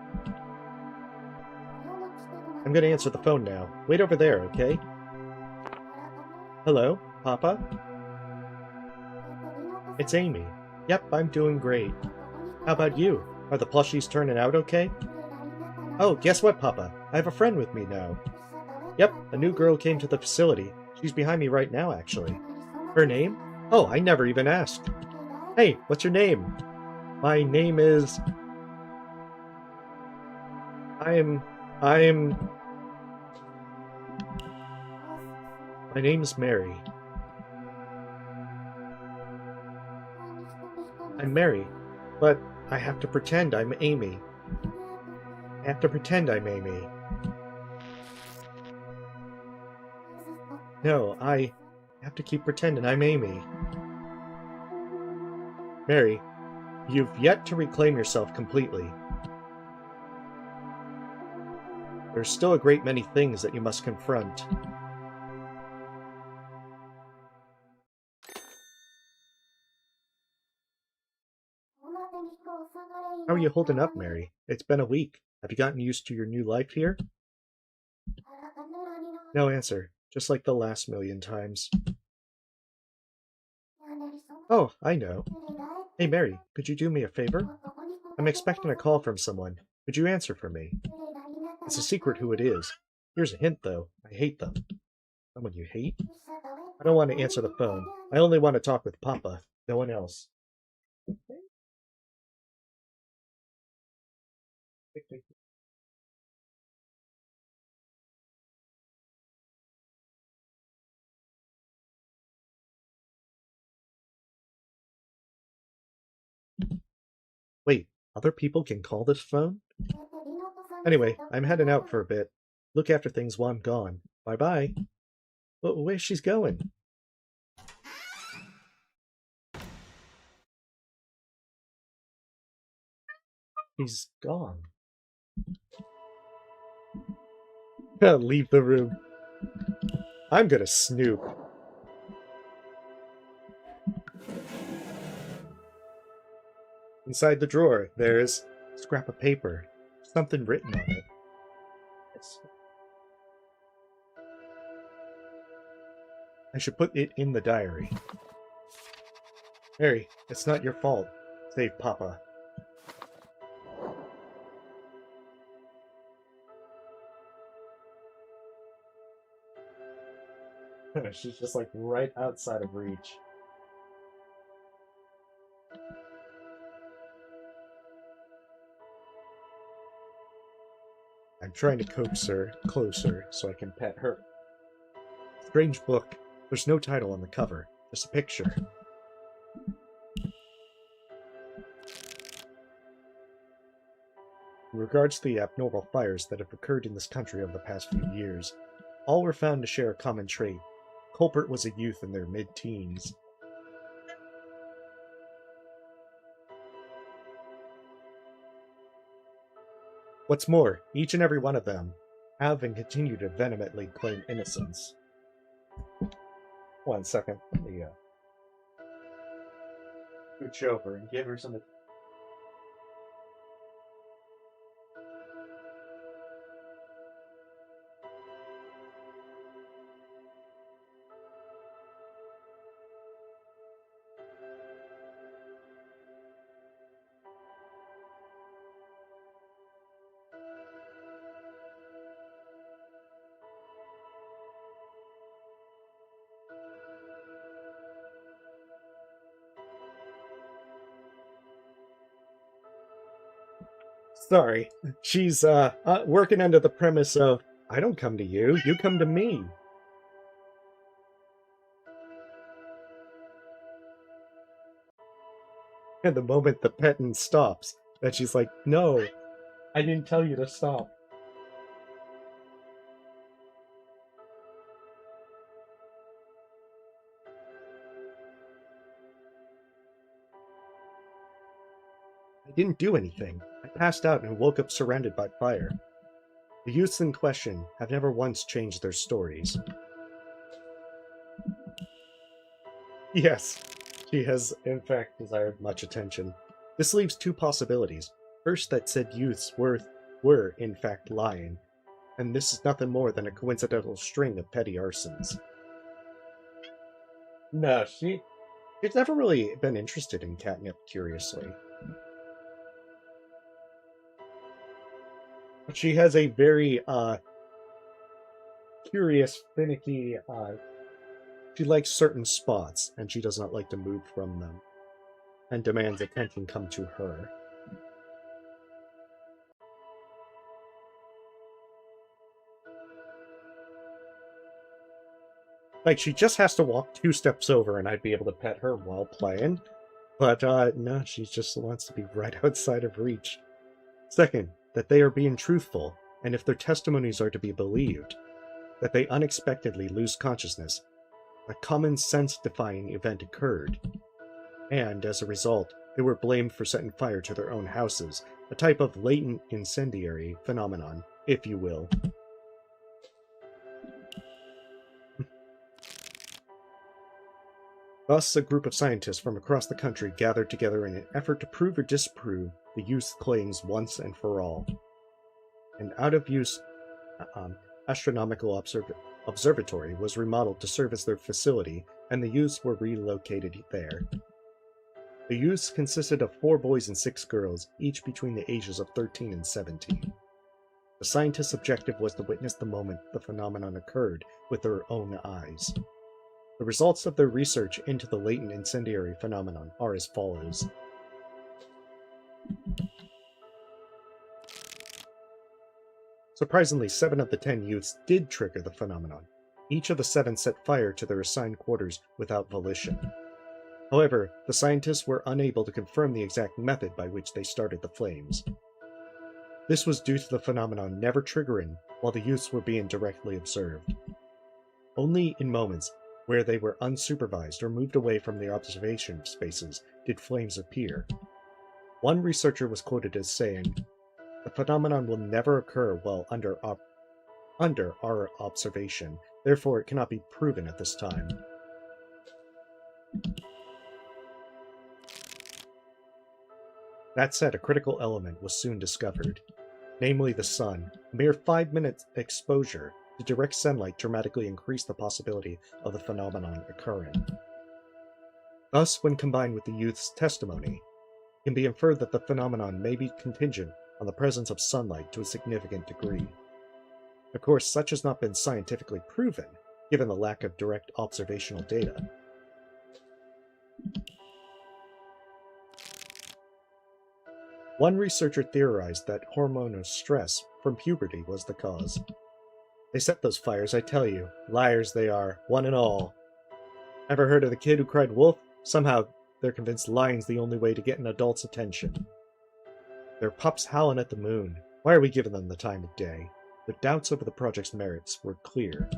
I'm gonna answer the phone now. Wait over there, okay? Hello, Papa? It's Amy. Yep, I'm doing great. How about you? Are the plushies turning out okay? Oh, guess what, Papa? I have a friend with me now. Yep, a new girl came to the facility. She's behind me right now, actually. Her name? Oh, I never even asked. Hey, what's your name? My name is... My name's Mary. I'm Mary, but I have to pretend I'm Amy. I have to pretend I'm Amy. No, I have to keep pretending I'm Amy. Mary, you've yet to reclaim yourself completely. There's still a great many things that you must confront. How are you holding up, Mary? It's been a week. Have you gotten used to your new life here? No answer, just like the last million times. Oh, I know. Hey, Mary, could you do me a favor? I'm expecting a call from someone. Could you answer for me? It's a secret who it is. Here's a hint, though. I hate them. Someone you hate? I don't want to answer the phone. I only want to talk with Papa. No one else. Wait, other people can call this phone? Anyway, I'm heading out for a bit. Look after things while I'm gone. Bye-bye. Where's she's going? He's gone. Leave the room. I'm gonna snoop. Inside the drawer, there's a scrap of paper. Something written on it. I should put it in the diary. Mary, it's not your fault. Save Papa. She's just like right outside of reach. I'm trying to coax her closer so I can pet her. Strange book. There's no title on the cover, just a picture. In regards to the abnormal fires that have occurred in this country over the past few years, all were found to share a common trait. The culprit was a youth in their mid-teens. What's more, each and every one of them have and continue to vehemently claim innocence. 1 second. Let me scooch over and give her some. Sorry. She's working under the premise of, I don't come to you, you come to me. And the moment the petting stops, then she's like, no, I didn't tell you to stop. I didn't do anything. I passed out and woke up surrounded by fire. The youths in question have never once changed their stories. Yes, she has in fact desired much attention. This leaves two possibilities. First, that said youths were in fact lying, and this is nothing more than a coincidental string of petty arsons. No, she's never really been interested in catnip, curiously. But she has a very curious, finicky. She likes certain spots, and she does not like to move from them, and demands attention come to her. Like, she just has to walk 2 steps over, and I'd be able to pet her while playing. But, no, she just wants to be right outside of reach. Second, that they are being truthful, and if their testimonies are to be believed, that they unexpectedly lose consciousness. A common sense-defying event occurred, and as a result, they were blamed for setting fire to their own houses, a type of latent incendiary phenomenon, if you will. Thus, a group of scientists from across the country gathered together in an effort to prove or disprove the youth's claims once and for all. An out-of-use astronomical observatory was remodeled to serve as their facility, and the youths were relocated there. The youths consisted of 4 boys and 6 girls, each between the ages of 13 and 17. The scientists' objective was to witness the moment the phenomenon occurred with their own eyes. The results of their research into the latent incendiary phenomenon are as follows. Surprisingly, 7 of the 10 youths did trigger the phenomenon. Each of the 7 set fire to their assigned quarters without volition. However, the scientists were unable to confirm the exact method by which they started the flames. This was due to the phenomenon never triggering while the youths were being directly observed. Only in moments where they were unsupervised or moved away from the observation spaces did flames appear. One researcher was quoted as saying, "The phenomenon will never occur while under our observation, therefore it cannot be proven at this time." That said, a critical element was soon discovered, namely the sun. A mere 5-minute exposure to direct sunlight dramatically increased the possibility of the phenomenon occurring. Thus, when combined with the youth's testimony, it can be inferred that the phenomenon may be contingent on the presence of sunlight to a significant degree. Of course, such has not been scientifically proven, given the lack of direct observational data. One researcher theorized that hormonal stress from puberty was the cause. They set those fires, I tell you. Liars they are, one and all. Ever heard of the kid who cried wolf? Somehow they're convinced lying's the only way to get an adult's attention. They're pups howling at the moon. Why are we giving them the time of day? Their doubts over the project's merits were clear.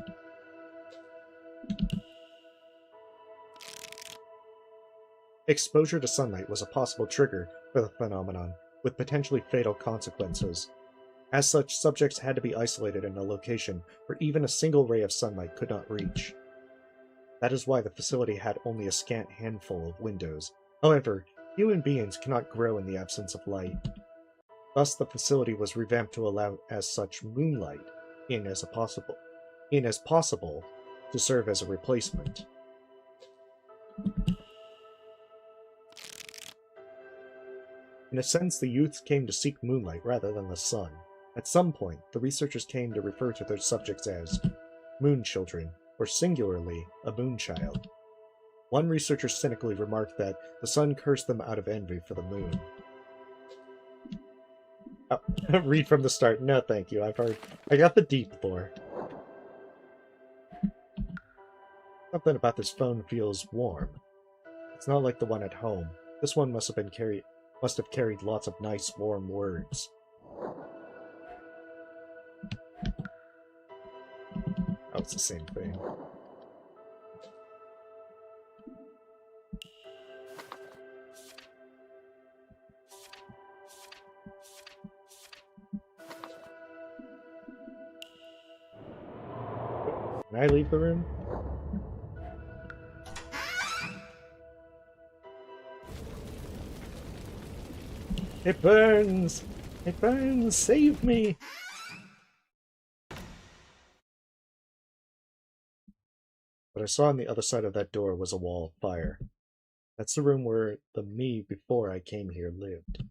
Exposure to sunlight was a possible trigger for the phenomenon, with potentially fatal consequences. As such, subjects had to be isolated in a location where even a single ray of sunlight could not reach. That is why the facility had only a scant handful of windows. However, human beings cannot grow in the absence of light. Thus, the facility was revamped to allow as such moonlight in as possible to serve as a replacement. In a sense, the youths came to seek moonlight rather than the sun. At some point, the researchers came to refer to their subjects as moon children, or singularly, a moonchild. One researcher cynically remarked that the sun cursed them out of envy for the moon. Oh, read from the start. No, thank you. I got the deep lore. Something about this phone feels warm. It's not like the one at home. This one must have carried lots of nice, warm words. Oh, it's the same thing. Can I leave the room? It burns! It burns! Save me! What I saw on the other side of that door was a wall of fire. That's the room where the me before I came here lived.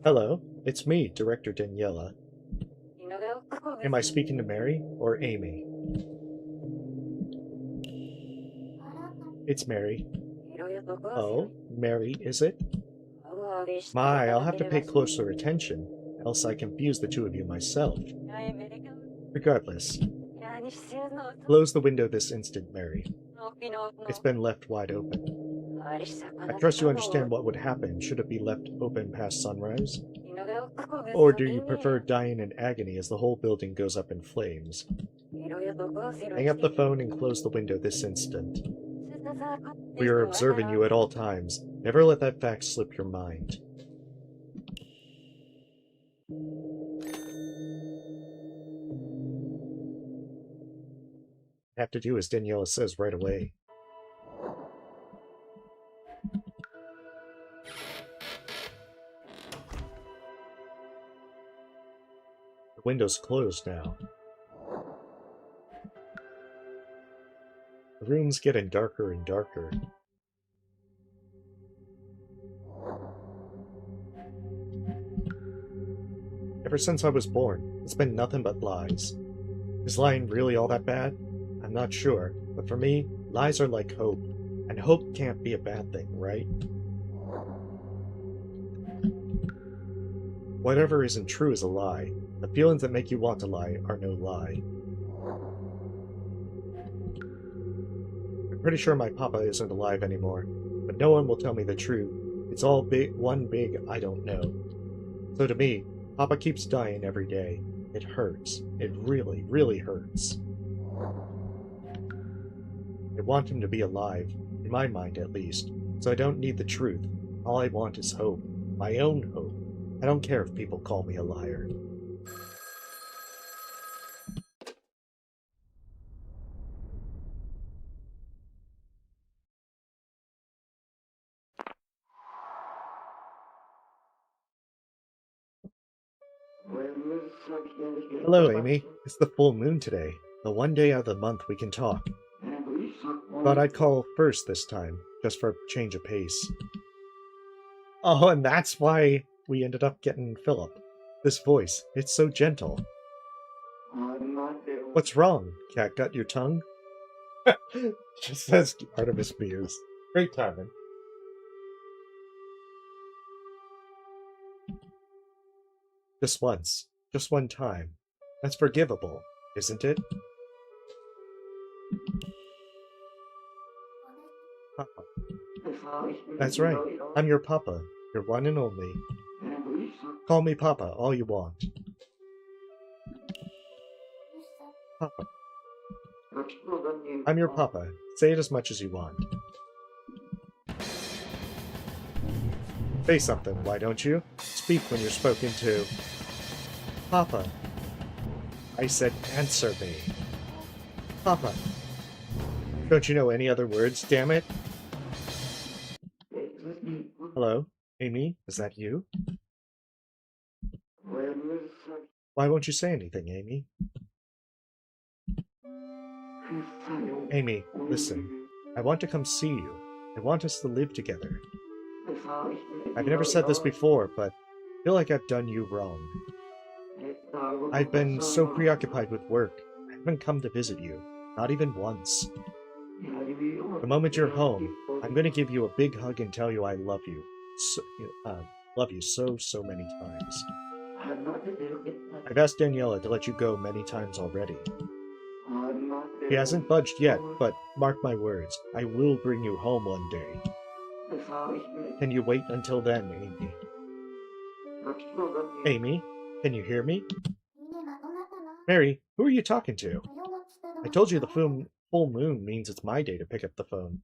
Hello, it's me, Director Daniela. Am I speaking to Mary or Amy? It's Mary. Oh, Mary, is it? My, I'll have to pay closer attention, else I confuse the two of you myself. Regardless, close the window this instant, Mary. It's been left wide open. I trust you understand what would happen should it be left open past sunrise? Or do you prefer dying in agony as the whole building goes up in flames? Hang up the phone and close the window this instant. We are observing you at all times. Never let that fact slip your mind. Have to do as Daniela says right away. The window's closed now. The room's getting darker and darker. Ever since I was born, it's been nothing but lies. Is lying really all that bad? I'm not sure, but for me, lies are like hope, and hope can't be a bad thing, right? Whatever isn't true is a lie. The feelings that make you want to lie are no lie. I'm pretty sure my papa isn't alive anymore, but no one will tell me the truth. It's all one big I don't know. So to me, Papa keeps dying every day. It hurts. It really, really hurts. I want him to be alive, in my mind at least, so I don't need the truth. All I want is hope. My own hope. I don't care if people call me a liar. Hello, Amy. It's the full moon today. The one day out of the month we can talk. Thought I'd call first this time, just for a change of pace. Oh, and that's why we ended up getting Philip. This voice, it's so gentle. What's wrong? Cat got your tongue? Just says Artemis Muse. Great timing. Just once. Just one time. That's forgivable, isn't it? Papa. That's right. I'm your papa. Your one and only. Call me Papa all you want. Papa. I'm your papa. Say it as much as you want. Say something, why don't you? Speak when you're spoken to. Papa. I said answer me. Papa. Don't you know any other words, damn it? Hello? Amy, is that you? Why won't you say anything, Amy? Amy, listen. I want to come see you. I want us to live together. I've never said this before, but feel like I've done you wrong. I've been so preoccupied with work, I haven't come to visit you. Not even once. The moment you're home, I'm going to give you a big hug and tell you I love you. Love you so many times. I've asked Daniela to let you go many times already. He hasn't budged yet, but mark my words, I will bring you home one day. Can you wait until then, Amy? Amy, can you hear me? Mary, who are you talking to? I told you the full moon means it's my day to pick up the phone.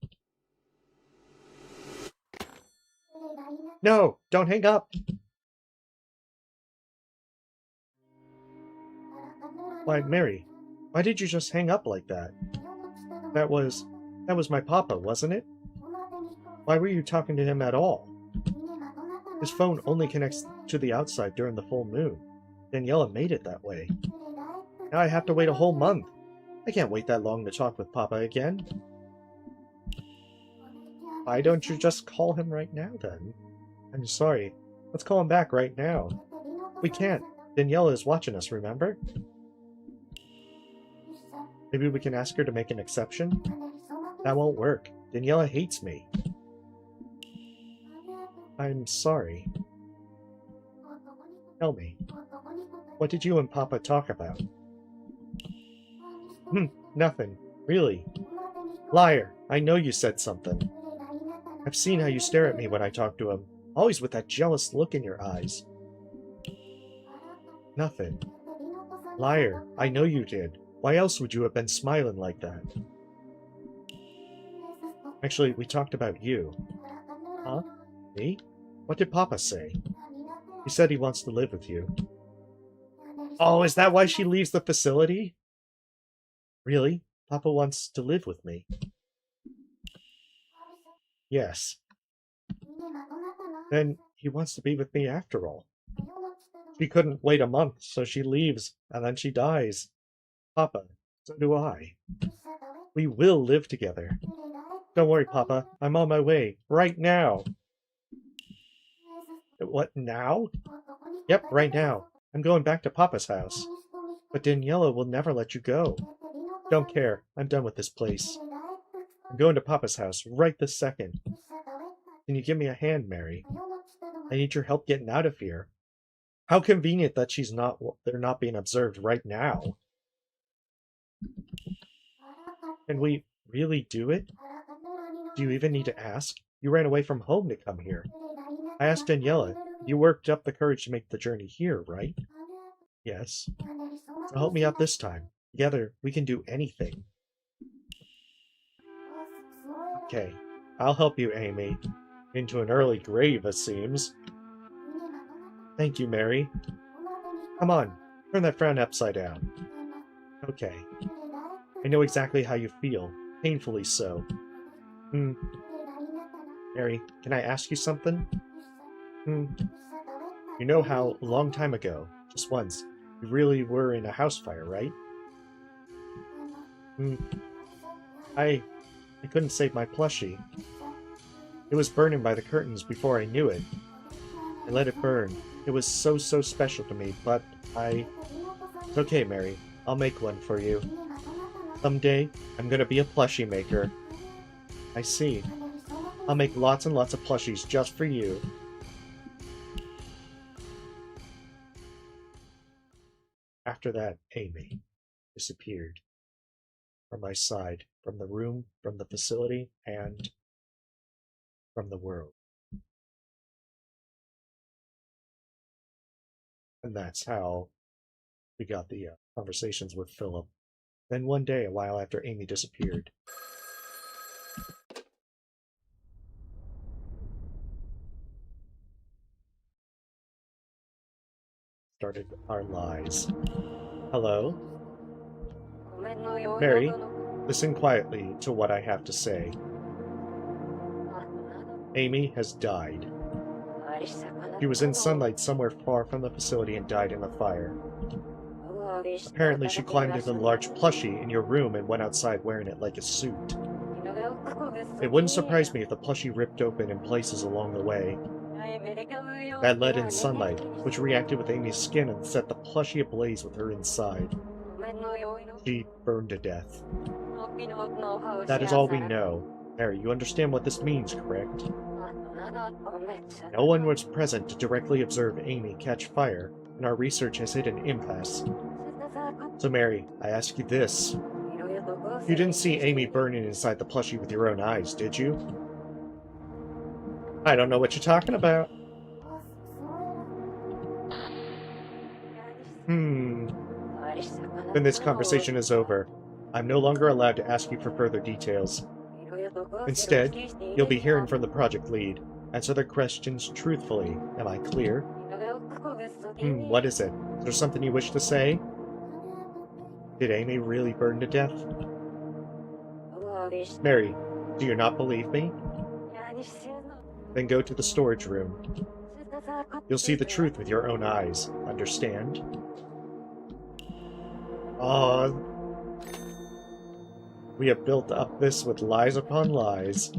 No, don't hang up! Why, Mary, why did you just hang up like that? That was my papa, wasn't it? Why were you talking to him at all? His phone only connects to the outside during the full moon. Daniela made it that way. Now I have to wait a whole month. I can't wait that long to talk with Papa again. Why don't you just call him right now, then? I'm sorry. Let's call him back right now. We can't. Daniela is watching us, remember? Maybe we can ask her to make an exception? That won't work. Daniela hates me. I'm sorry. Tell me, what did you and Papa talk about? Nothing. Really. Liar, I know you said something. I've seen how you stare at me when I talk to him, always with that jealous look in your eyes. Nothing. Liar, I know you did. Why else would you have been smiling like that? Actually, we talked about you. Huh? Me? What did Papa say? He said he wants to live with you. Oh, is that why she leaves the facility? Really? Papa wants to live with me. Yes. Then he wants to be with me after all. She couldn't wait a month, so she leaves, and then she dies. Papa, so do I. We will live together. Don't worry, Papa. I'm on my way. Right now. What, now? Yep, right now. I'm going back to Papa's house. But Daniela will never let you go. Don't care. I'm done with this place. I'm going to Papa's house right this second. Can you give me a hand, Mary? I need your help getting out of here. How convenient that they're not being observed right now. Can we really do it? Do you even need to ask? You ran away from home to come here. I asked Daniela. You worked up the courage to make the journey here, right? Yes. So help me out this time. Together, we can do anything. Okay, I'll help you, Amy. Into an early grave, it seems. Thank you, Mary. Come on, turn that frown upside down. Okay. I know exactly how you feel. Painfully so. Mary, can I ask you something? You know how, a long time ago, just once, you really were in a house fire, right? I couldn't save my plushie. It was burning by the curtains before I knew it. I let it burn. It was so special to me, but It's okay, Mary. I'll make one for you. Someday, I'm gonna be a plushie maker. I see. I'll make lots and lots of plushies just for you. After that, Amy disappeared from my side, from the room, from the facility, and from the world. And that's how we got the conversations with Philip. Then one day, a while after Amy disappeared, started our lies. Hello? Mary, listen quietly to what I have to say. Amy has died. She was in sunlight somewhere far from the facility and died in the fire. Apparently she climbed into the large plushie in your room and went outside wearing it like a suit. It wouldn't surprise me if the plushie ripped open in places along the way. That let in sunlight, which reacted with Amy's skin and set the plushie ablaze with her inside. She burned to death. That is all we know. Mary, you understand what this means, correct? No one was present to directly observe Amy catch fire, and our research has hit an impasse. So Mary, I ask you this. You didn't see Amy burning inside the plushie with your own eyes, did you? I don't know what you're talking about. When this conversation is over, I'm no longer allowed to ask you for further details. Instead, you'll be hearing from the project lead. Answer their questions truthfully. Am I clear? What is it? Is there something you wish to say? Did Amy really burn to death? Mary, do you not believe me? Then go to the storage room. You'll see the truth with your own eyes. Understand? We have built up this with lies upon lies.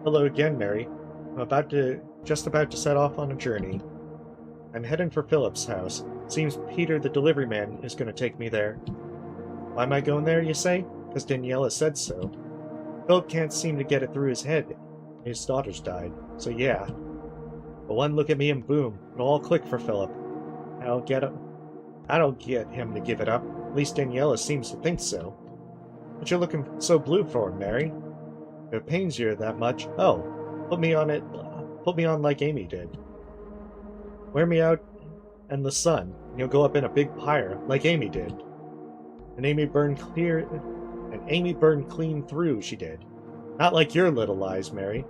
Hello again, Mary. I'm just about to set off on a journey. I'm heading for Philip's house. Seems Peter the delivery man is going to take me there. Why am I going there, you say? Because Daniela said so. Philip can't seem to get it through his head. His daughter's died, so yeah. But one look at me and boom, it'll all click for Philip. I don't get him to give it up. At least Daniela seems to think so. But you're looking so blue for him, Mary. If it pains you that much, put me on like Amy did. Wear me out in the sun, and you'll go up in a big pyre, like Amy did. And Amy burned clean through, she did. Not like your little lies, Mary.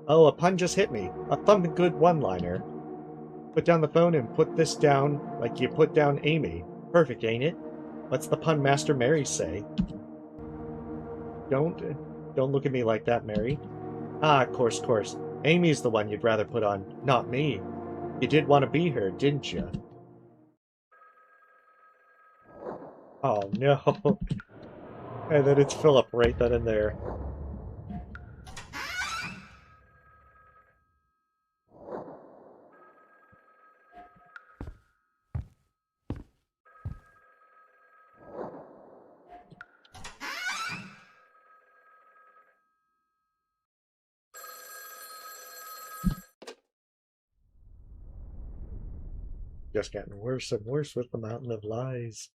Oh, a pun just hit me. A thumping good one-liner. Put down the phone and put this down like you put down Amy. Perfect, ain't it? What's the pun master Mary say? Don't look at me like that, Mary. Ah, of course. Amy's the one you'd rather put on, not me. You did want to be her, didn't you? Oh, no. And then it's Philip right then and there. Just getting worse and worse with the mountain of lies.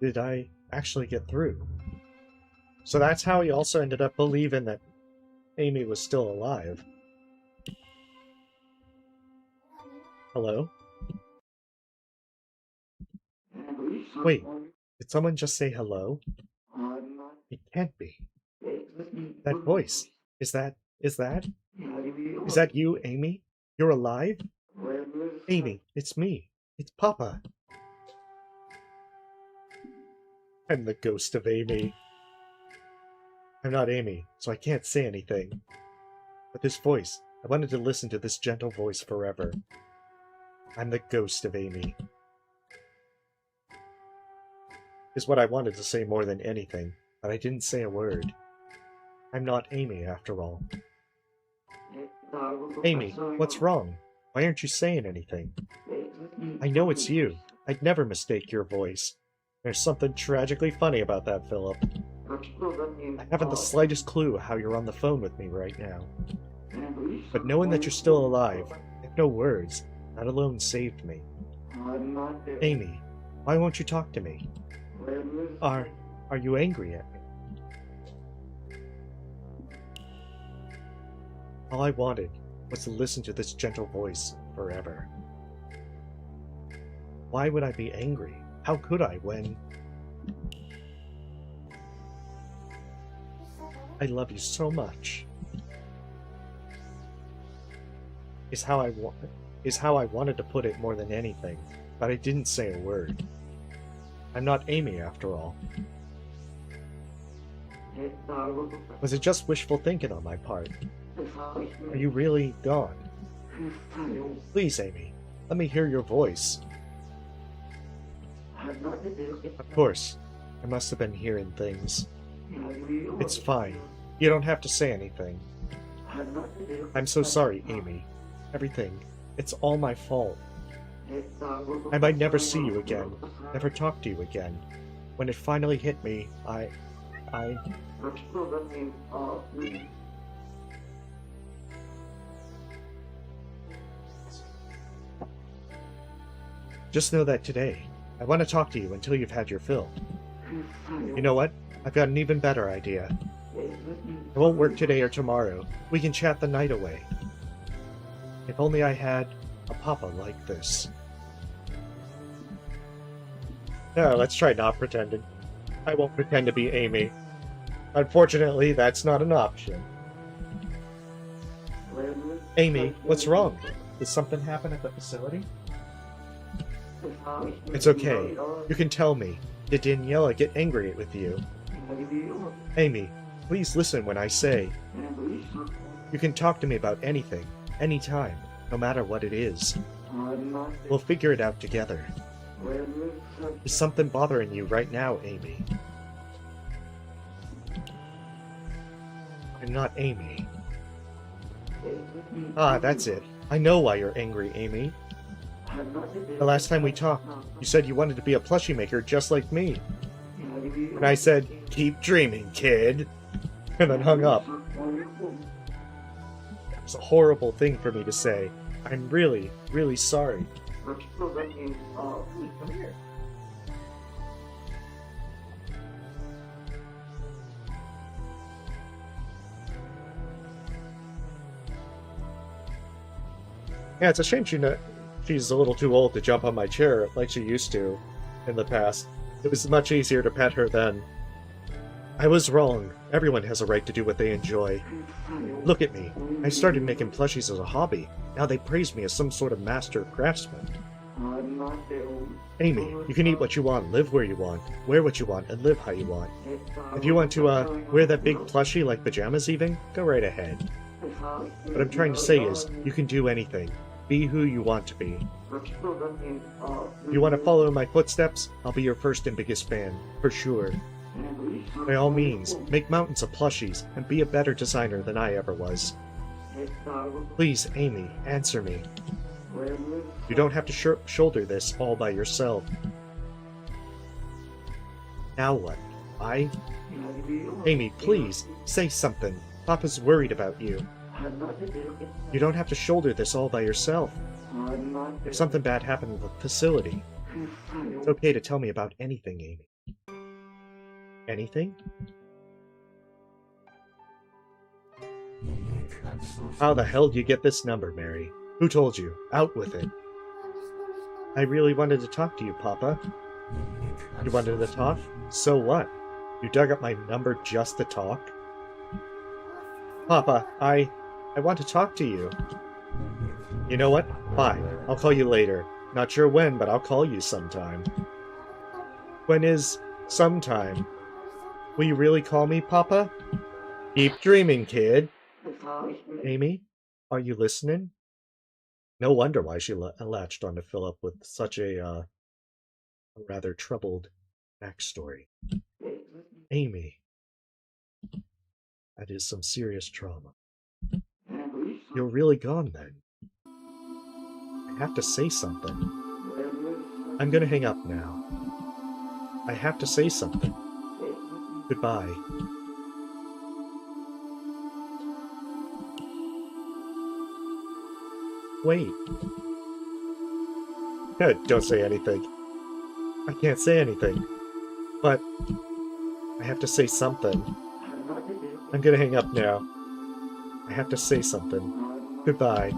Did I actually get through? So that's how he also ended up believing that Amy was still alive. Hello? Wait, did someone just say hello? It can't be. That voice. Is that you, Amy? You're alive? Amy, it's me. It's Papa. I'm the ghost of Amy. I'm not Amy, so I can't say anything. But this voice, I wanted to listen to this gentle voice forever. I'm the ghost of Amy. Is what I wanted to say more than anything, but I didn't say a word. I'm not Amy, after all. Amy, what's wrong? Why aren't you saying anything? I know it's you. I'd never mistake your voice. There's something tragically funny about that, Philip. I haven't the slightest clue how you're on the phone with me right now. But knowing that you're still alive, and no words, that alone saved me. Amy, why won't you talk to me? Are you angry at me? All I wanted was to listen to this gentle voice forever. Why would I be angry? How could I when... I love you so much. is how I wanted to put it more than anything, but I didn't say a word. I'm not Amy after all. Was it just wishful thinking on my part? Are you really gone? Please, Amy, let me hear your voice. Of course, I must have been hearing things. It's fine. You don't have to say anything. I'm so sorry, Amy. Everything. It's all my fault. I might never see you again, never talk to you again. When it finally hit me, I... Just know that today, I want to talk to you until you've had your fill. You know what? I've got an even better idea. I won't work today or tomorrow. We can chat the night away. If only I had a papa like this. No, let's try not pretending. I won't pretend to be Amy. Unfortunately, that's not an option. Amy, what's wrong? Did something happen at the facility? It's okay. You can tell me. Did Daniela get angry with you? Amy, please listen when I say. You can talk to me about anything, anytime, no matter what it is. We'll figure it out together. Is something bothering you right now, Amy? I'm not Amy. Ah, that's it. I know why you're angry, Amy. The last time we talked, you said you wanted to be a plushie maker just like me. And I said, keep dreaming, kid. And then hung up. That was a horrible thing for me to say. I'm really, really sorry. Come here. Yeah, it's a shame she's a little too old to jump on my chair like she used to in the past. It was much easier to pet her then. I was wrong. Everyone has a right to do what they enjoy. Look at me. I started making plushies as a hobby. Now they praise me as some sort of master craftsman. Amy, you can eat what you want, live where you want, wear what you want, and live how you want. If you want to, wear that big plushie like pajamas even, go right ahead. What I'm trying to say is, you can do anything. Be who you want to be. If you want to follow in my footsteps, I'll be your first and biggest fan, for sure. By all means, make mountains of plushies, and be a better designer than I ever was. Please, Amy, answer me. You don't have to shoulder this all by yourself. Now what? Amy, please, say something. Papa's worried about you. You don't have to shoulder this all by yourself. If something bad happened at the facility, it's okay to tell me about anything, Amy. Anything? How the hell did you get this number, Mary? Who told you? Out with it. I really wanted to talk to you, Papa. You wanted to talk? So what? You dug up my number just to talk? Papa, I want to talk to you. You know what? Fine. I'll call you later. Not sure when, but I'll call you sometime. When is sometime? Will you really call me, Papa? Keep dreaming, kid. Amy, are you listening? No wonder why she latched onto Philip with such a rather troubled backstory. Amy. That is some serious trauma. You're really gone then. I have to say something. I'm gonna hang up now. I have to say something. Goodbye. Wait. Don't say anything. I can't say anything. But I have to say something. I'm gonna hang up now. I have to say something. Goodbye.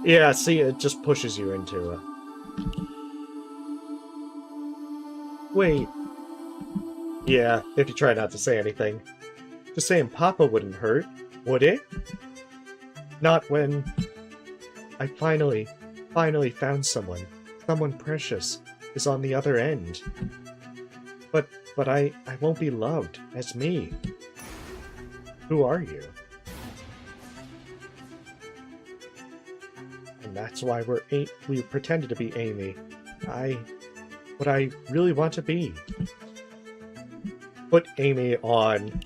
Yeah, see, it just pushes you into it. Wait. Yeah, if you try not to say anything. Just saying Papa wouldn't hurt, would it? Not when I finally found someone. Someone precious is on the other end. But I won't be loved as me. Who are you? And that's why we pretended to be Amy. What I really want to be. Put Amy on.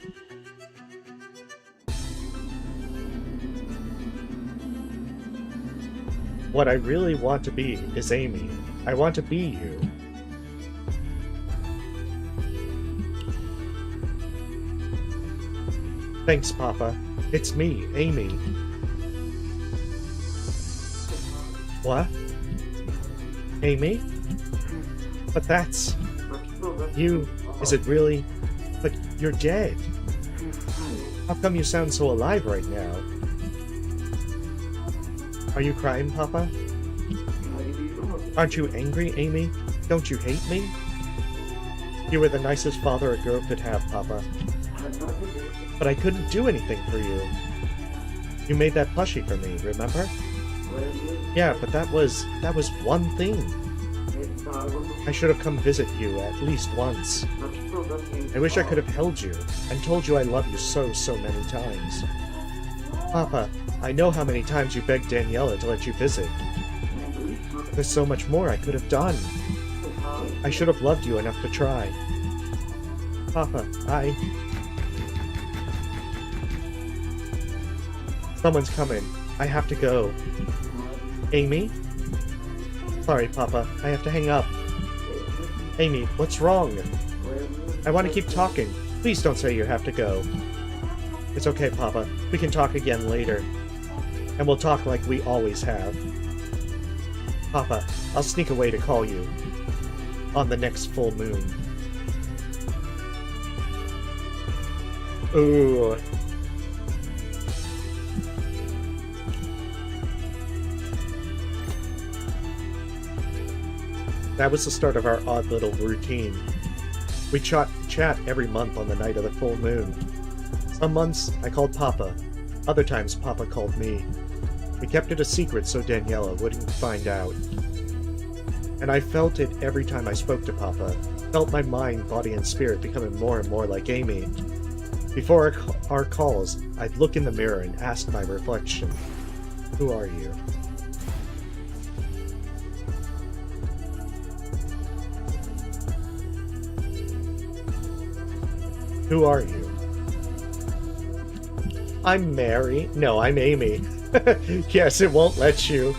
What I really want to be is Amy. I want to be you. Thanks, Papa. It's me, Amy. What? Amy? But that's... You... Is it really... But you're dead. How come you sound so alive right now? Are you crying, Papa? Aren't you angry, Amy? Don't you hate me? You were the nicest father a girl could have, Papa. But I couldn't do anything for you. You made that plushie for me, remember? Yeah, but that was one thing. I should have come visit you at least once. I wish I could have held you and told you I love you so many times. Papa, I know how many times you begged Daniela to let you visit. There's so much more I could have done. I should have loved you enough to try. Papa, Someone's coming. I have to go. Amy? Sorry, Papa. I have to hang up. Amy, what's wrong? I want to keep talking. Please don't say you have to go. It's okay, Papa. We can talk again later. And we'll talk like we always have. Papa, I'll sneak away to call you. On the next full moon. Ooh. That was the start of our odd little routine. We chat every month on the night of the full moon. Some months, I called Papa. Other times, Papa called me. We kept it a secret so Daniela wouldn't find out. And I felt it every time I spoke to Papa. Felt my mind, body, and spirit becoming more and more like Amy. Before our calls, I'd look in the mirror and ask my reflection, "Who are you?" Who are you? I'm Mary. No, I'm Amy. Yes, it won't let you.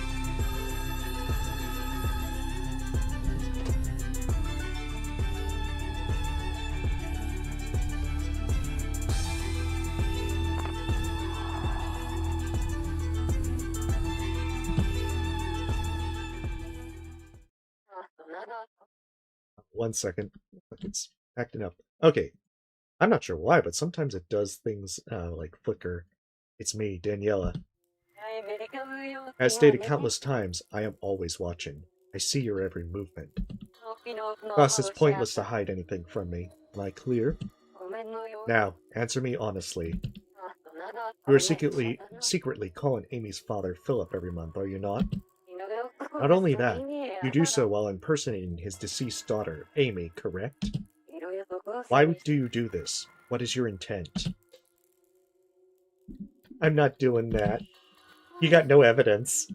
One second. It's acting up. Okay. I'm not sure why, but sometimes it does things like flicker. It's me, Daniela. As stated countless times, I am always watching. I see your every movement. Thus, it's pointless to hide anything from me. Am I clear? Now, answer me honestly. You are secretly calling Amy's father Philip every month, are you not? Not only that, you do so while impersonating his deceased daughter, Amy, correct? Why do you do this? What is your intent? I'm not doing that. You got no evidence.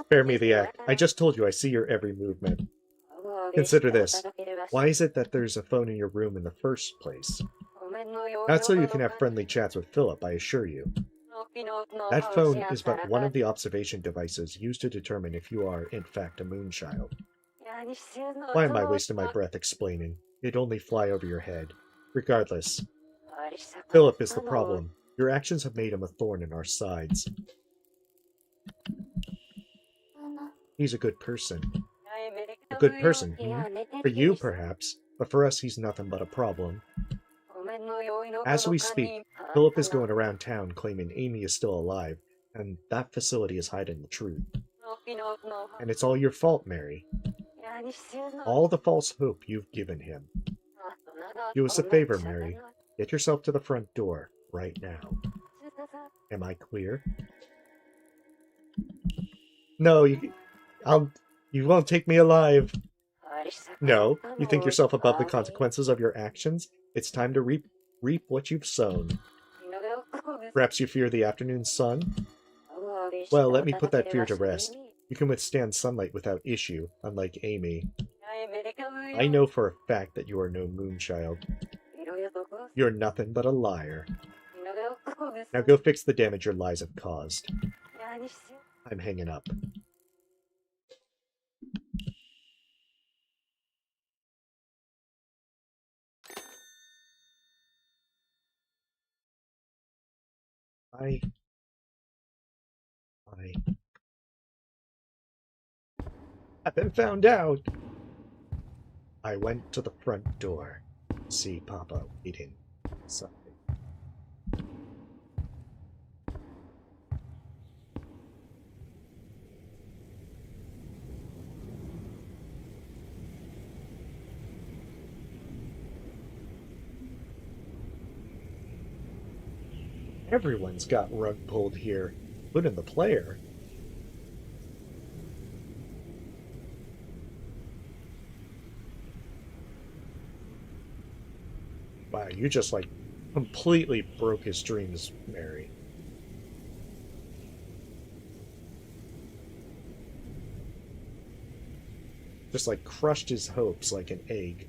Spare me the act. I just told you I see your every movement. Consider this. Why is it that there's a phone in your room in the first place? Not so you can have friendly chats with Philip, I assure you. That phone is but one of the observation devices used to determine if you are, in fact, a moonchild. Why am I wasting my breath explaining? It'd only fly over your head. Regardless, Philip is the problem. Your actions have made him a thorn in our sides. He's a good person. A good person, For you, perhaps, but for us he's nothing but a problem. As we speak, Philip is going around town claiming Amy is still alive, and that facility is hiding the truth. And it's all your fault, Mary. All the false hope you've given him. Do us a favor, Mary. Get yourself to the front door, right now. Am I clear? No, you won't take me alive. No, you think yourself above the consequences of your actions? It's time to reap what you've sown. Perhaps you fear the afternoon sun? Well, let me put that fear to rest. You can withstand sunlight without issue, unlike Amy. I know for a fact that you are no moonchild. You're nothing but a liar. Now go fix the damage your lies have caused. I'm hanging up. I've been found out. I went to the front door. See Papa waiting outside. Everyone's got rug pulled here, including the player. Wow, you just like completely broke his dreams, Mary. Just like crushed his hopes like an egg.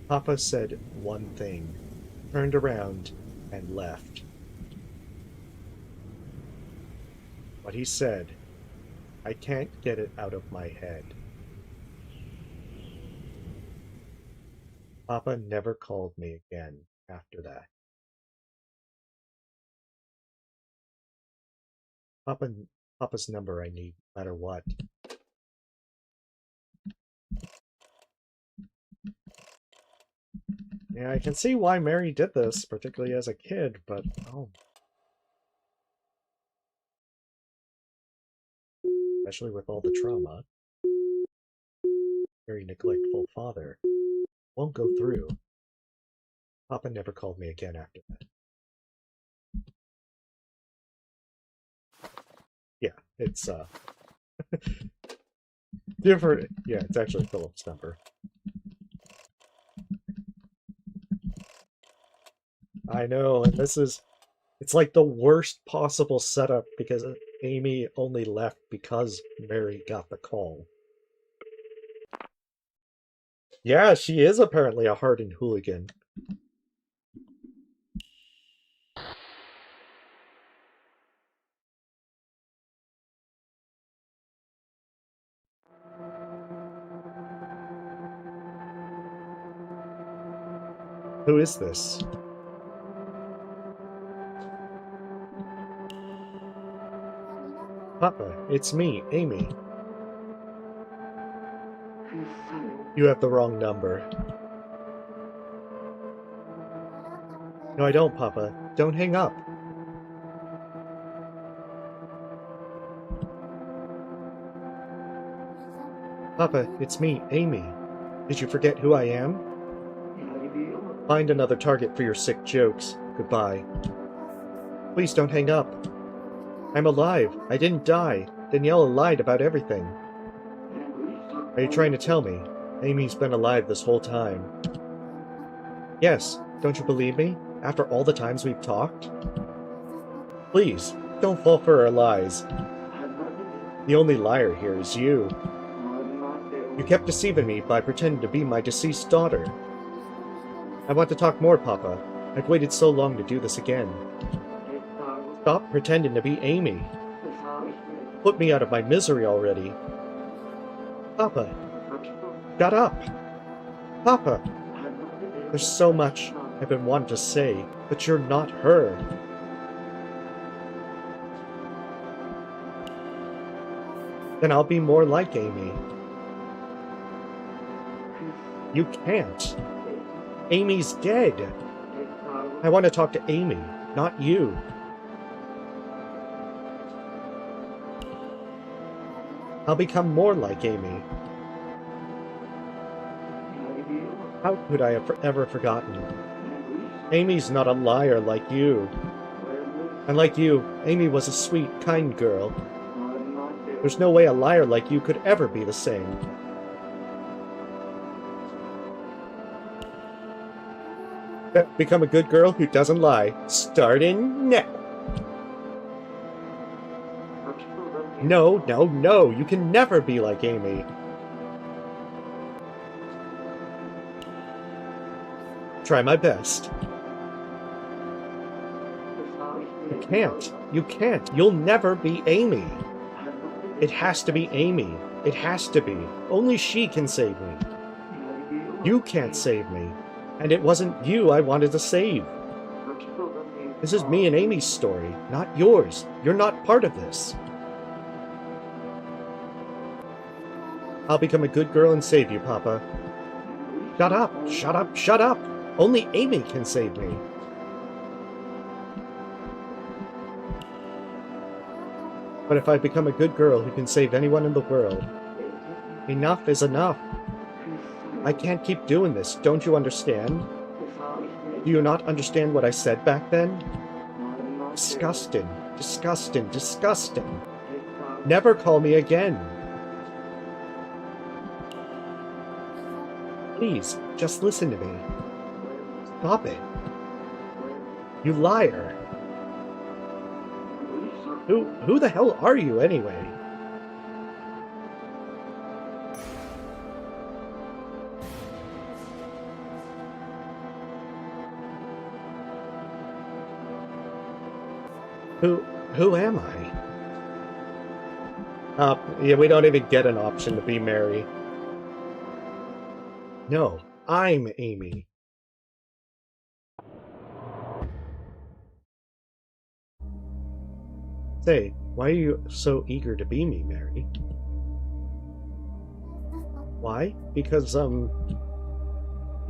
Papa said one thing, turned around, and left. What he said, I can't get it out of my head. Papa never called me again after that. Papa's number I need, no matter what. Yeah, I can see why Mary did this, particularly as a kid, but oh. Especially with all the trauma. Very neglectful father. Won't go through. Papa never called me again after that. Yeah, it's different. Yeah, it's actually Philip's number. I know, and it's like the worst possible setup because Amy only left because Mary got the call. Yeah, she is apparently a hardened hooligan. Who is this? Papa, it's me, Amy. You have the wrong number. No, I don't, Papa. Don't hang up. Papa, it's me, Amy. Did you forget who I am? Find another target for your sick jokes. Goodbye. Please don't hang up. I'm alive. I didn't die. Daniela lied about everything. Are you trying to tell me Amy's been alive this whole time? Yes. Don't you believe me? After all the times we've talked? Please, don't fall for her lies. The only liar here is you. You kept deceiving me by pretending to be my deceased daughter. I want to talk more, Papa. I've waited so long to do this again. Stop pretending to be Amy. Put me out of my misery already. Papa, shut up. Papa, there's so much I've been wanting to say, but you're not her. Then I'll be more like Amy. You can't. Amy's dead. I want to talk to Amy, not you. I'll become more like Amy. How could I have ever forgotten? Amy's not a liar like you. And like you, Amy was a sweet, kind girl. There's no way a liar like you could ever be the same. Become a good girl who doesn't lie. Starting now. No, no, no. You can never be like Amy. Try my best. You can't. You can't. You'll never be Amy. It has to be Amy. It has to be. Only she can save me. You can't save me. And it wasn't you I wanted to save. This is me and Amy's story, not yours. You're not part of this. I'll become a good girl and save you, Papa. Shut up! Shut up! Shut up! Only Amy can save me. But if I become a good girl who can save anyone in the world, enough is enough. I can't keep doing this, don't you understand? Do you not understand what I said back then? Disgusting, disgusting, disgusting. Never call me again. Please, just listen to me. Stop it. You liar. Who the hell are you anyway? Who am I? Yeah, we don't even get an option to be Mary. No, I'm Amy. Say, why are you so eager to be me, Mary? Why? Because, you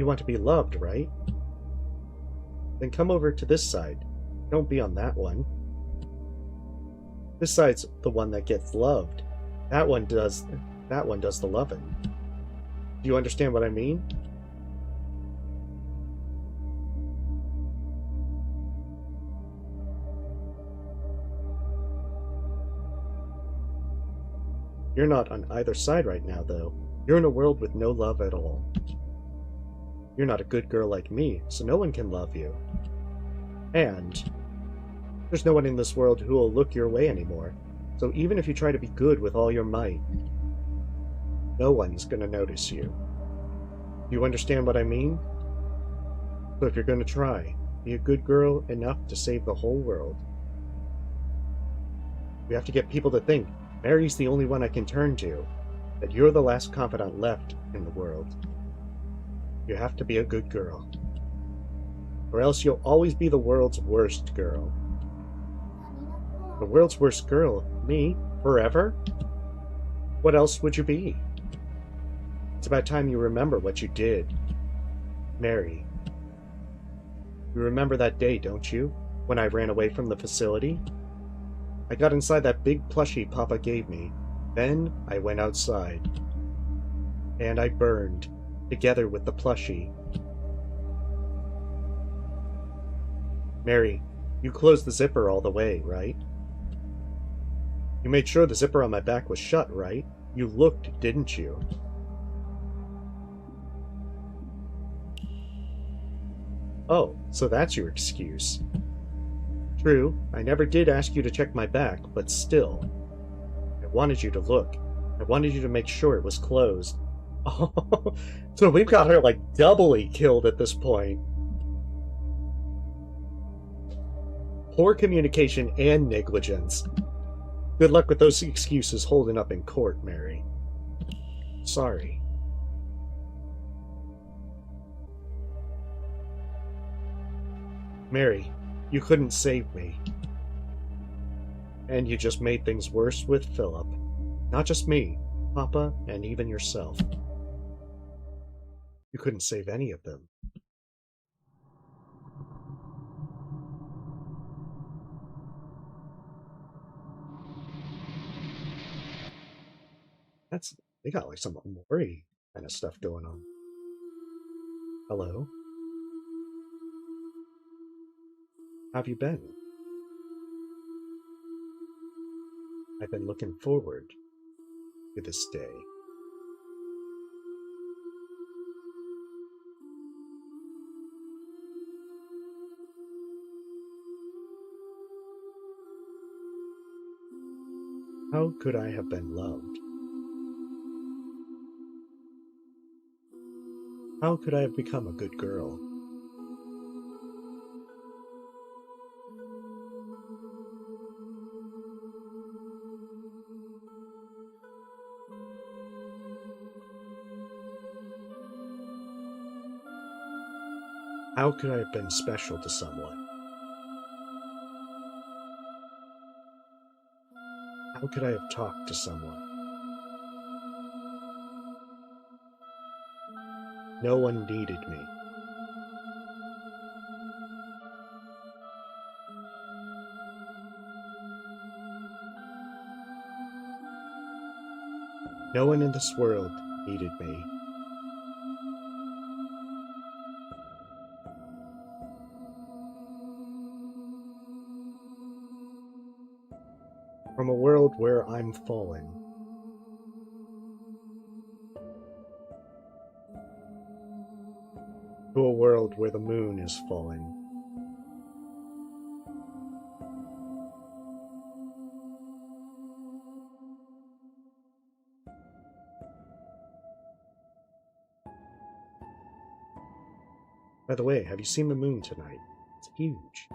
want to be loved, right? Then come over to this side. Don't be on that one. This side's the one that gets loved. That one does the loving. Do you understand what I mean? You're not on either side right now, though. You're in a world with no love at all. You're not a good girl like me, so no one can love you. And there's no one in this world who will look your way anymore. So even if you try to be good with all your might, no one's gonna notice you. Do you understand what I mean? So if you're gonna try, be a good girl enough to save the whole world. We have to get people to think Mary's the only one I can turn to, that you're the last confidant left in the world. You have to be a good girl. Or else you'll always be the world's worst girl. The world's worst girl? Me? Forever? What else would you be? It's about time you remember what you did. Mary. You remember that day, don't you? When I ran away from the facility? I got inside that big plushie Papa gave me. Then I went outside. And I burned, together with the plushie. Mary, you closed the zipper all the way, right? You made sure the zipper on my back was shut, right? You looked, didn't you? Oh, so that's your excuse. True, I never did ask you to check my back, but still. I wanted you to look. I wanted you to make sure it was closed. Oh, so we've got her, like, doubly killed at this point. Poor communication and negligence. Good luck with those excuses holding up in court, Mary. Sorry. Mary, you couldn't save me. And you just made things worse with Philip. Not just me, Papa, and even yourself. You couldn't save any of them. They got like some Maury kind of stuff going on. Hello? How have you been? I've been looking forward to this day. How could I have been loved? How could I have become a good girl? How could I have been special to someone? How could I have talked to someone? No one needed me. No one in this world needed me. From a world where I'm fallen, to a world where the moon is fallen. By the way, have you seen the moon tonight? It's huge.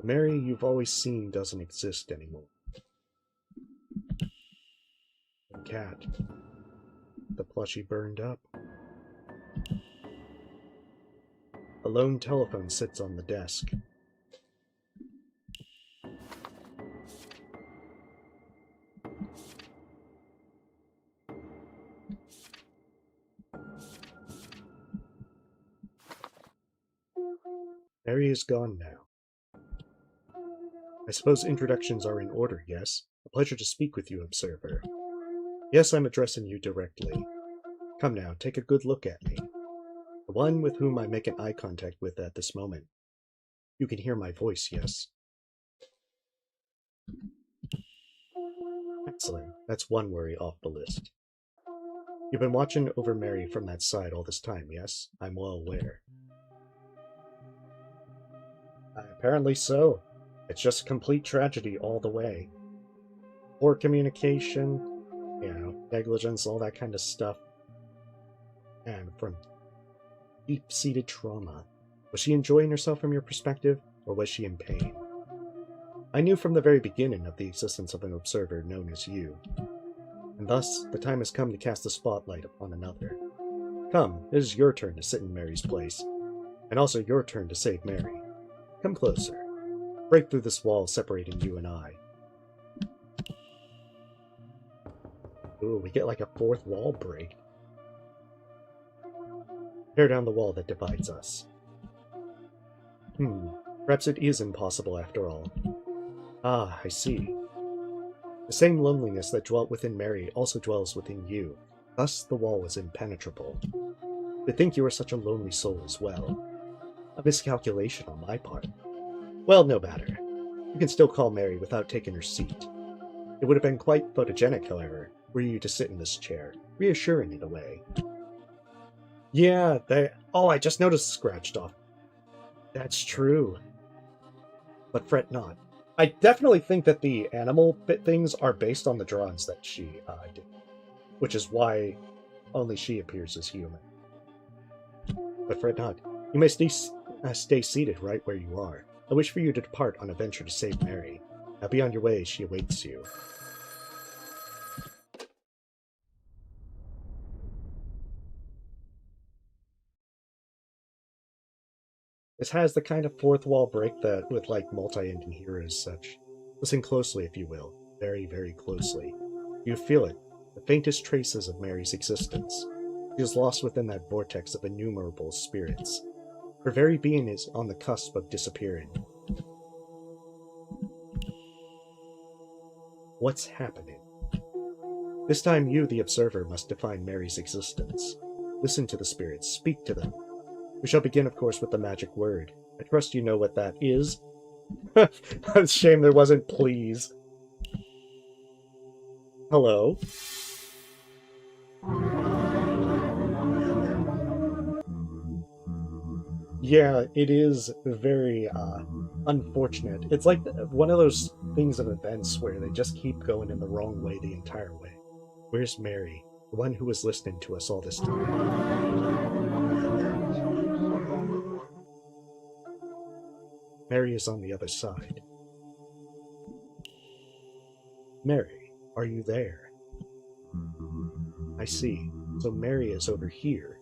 The Mary you've always seen doesn't exist anymore. The cat. The plushie burned up. A lone telephone sits on the desk. Mary is gone now. I suppose introductions are in order, yes? A pleasure to speak with you, Observer. Yes, I'm addressing you directly. Come now, take a good look at me. The one with whom I make an eye contact with at this moment. You can hear my voice, yes? Excellent. That's one worry off the list. You've been watching over Mary from that side all this time, yes? I'm well aware. Apparently so. It's just complete tragedy all the way. Poor communication, negligence, all that kind of stuff. And from deep-seated trauma. Was she enjoying herself from your perspective, or was she in pain? I knew from the very beginning of the existence of an observer known as you, and thus the time has come to cast a spotlight upon another. Come, it is your turn to sit in Mary's place, and also your turn to save Mary. Come closer. Break through this wall separating you and I. Ooh, we get like a fourth wall break. Tear down the wall that divides us. Perhaps it is impossible after all. Ah, I see. The same loneliness that dwelt within Mary also dwells within you. Thus the wall is impenetrable. To think you are such a lonely soul as well. A miscalculation on my part. Well, no matter. You can still call Mary without taking her seat. It would have been quite photogenic, however, were you to sit in this chair, reassuring in a way. Yeah, oh, I just noticed scratched off. That's true. But fret not. I definitely think that the animal bit things are based on the drawings that she did, which is why only she appears as human. But fret not. You may stay seated right where you are. I wish for you to depart on a venture to save Mary. Now be on your way, she awaits you. This has the kind of fourth wall break that with like multi-ending heroes such. Listen closely, if you will. Very, very closely. You feel it. The faintest traces of Mary's existence. She is lost within that vortex of innumerable spirits. Her very being is on the cusp of disappearing. What's happening? This time you, the observer, must define Mary's existence. Listen to the spirits. Speak to them. We shall begin, of course, with the magic word. I trust you know what that is. It's a shame there wasn't please. Hello? Yeah, it is very, unfortunate. It's like one of those things of events where they just keep going in the wrong way the entire way. Where's Mary? The one who was listening to us all this time. Mary is on the other side. Mary, are you there? I see. So Mary is over here.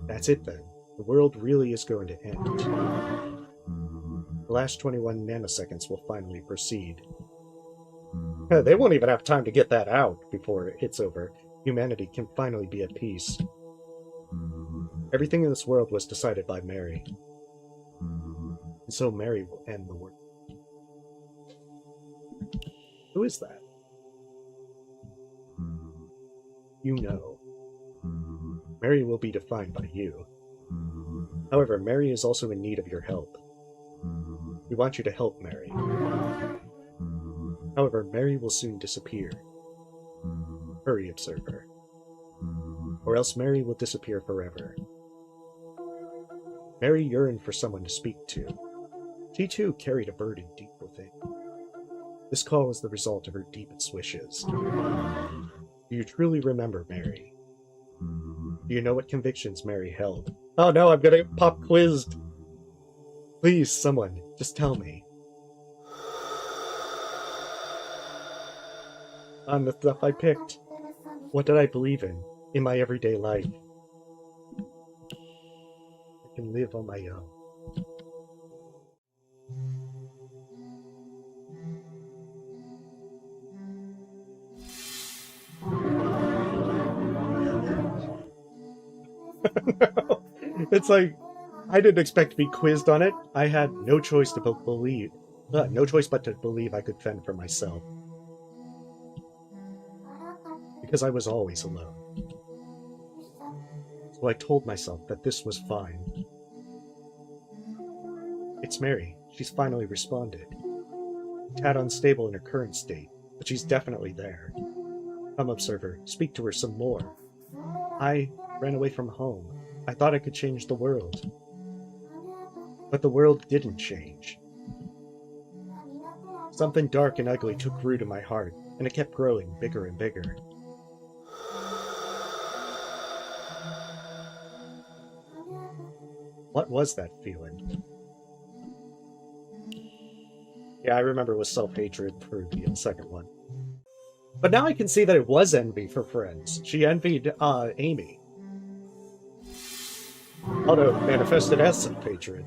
That's it then. The world really is going to end. The last 21 nanoseconds will finally proceed. They won't even have time to get that out before it's over. Humanity can finally be at peace. Everything in this world was decided by Mary. And so Mary will end the world. Who is that? You know. Mary will be defined by you. However, Mary is also in need of your help. We want you to help Mary. However, Mary will soon disappear. Hurry, observer. Or else Mary will disappear forever. Mary yearned for someone to speak to. She too carried a burden deep within. This call was the result of her deepest wishes. Do you truly remember Mary? Do you know what convictions Mary held? Oh no, I'm gonna pop quizzed! Please, someone, just tell me. On the stuff I picked. What did I believe in my everyday life? I can live on my own. No. It's like, I didn't expect to be quizzed on it. I had no choice to believe. No choice but to believe I could fend for myself. Because I was always alone. So I told myself that this was fine. It's Mary. She's finally responded. A tad unstable in her current state, but she's definitely there. Come, observer, speak to her some more. I ran away from home. I thought I could change the world. But the world didn't change. Something dark and ugly took root in my heart, and it kept growing bigger and bigger. What was that feeling? Yeah, I remember it was self-hatred for the second one. But now I can see that it was envy for friends. She envied, Amy. Although manifested as self-hatred.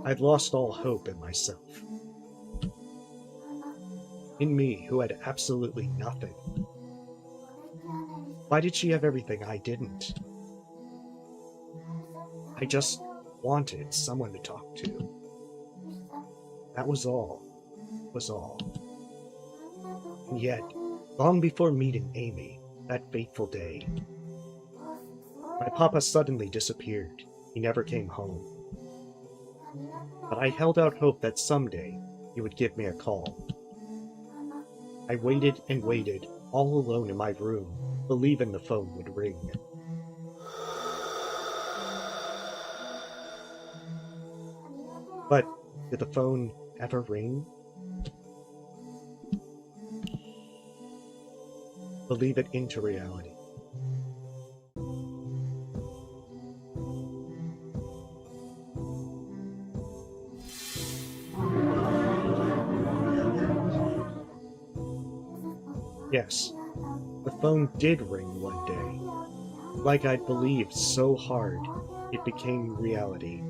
I'd lost all hope in myself. In me, who had absolutely nothing. Why did she have everything I didn't? I just wanted someone to talk to. That was all. Was all. And yet, long before meeting Amy, that fateful day, my papa suddenly disappeared. He never came home. But I held out hope that someday he would give me a call. I waited and waited, all alone in my room, believing the phone would ring. But did the phone ever ring? Believe it into reality. Yes, the phone did ring one day. Like I'd believed so hard, it became reality.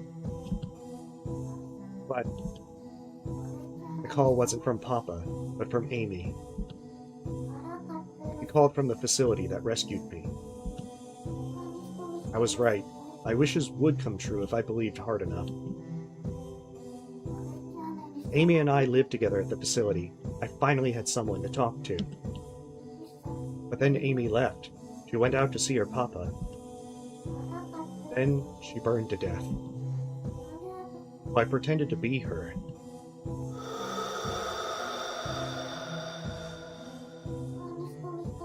But the call wasn't from Papa, but from Amy. He called from the facility that rescued me. I was right. My wishes would come true if I believed hard enough. Amy and I lived together at the facility. I finally had someone to talk to. But then Amy left. She went out to see her Papa. Then she burned to death. I pretended to be her.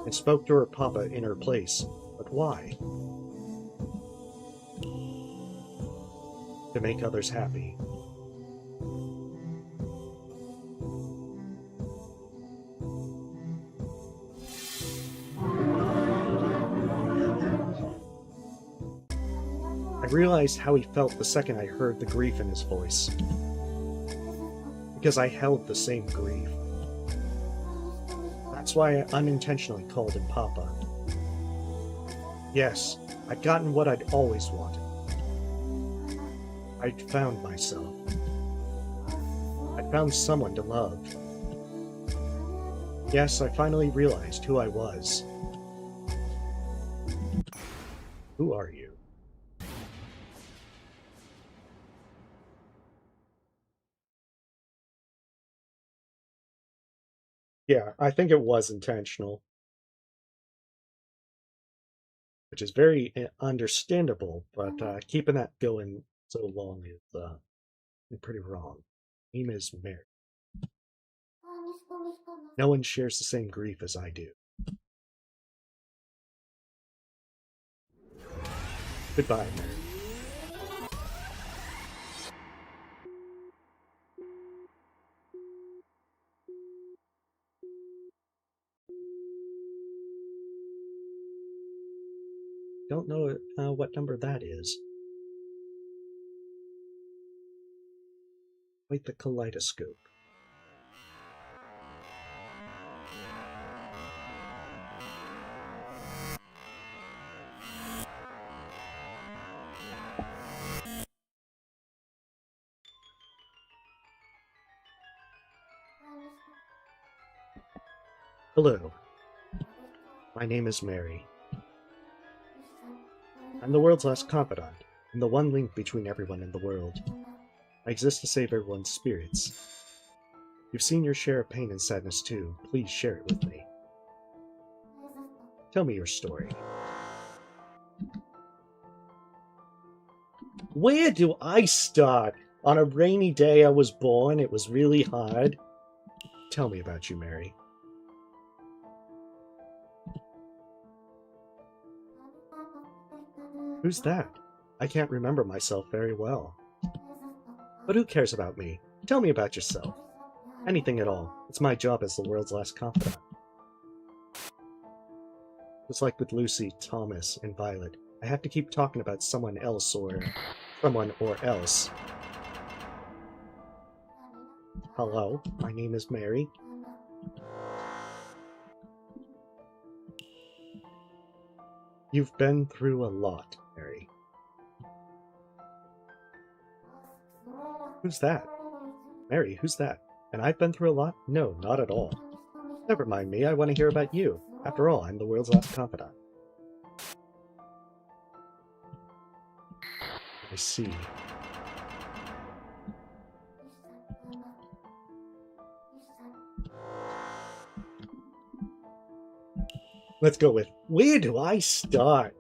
And spoke to her Papa in her place. But why? To make others happy. I realized how he felt the second I heard the grief in his voice. Because I held the same grief. That's why I unintentionally called him Papa. Yes, I'd gotten what I'd always wanted. I'd found myself. I'd found someone to love. Yes, I finally realized who I was. Who are you? Yeah, I think it was intentional, which is very understandable, but keeping that going so long is pretty wrong. Name is Mary. No one shares the same grief as I do. Goodbye, Mary. Don't know what number that is. Quite the kaleidoscope. Hello. My name is Mary. I'm the world's last confidant, and the one link between everyone in the world. I exist to save everyone's spirits. You've seen your share of pain and sadness too. Please share it with me. Tell me your story. Where do I start? On a rainy day I was born, it was really hard. Tell me about you, Mary. Who's that? I can't remember myself very well. But who cares about me? Tell me about yourself. Anything at all. It's my job as the world's last confidant. Just like with Lucy, Thomas, and Violet, I have to keep talking about someone else or someone or else. Hello, my name is Mary. You've been through a lot, Mary. Who's that? Mary, who's that? And I've been through a lot? No, not at all. Never mind me, I want to hear about you. After all, I'm the world's last confidant. I see. Let's go with, where do I start?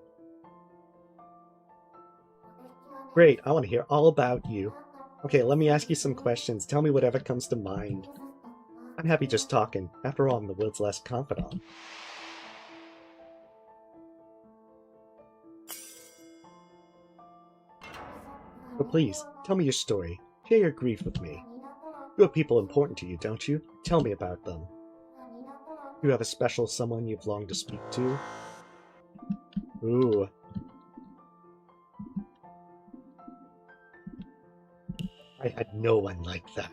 Great, I want to hear all about you. Okay, let me ask you some questions. Tell me whatever comes to mind. I'm happy just talking. After all, I'm the world's last confidant. But please, tell me your story. Share your grief with me. You have people important to you, don't you? Tell me about them. You have a special someone you've longed to speak to? Ooh. I had no one like that.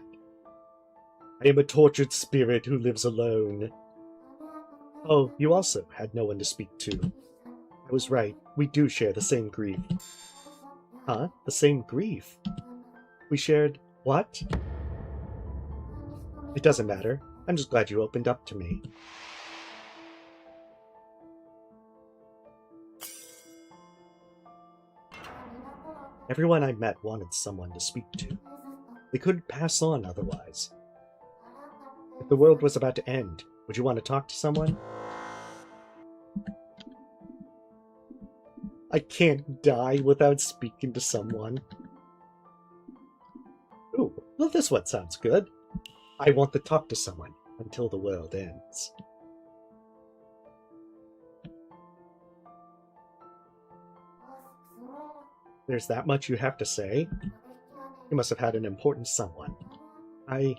I am a tortured spirit who lives alone. Oh, you also had no one to speak to. I was right. We do share the same grief. Huh? The same grief? We shared what? It doesn't matter. I'm just glad you opened up to me. Everyone I met wanted someone to speak to. They couldn't pass on otherwise. If the world was about to end, would you want to talk to someone? I can't die without speaking to someone. Ooh, well, this one sounds good. I want to talk to someone until the world ends. There's that much you have to say? You must have had an important someone. I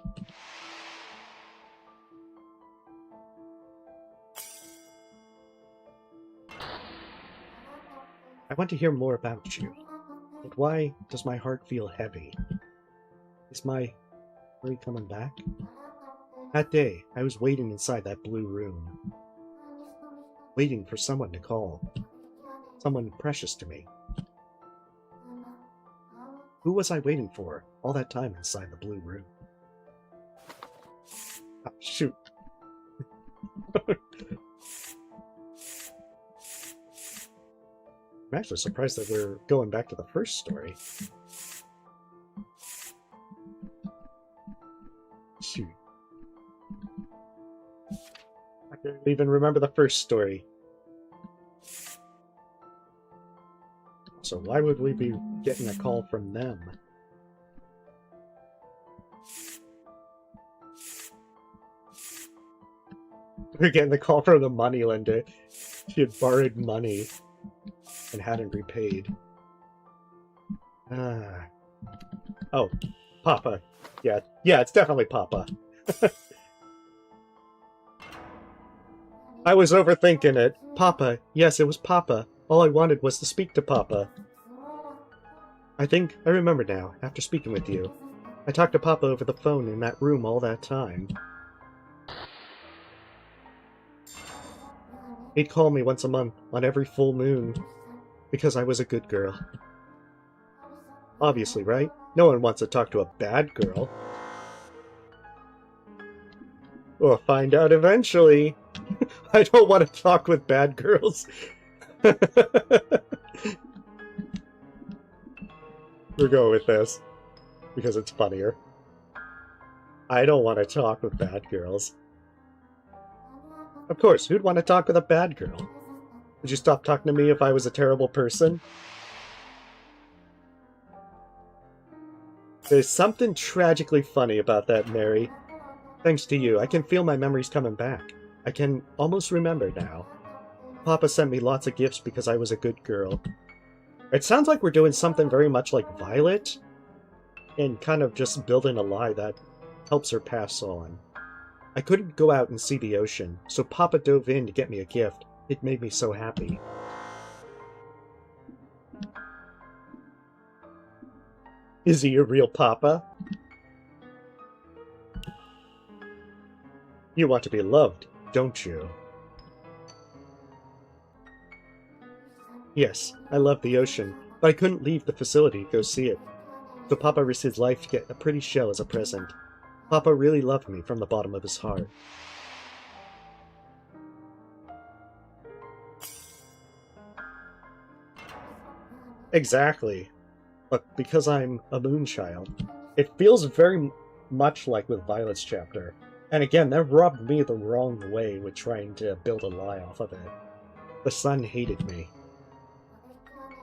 want to hear more about you. But why does my heart feel heavy? Is my worry coming back? That day, I was waiting inside that blue room. Waiting for someone to call. Someone precious to me. Who was I waiting for all that time inside the blue room? Ah, shoot. I'm actually surprised that we're going back to the first story. Shoot. I can't even remember the first story. So why would we be getting a call from them? We're getting the call from the moneylender. She had borrowed money and hadn't repaid. Ah. Oh, Papa. Yeah, it's definitely Papa. I was overthinking it. Papa. Yes, it was Papa. All I wanted was to speak to Papa. I think I remember now, after speaking with you. I talked to Papa over the phone in that room all that time. He'd call me once a month, on every full moon, because I was a good girl. Obviously, right? No one wants to talk to a bad girl. We'll find out eventually. I don't want to talk with bad girls. We'll go with this, because it's funnier. I don't want to talk with bad girls. Of course, who'd want to talk with a bad girl? Would you stop talking to me if I was a terrible person? There's something tragically funny about that, Mary. Thanks to you, I can feel my memories coming back. I can almost remember now. Papa sent me lots of gifts because I was a good girl. It sounds like we're doing something very much like Violet, and kind of just building a lie that helps her pass on. I couldn't go out and see the ocean, so Papa dove in to get me a gift. It made me so happy. Is he your real Papa? You want to be loved, don't you? Yes, I love the ocean, but I couldn't leave the facility to go see it. So Papa risked his life to get a pretty shell as a present. Papa really loved me from the bottom of his heart. Exactly. But because I'm a moonchild, it feels very much like with Violet's chapter. And again, that rubbed me the wrong way with trying to build a lie off of it. The sun hated me.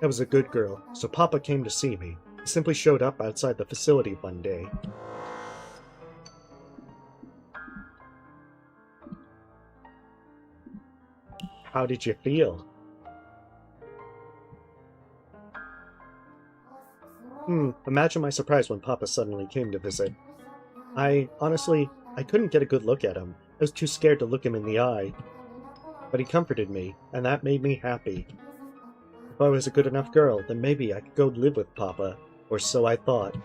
I was a good girl, so Papa came to see me. He simply showed up outside the facility one day. How did you feel? Imagine my surprise when Papa suddenly came to visit. Honestly, I couldn't get a good look at him. I was too scared to look him in the eye. But he comforted me, and that made me happy. If I was a good enough girl, then maybe I could go live with Papa, or so I thought.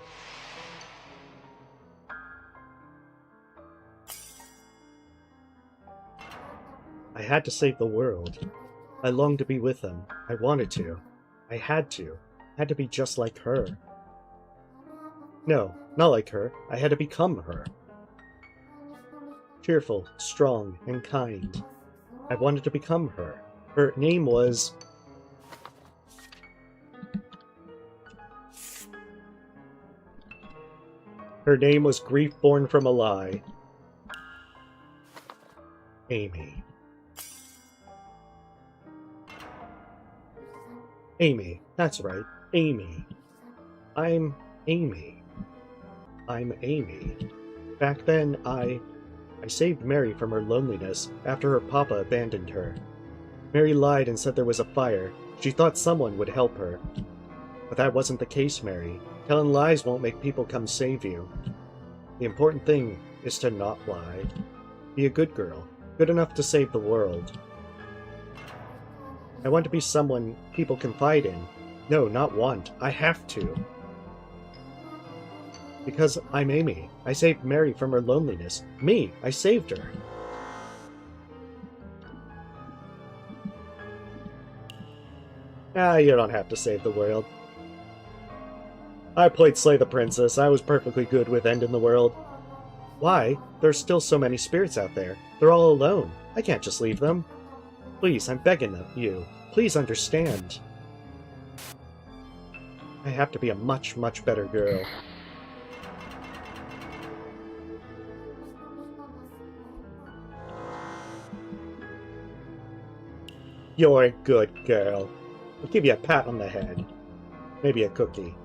I had to save the world. I longed to be with them. I wanted to. I had to. I had to be just like her. No, not like her. I had to become her. Cheerful, strong, and kind. I wanted to become her. Her name was... Her name was Grief Born from a Lie. Amy. Amy. That's right. Amy. I'm Amy. I'm Amy. Back then, I saved Mary from her loneliness after her papa abandoned her. Mary lied and said there was a fire. She thought someone would help her. But that wasn't the case, Mary. Telling lies won't make people come save you. The important thing is to not lie. Be a good girl. Good enough to save the world. I want to be someone people confide in. No, not want. I have to. Because I'm Amy. I saved Mary from her loneliness. Me, I saved her. Ah, you don't have to save the world. I played Slay the Princess. I was perfectly good with ending the world. Why? There's still so many spirits out there. They're all alone. I can't just leave them. Please, I'm begging you. Please understand. I have to be a much, much better girl. You're a good girl. I'll give you a pat on the head. Maybe a cookie.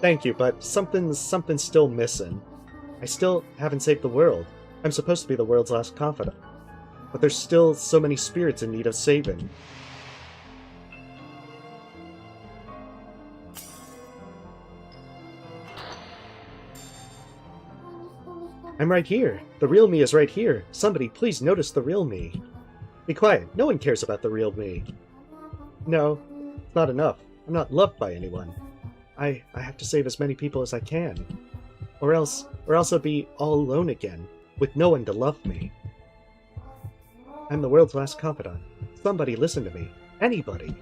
Thank you, but something's still missing. I still haven't saved the world. I'm supposed to be the world's last confidant. But there's still so many spirits in need of saving. I'm right here. The real me is right here. Somebody, please notice the real me. Be quiet. No one cares about the real me. No, it's not enough. I'm not loved by anyone. I have to save as many people as I can. Or else I'll be all alone again, with no one to love me. I'm the world's last confidant. Somebody listen to me. Anybody.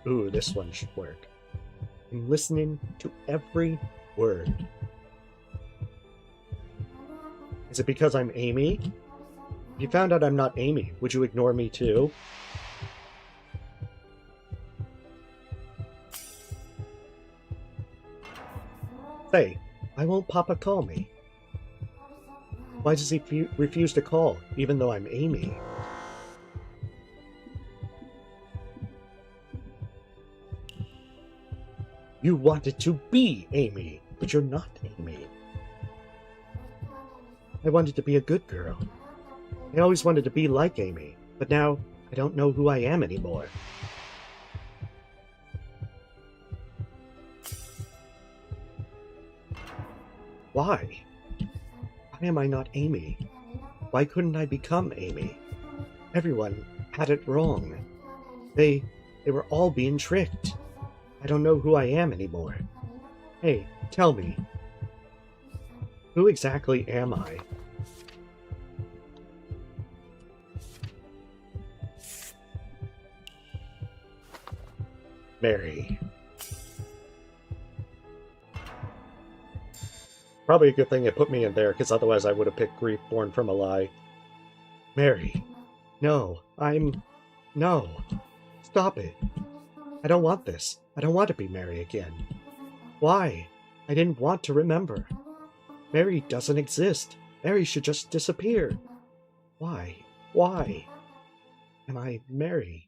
Ooh, this one should work. I'm listening to every word. Is it because I'm Amy? If you found out I'm not Amy, would you ignore me too? Say, why won't Papa call me? Why does he refuse to call, even though I'm Amy? You wanted to be Amy, but you're not Amy. I wanted to be a good girl. I always wanted to be like Amy, but now I don't know who I am anymore. Why? Why am I not Amy? Why couldn't I become Amy? Everyone had it wrong. They were all being tricked. I don't know who I am anymore. Hey, tell me. Who exactly am I? Mary. Probably a good thing it put me in there, because otherwise I would have picked Grief Born from a Lie. Mary. No, No. Stop it. I don't want this. I don't want to be Mary again. Why? I didn't want to remember. Mary doesn't exist. Mary should just disappear. Why? Why? Am I Mary?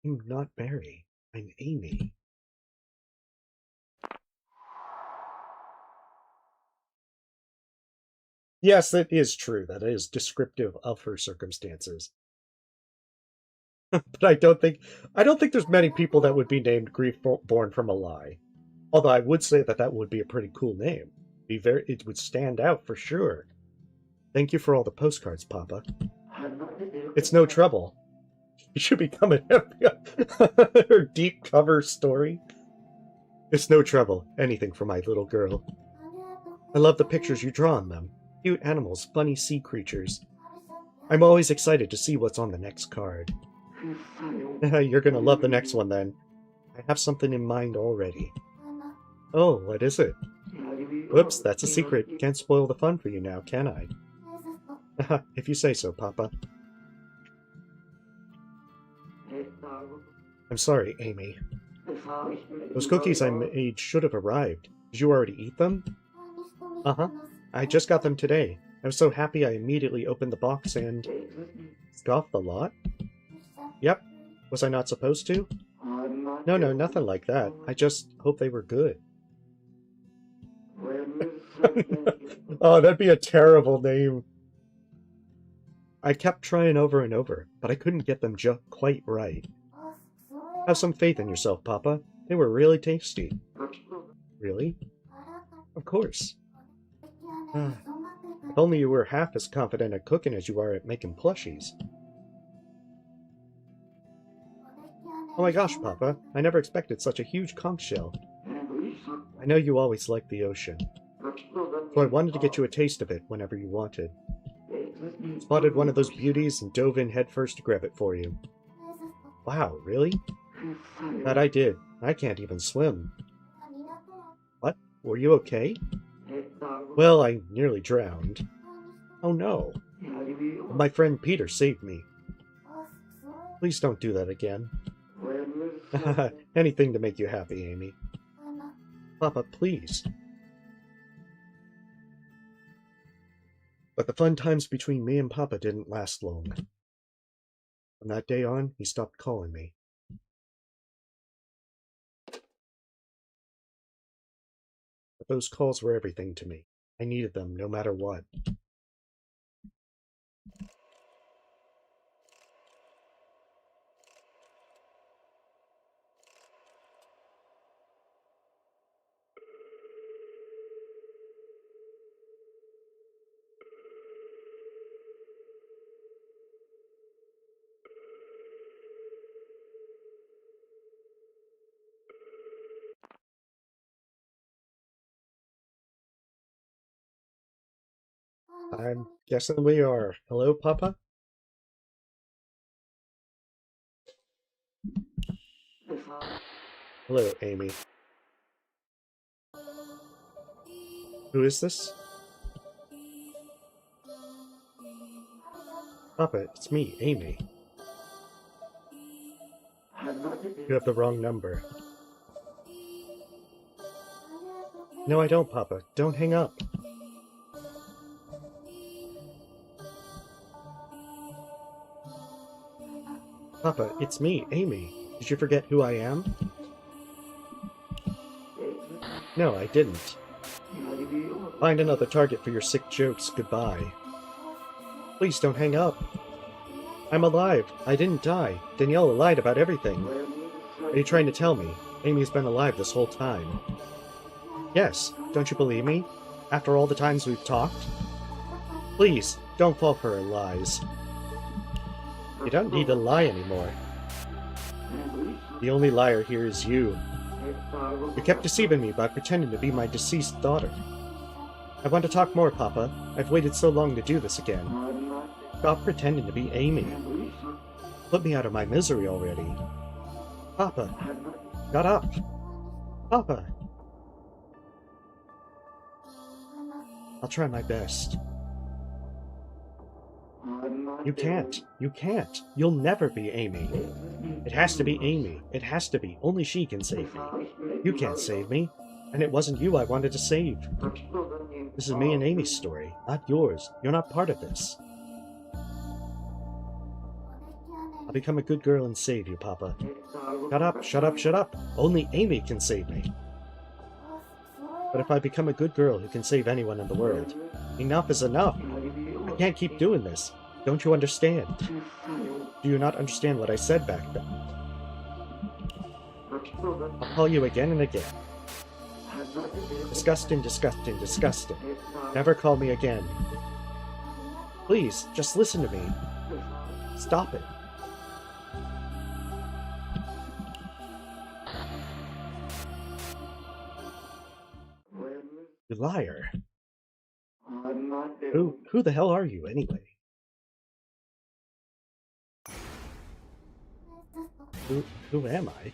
I'm not Mary. I'm Amy. Yes, it is true. That is descriptive of her circumstances. But I don't think there's many people that would be named Grief Born from a Lie. Although I would say that would be a pretty cool name. It would stand out for sure. Thank you for all the postcards, Papa. It's no trouble. You should become an FBI. Her deep cover story. It's no trouble. Anything for my little girl. I love the pictures you draw on them. Cute animals, funny sea creatures. I'm always excited to see what's on the next card. You're gonna love the next one then. I have something in mind already. Oh, what is it? Whoops, that's a secret. Can't spoil the fun for you now, can I? If you say so, Papa. I'm sorry, Amy. Those cookies I made should have arrived. Did you already eat them? Uh-huh. I just got them today. I was so happy I immediately opened the box and... scoffed a lot? Yep. Was I not supposed to? No, nothing like that. I just hope they were good. Oh, that'd be a terrible name. I kept trying over and over, but I couldn't get them just quite right. Have some faith in yourself, Papa. They were really tasty. Really? Of course. If only you were half as confident at cooking as you are at making plushies. Oh my gosh, Papa. I never expected such a huge conch shell. I know you always liked the ocean, so I wanted to get you a taste of it whenever you wanted. Spotted one of those beauties and dove in headfirst to grab it for you. Wow, really? That I did. I can't even swim. What? Were you okay? Well, I nearly drowned. Oh no. My friend Peter saved me. Please don't do that again. Anything to make you happy, Amy. Papa, please. But the fun times between me and Papa didn't last long. From that day on, he stopped calling me. But those calls were everything to me. I needed them no matter what. I'm guessing we are. Hello, Papa? Hello, Amy. Who is this? Papa, it's me, Amy. You have the wrong number. No, I don't, Papa. Don't hang up. Papa, it's me, Amy. Did you forget who I am? No, I didn't. Find another target for your sick jokes. Goodbye. Please don't hang up. I'm alive. I didn't die. Daniela lied about everything. Are you trying to tell me Amy's been alive this whole time? Yes. Don't you believe me? After all the times we've talked? Please, don't fall for her lies. You don't need to lie anymore. The only liar here is you. You kept deceiving me by pretending to be my deceased daughter. I want to talk more, Papa. I've waited so long to do this again. Stop pretending to be Amy. Put me out of my misery already. Papa, got up. Papa. I'll try my best. You can't. You can't. You'll never be Amy. It has to be Amy. It has to be. Only she can save me. You can't save me. And it wasn't you I wanted to save. This is me and Amy's story, not yours. You're not part of this. I'll become a good girl and save you, Papa. Shut up, shut up, shut up. Only Amy can save me. But if I become a good girl who can save anyone in the world, enough is enough. I can't keep doing this. Don't you understand? Do you not understand what I said back then? I'll call you again and again. Disgusting, disgusting, disgusting. Never call me again. Please, just listen to me. Stop it. You liar. Who the hell are you, anyway? Who am I?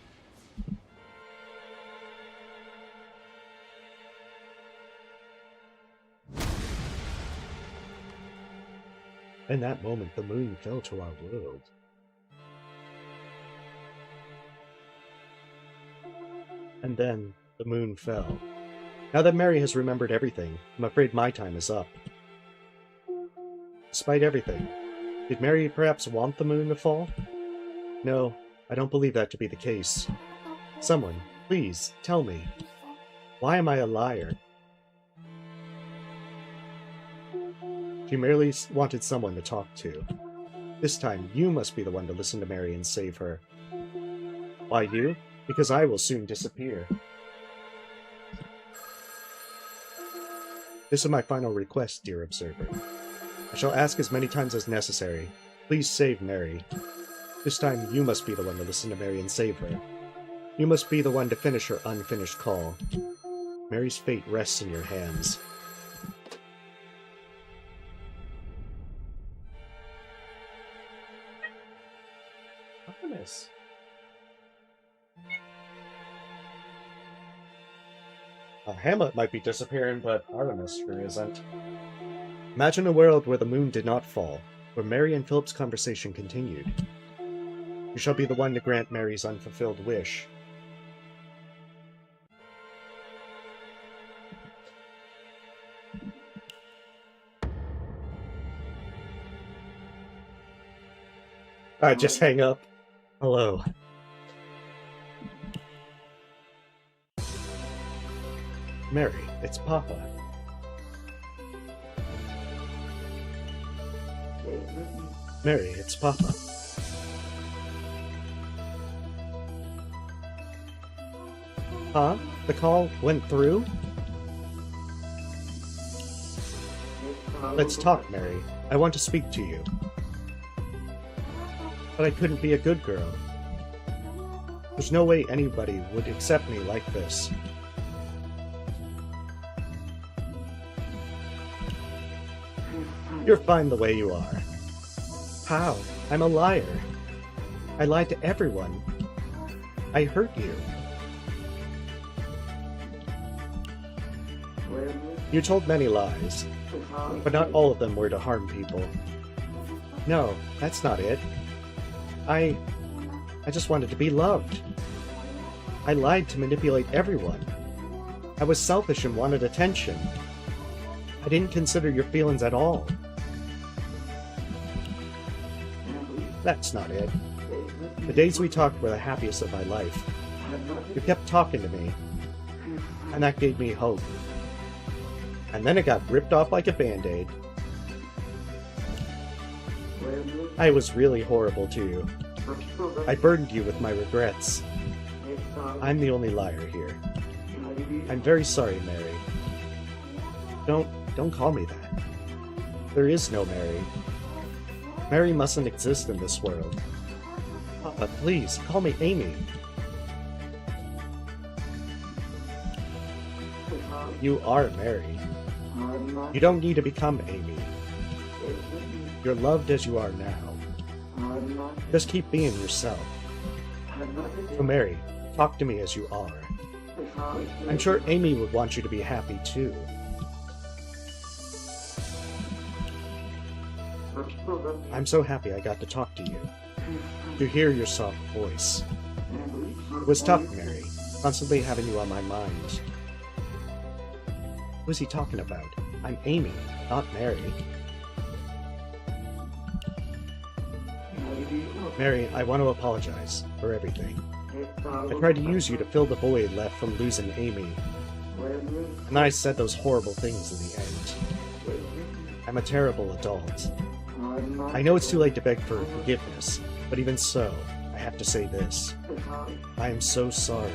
In that moment, the moon fell to our world. And then, the moon fell. Now that Mary has remembered everything, I'm afraid my time is up. Despite everything, did Mary perhaps want the moon to fall? No, I don't believe that to be the case. Someone, please, tell me. Why am I a liar? She merely wanted someone to talk to. This time, you must be the one to listen to Mary and save her. Why you? Because I will soon disappear. This is my final request, dear observer. I shall ask as many times as necessary. Please save Mary. This time, you must be the one to listen to Mary and save her. You must be the one to finish her unfinished call. Mary's fate rests in your hands. Artemis. Hamlet might be disappearing, but Artemis sure isn't. Imagine a world where the moon did not fall, where Mary and Philip's conversation continued. You shall be the one to grant Mary's unfulfilled wish. Just hang up. Hello. Mary, it's Papa. Mary, it's Papa. Huh? The call went through? Let's talk, Mary. I want to speak to you. But I couldn't be a good girl. There's no way anybody would accept me like this. You're fine the way you are. How? I'm a liar. I lied to everyone. I hurt you. You told many lies, but not all of them were to harm people. No, that's not it. I just wanted to be loved. I lied to manipulate everyone. I was selfish and wanted attention. I didn't consider your feelings at all. That's not it. The days we talked were the happiest of my life. You kept talking to me, and that gave me hope. And then it got ripped off like a band-aid. I was really horrible to you. I burdened you with my regrets. I'm the only liar here. I'm very sorry, Mary. Don't call me that. There is no Mary. Mary mustn't exist in this world. Papa, please, call me Amy. You are Mary. You don't need to become Amy. You're loved as you are now. Just keep being yourself. So Mary, talk to me as you are. I'm sure Amy would want you to be happy too. I'm so happy I got to talk to you. To hear your soft voice. It was tough, Mary, constantly having you on my mind. Who is he talking about? I'm Amy, not Mary. Mary, I want to apologize for everything. I tried to use you to fill the void left from losing Amy. And I said those horrible things in the end. I'm a terrible adult. I know it's too late to beg for forgiveness, but even so, I have to say this. I am so sorry.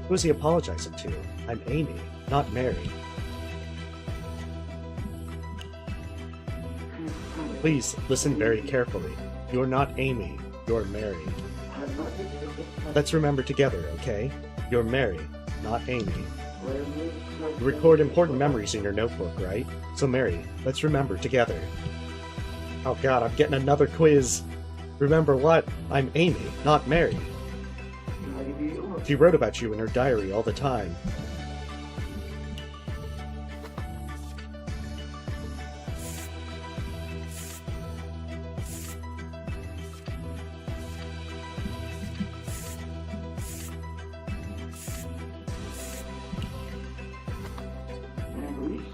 Who is he apologizing to? I'm Amy, not Mary. Please listen very carefully. You're not Amy, you're Mary. Let's remember together, okay? You're Mary, not Amy. You record important memories in your notebook, right? So Mary, let's remember together. Oh god, I'm getting another quiz. Remember what? I'm Amy, not Mary. She wrote about you in her diary all the time.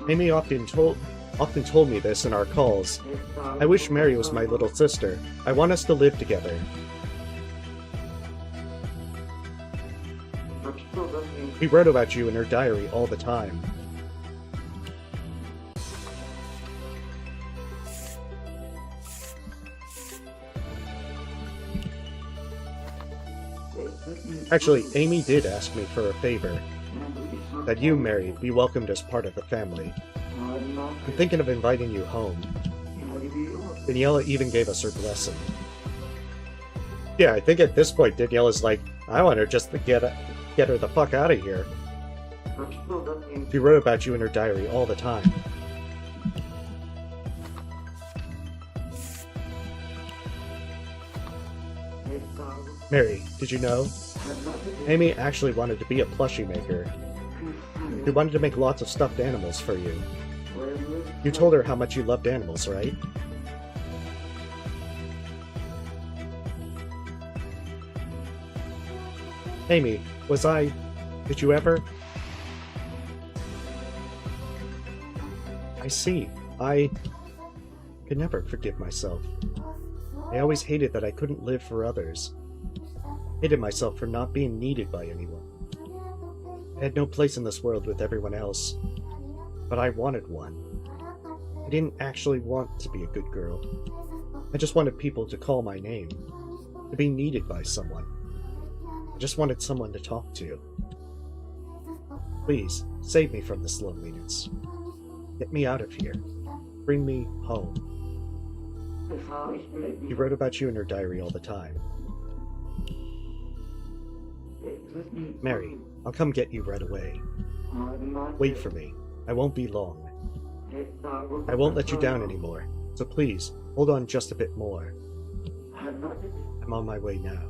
Amy often told me this in our calls. I wish Mary was my little sister. I want us to live together. She wrote about you in her diary all the time. Actually, Amy did ask me for a favor. That you, Mary, be welcomed as part of the family. I'm thinking of inviting you home. Daniela even gave us her blessing. Yeah, I think at this point Daniela's like, I want her just to get her the fuck out of here. She wrote about you in her diary all the time. Mary, did you know? Amy actually wanted to be a plushie maker. She wanted to make lots of stuffed animals for you. You told her how much you loved animals, right? Amy, did you ever? I see. I could never forgive myself. I always hated that I couldn't live for others. Hated myself for not being needed by anyone. I had no place in this world with everyone else, but I wanted one. I didn't actually want to be a good girl. I just wanted people to call my name, to be needed by someone. I just wanted someone to talk to. Please, save me from this loneliness. Get me out of here. Bring me home. She wrote about you in her diary all the time. Mary, I'll come get you right away. Wait for me. I won't be long. I won't let you down anymore, so please, hold on just a bit more. I'm on my way now.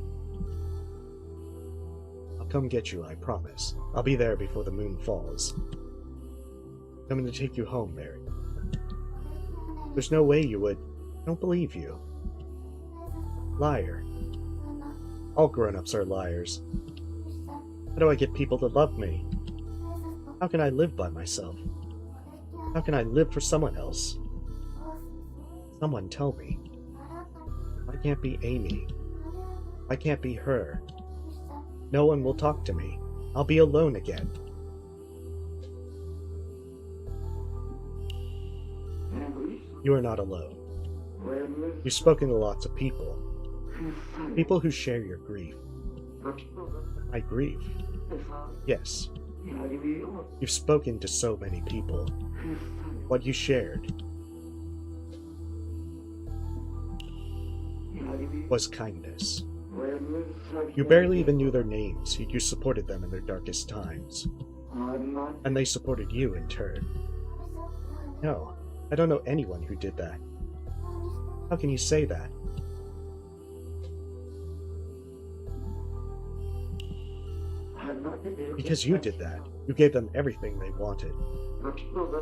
I'll come get you, I promise. I'll be there before the moon falls. I'm coming to take you home, Mary. There's no way you would. I don't believe you. Liar. All grown-ups are liars. How do I get people to love me? How can I live by myself? How can I live for someone else? Someone tell me. I can't be Amy. I can't be her. No one will talk to me. I'll be alone again. You are not alone. You've spoken to lots of people. People who share your grief. My grief? Yes. You've spoken to so many people. What you shared was kindness. You barely even knew their names, yet you supported them in their darkest times. And they supported you in turn. No, I don't know anyone who did that. How can you say that? Because you did that. You gave them everything they wanted.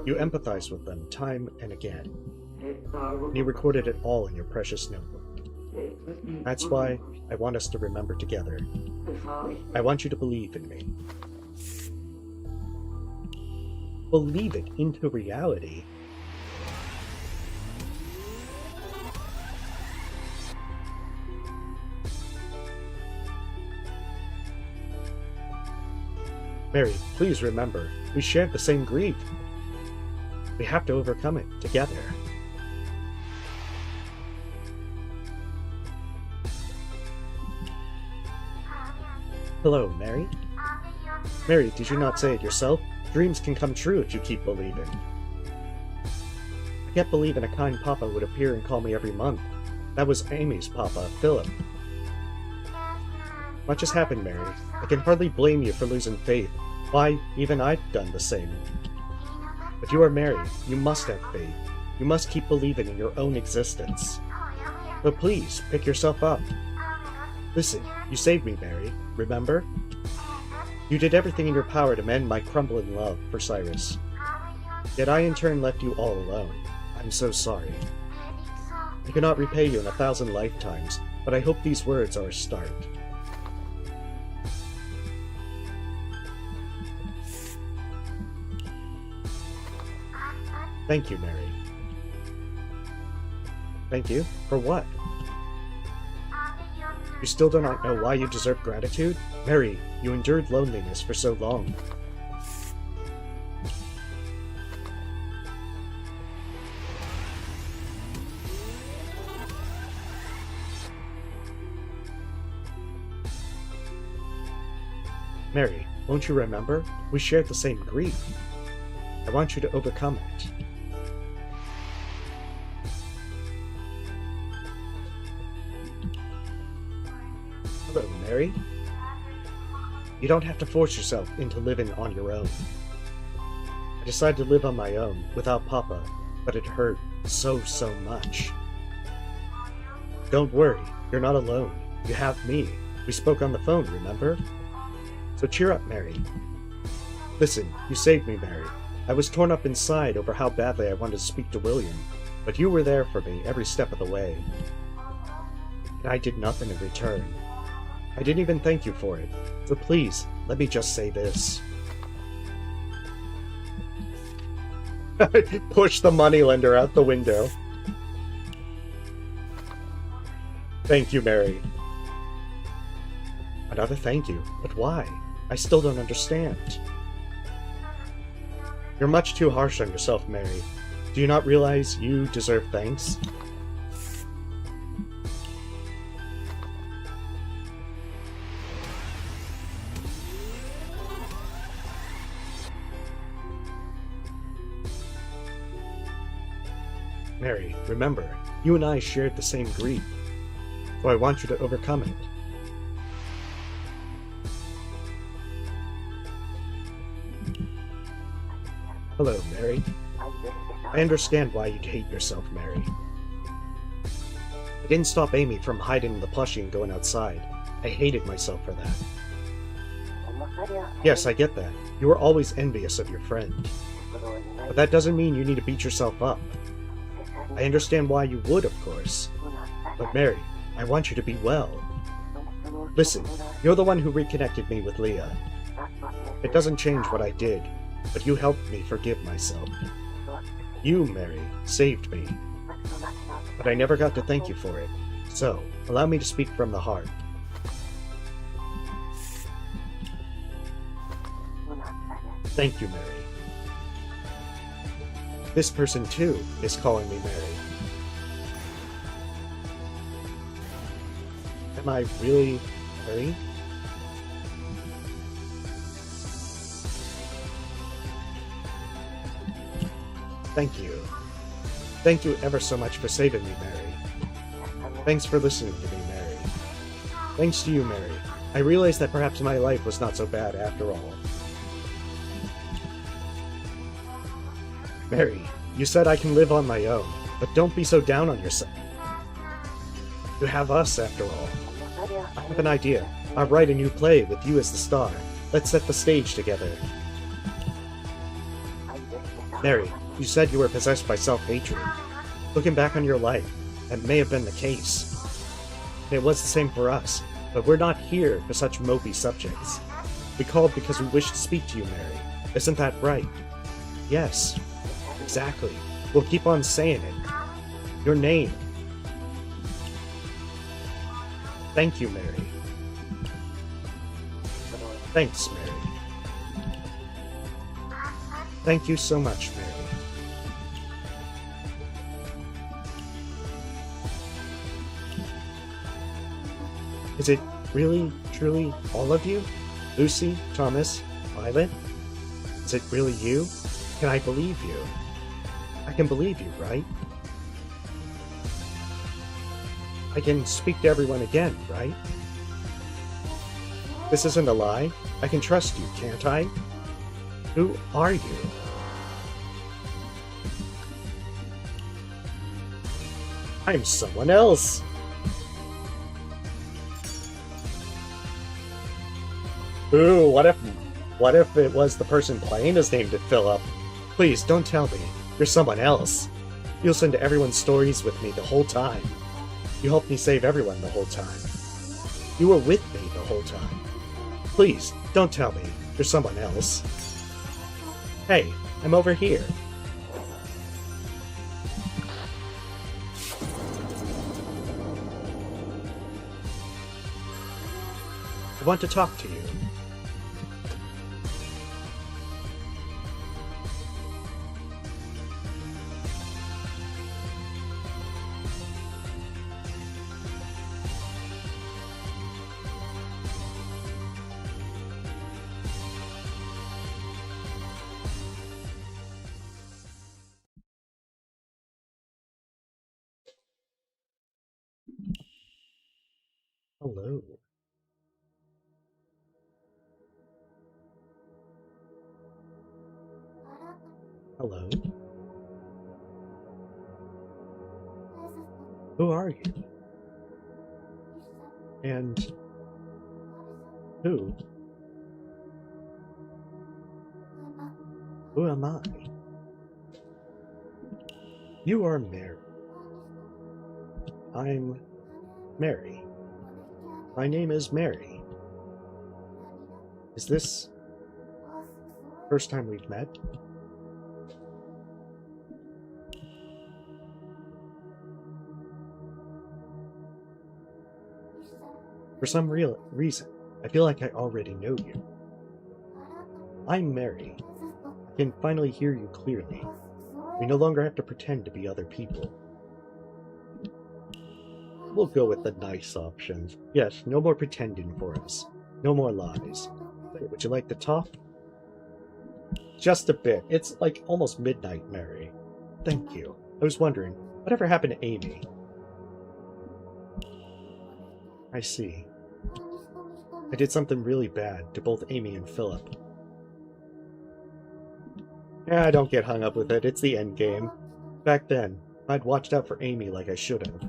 You empathized with them time and again. And you recorded it all in your precious notebook. That's why I want us to remember together. I want you to believe in me. Believe it into reality. Mary, please remember, we shared the same grief. We have to overcome it together. Hello, Mary? Mary, did you not say it yourself? Dreams can come true if you keep believing. I can't believe a kind papa would appear and call me every month. That was Amy's papa, Philip. Much has happened, Mary. I can hardly blame you for losing faith. Why, even I've done the same. But you are Mary. You must have faith. You must keep believing in your own existence. So please, pick yourself up. Listen, you saved me, Mary. Remember? You did everything in your power to mend my crumbling love for Cyrus. Yet I in turn left you all alone. I'm so sorry. I cannot repay you in 1,000 lifetimes, but I hope these words are a start. Thank you, Mary. Thank you? For what? You still do not know why you deserve gratitude? Mary, you endured loneliness for so long. Mary, won't you remember? We shared the same grief. I want you to overcome it. Hello, Mary. You don't have to force yourself into living on your own. I decided to live on my own, without Papa, but it hurt so much. Don't worry, you're not alone. You have me. We spoke on the phone, remember? So cheer up, Mary. Listen, you saved me, Mary. I was torn up inside over how badly I wanted to speak to William, but you were there for me every step of the way. And I did nothing in return. I didn't even thank you for it, so please, let me just say this. Push the moneylender out the window. Thank you, Mary. Another thank you, but why? I still don't understand. You're much too harsh on yourself, Mary. Do you not realize you deserve thanks? Mary, remember, you and I shared the same grief, so I want you to overcome it. Hello, Mary. I understand why you'd hate yourself, Mary. I didn't stop Amy from hiding in the plushie and going outside. I hated myself for that. Yes, I get that. You were always envious of your friend. But that doesn't mean you need to beat yourself up. I understand why you would, of course. But Mary, I want you to be well. Listen, you're the one who reconnected me with Leah. It doesn't change what I did, but you helped me forgive myself. You, Mary, saved me. But I never got to thank you for it. So, allow me to speak from the heart. Thank you, Mary. This person, too, is calling me Mary. Am I really Mary? Thank you. Thank you ever so much for saving me, Mary. Thanks for listening to me, Mary. Thanks to you, Mary. I realized that perhaps my life was not so bad after all. Mary, you said I can live on my own, but don't be so down on yourself. You have us, after all. I have an idea. I'll write a new play with you as the star. Let's set the stage together. Mary, you said you were possessed by self-hatred. Looking back on your life, that may have been the case. It was the same for us, but we're not here for such mopey subjects. We called because we wished to speak to you, Mary. Isn't that right? Yes. Exactly. We'll keep on saying it. Your name. Thank you, Mary. Thanks, Mary. Thank you so much, Mary. Is it really, truly all of you? Lucy, Thomas, Violet? Is it really you? Can I believe you? I can believe you, right? I can speak to everyone again, right? This isn't a lie. I can trust you, can't I? Who are you? I'm someone else! Ooh, what if it was the person playing is named Philip? Please, don't tell me. You're someone else. You listened to everyone's stories with me the whole time. You helped me save everyone the whole time. You were with me the whole time. Please, don't tell me. You're someone else. Hey, I'm over here. I want to talk to you. Hello. Hello. Who are you? And who? Who am I? You are Mary. I'm Mary. My name is Mary. Is this the first time we've met? For some real reason, I feel like I already know you. I'm Mary. I can finally hear you clearly. We no longer have to pretend to be other people. We'll go with the nice options. Yes, no more pretending for us. No more lies. Would you like to talk? Just a bit. It's like almost midnight, Mary. Thank you. I was wondering, whatever happened to Amy? I see. I did something really bad to both Amy and Philip. Yeah, don't get hung up with it. It's the end game. Back then, I'd watched out for Amy like I should have.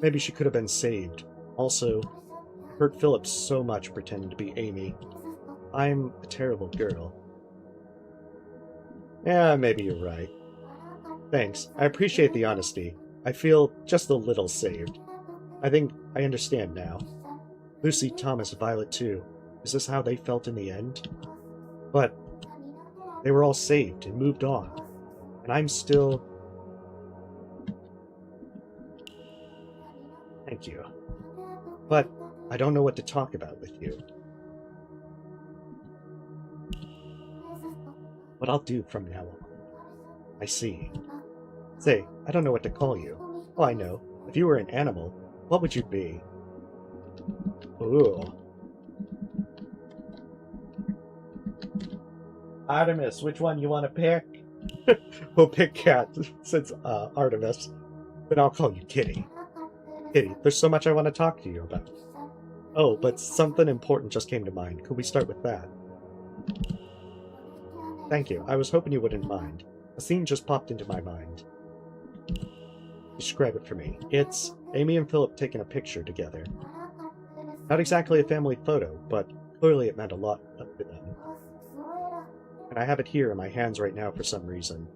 Maybe she could have been saved. Also, I hurt Philip so much pretending to be Amy. I'm a terrible girl. Yeah, maybe you're right. Thanks. I appreciate the honesty. I feel just a little saved. I think I understand now. Lucy, Thomas, Violet too. Is this how they felt in the end? But they were all saved and moved on. And I'm still... Thank you. But I don't know what to talk about with you. What I'll do from now on. I see. Say, I don't know what to call you. Oh, I know. If you were an animal, what would you be? Ooh. Artemis, which one you want to pick? We'll pick Cat, since Artemis. Then I'll call you Kitty. Kitty, there's so much I want to talk to you about. Oh, but something important just came to mind. Could we start with that? Thank you. I was hoping you wouldn't mind. A scene just popped into my mind. Describe it for me. It's Amy and Philip taking a picture together. Not exactly a family photo, but clearly it meant a lot to them. And I have it here in my hands right now for some reason.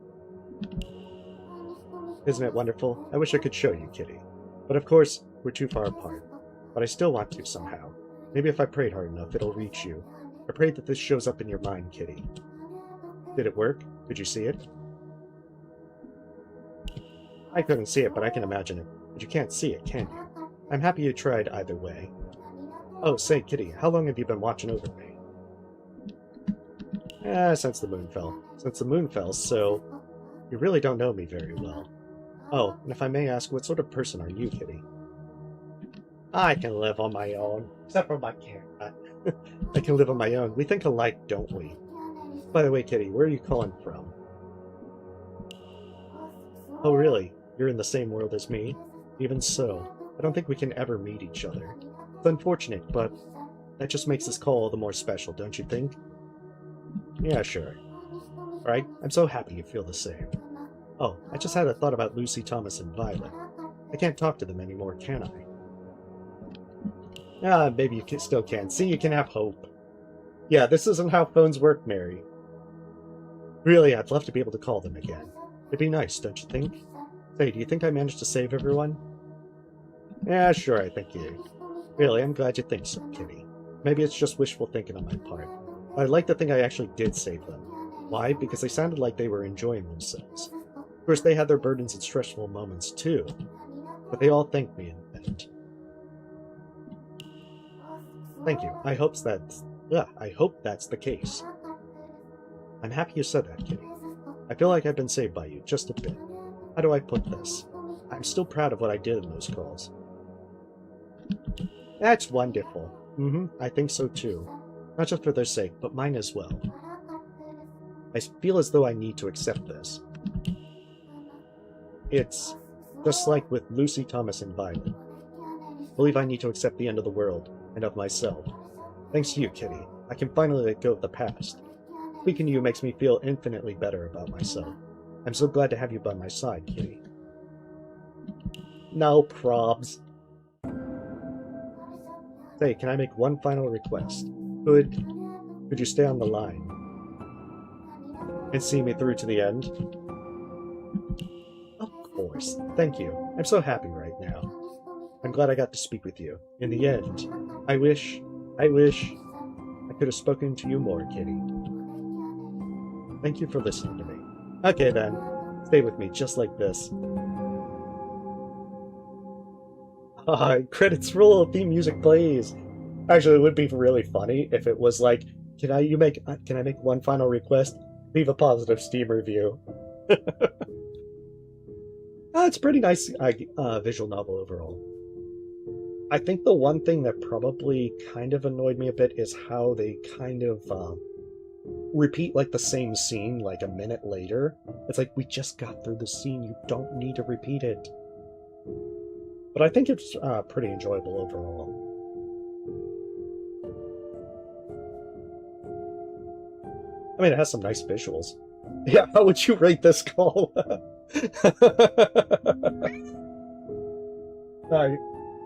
Isn't it wonderful? I wish I could show you, Kitty. But of course, we're too far apart. But I still want to somehow. Maybe if I prayed hard enough, it'll reach you. I prayed that this shows up in your mind, Kitty. Did it work? Could you see it? I couldn't see it, but I can imagine it. But you can't see it, can you? I'm happy you tried either way. Oh, say, Kitty, how long have you been watching over me? Since the moon fell. Since the moon fell, so... You really don't know me very well. Oh, and if I may ask, what sort of person are you, Kitty? I can live on my own. Except for my cat. I can live on my own. We think alike, don't we? By the way, Kitty, where are you calling from? Oh, really? You're in the same world as me? Even so, I don't think we can ever meet each other. It's unfortunate, but that just makes this call all the more special, don't you think? Yeah, sure. Alright, I'm so happy you feel the same. Oh, I just had a thought about Lucy, Thomas, and Violet. I can't talk to them anymore, can I? Ah, maybe you still can. See, you can have hope. Yeah, this isn't how phones work, Mary. Really, I'd love to be able to call them again. It'd be nice, don't you think? Say, do you think I managed to save everyone? Yeah, sure, I think you. Really, I'm glad you think so, Kitty. Maybe it's just wishful thinking on my part. But I'd like to think I actually did save them. Why? Because they sounded like they were enjoying themselves. Of course, they had their burdens and stressful moments, too. But they all thanked me in the end. Thank you. I hope that's the case. I'm happy you said that, Kitty. I feel like I've been saved by you, just a bit. How do I put this? I'm still proud of what I did in those calls. That's wonderful. I think so too. Not just for their sake, but mine as well. I feel as though I need to accept this. It's just like with Lucy, Thomas, and Violet. I believe I need to accept the end of the world, and of myself. Thanks to you, Kitty, I can finally let go of the past. Speaking to you makes me feel infinitely better about myself. I'm so glad to have you by my side, Kitty. No probs. Say, can I make one final request? Could you stay on the line and see me through to the end? Of course. Thank you. I'm so happy right now. I'm glad I got to speak with you. In the end, I wish I could have spoken to you more, Kitty. Thank you for listening to me. Okay then, stay with me just like this. Credits roll, theme music plays. Actually, it would be really funny if it was like, can I make one final request? Leave a positive Steam review. It's a pretty nice visual novel overall. I think the one thing that probably kind of annoyed me a bit is how they kind of repeat like the same scene like a minute later. It's like, we just got through the scene, you don't need to repeat it. But I think it's pretty enjoyable overall. I mean, it has some nice visuals. Yeah, how would you rate this call?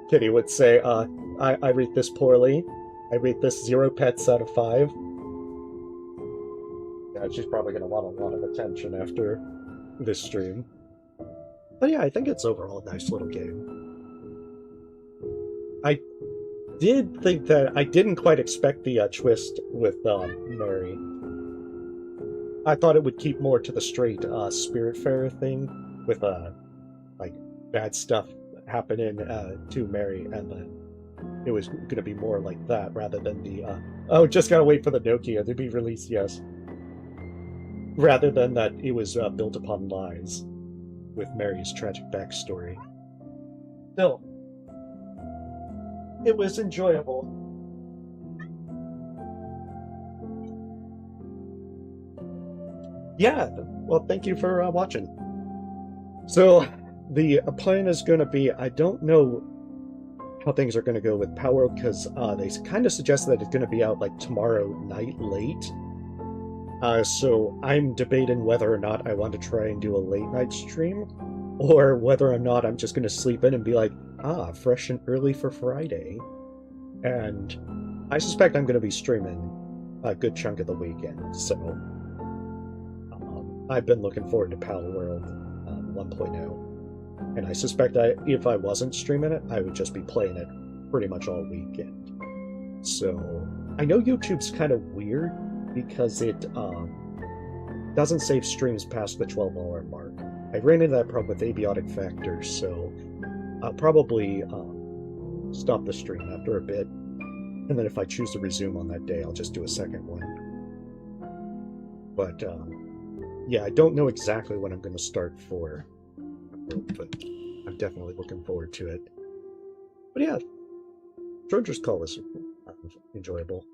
Kitty would say, I rate this poorly. I rate this 0 pets out of 5. Yeah, she's probably going to want a lot of attention after this stream. But yeah, I think it's overall a nice little game. I did think that I didn't quite expect the twist with Mary. I thought it would keep more to the straight Spiritfarer thing with like bad stuff happening to Mary, and then it was going to be more like that rather than the oh, just gotta wait for the Nokia to be released, yes. Rather than that it was built upon lies with Mary's tragic backstory. Still, it was enjoyable. Yeah, well, thank you for watching. So, the plan is going to be, I don't know how things are going to go with Palworld, because they kind of suggest that it's going to be out like tomorrow night late. So I'm debating whether or not I want to try and do a late night stream, or whether or not I'm just going to sleep in and be like, fresh and early for Friday. And I suspect I'm going to be streaming a good chunk of the weekend, so I've been looking forward to Palworld 1.0, and I suspect if I wasn't streaming it, I would just be playing it pretty much all weekend. So I know YouTube's kind of weird because it doesn't save streams past the 12-hour mark. I ran into that problem with abiotic factors, so I'll probably stop the stream after a bit, and then if I choose to resume on that day, I'll just do a second one. But yeah, I don't know exactly when I'm going to start for, but I'm definitely looking forward to it. But yeah, Schrodinger's call was enjoyable.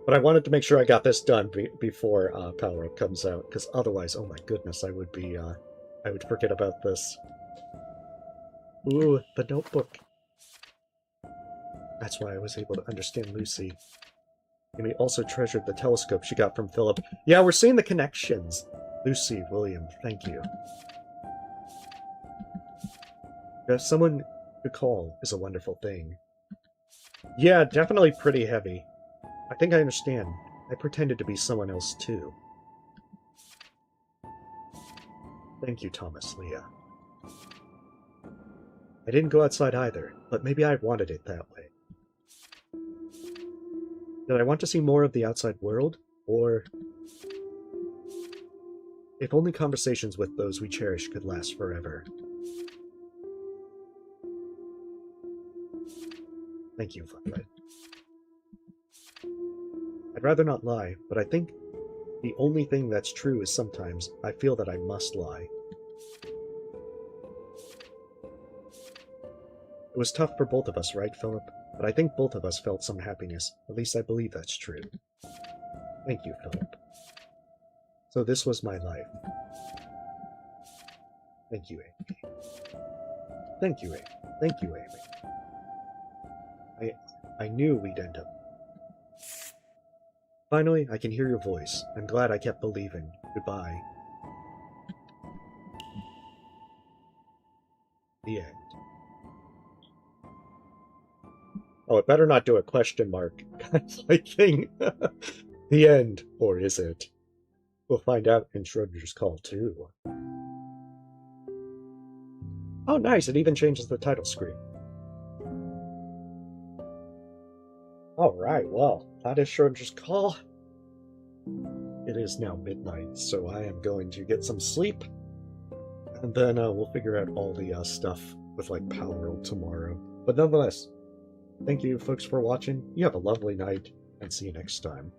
But I wanted to make sure I got this done before Palworld comes out, because otherwise, oh my goodness, I would forget about this. Ooh, the notebook. That's why I was able to understand Lucy. Amy also treasured the telescope she got from Philip. Yeah, we're seeing the connections. Lucy, William, thank you. If someone to call is a wonderful thing. Yeah, definitely pretty heavy. I think I understand. I pretended to be someone else too. Thank you, Thomas, Leah. I didn't go outside either, but maybe I wanted it that way. Did I want to see more of the outside world? Or... if only conversations with those we cherish could last forever. Thank you, Violet. I'd rather not lie, but I think the only thing that's true is sometimes I feel that I must lie. It was tough for both of us, right, Philip? But I think both of us felt some happiness. At least I believe that's true. Thank you, Philip. So this was my life. Thank you, Amy. Thank you, Amy. Thank you, Amy. I knew we'd end up. Finally, I can hear your voice. I'm glad I kept believing. Goodbye. The end. Oh, it better not do a question mark kind of like thing. The end. Or is it? We'll find out in Schrodinger's Call, too. Oh, nice. It even changes the title screen. Alright, well, that is Schrodinger's Call. It is now midnight, so I am going to get some sleep. And then we'll figure out all the stuff with, like, Palworld tomorrow. But nonetheless, thank you folks for watching. You have a lovely night, and see you next time.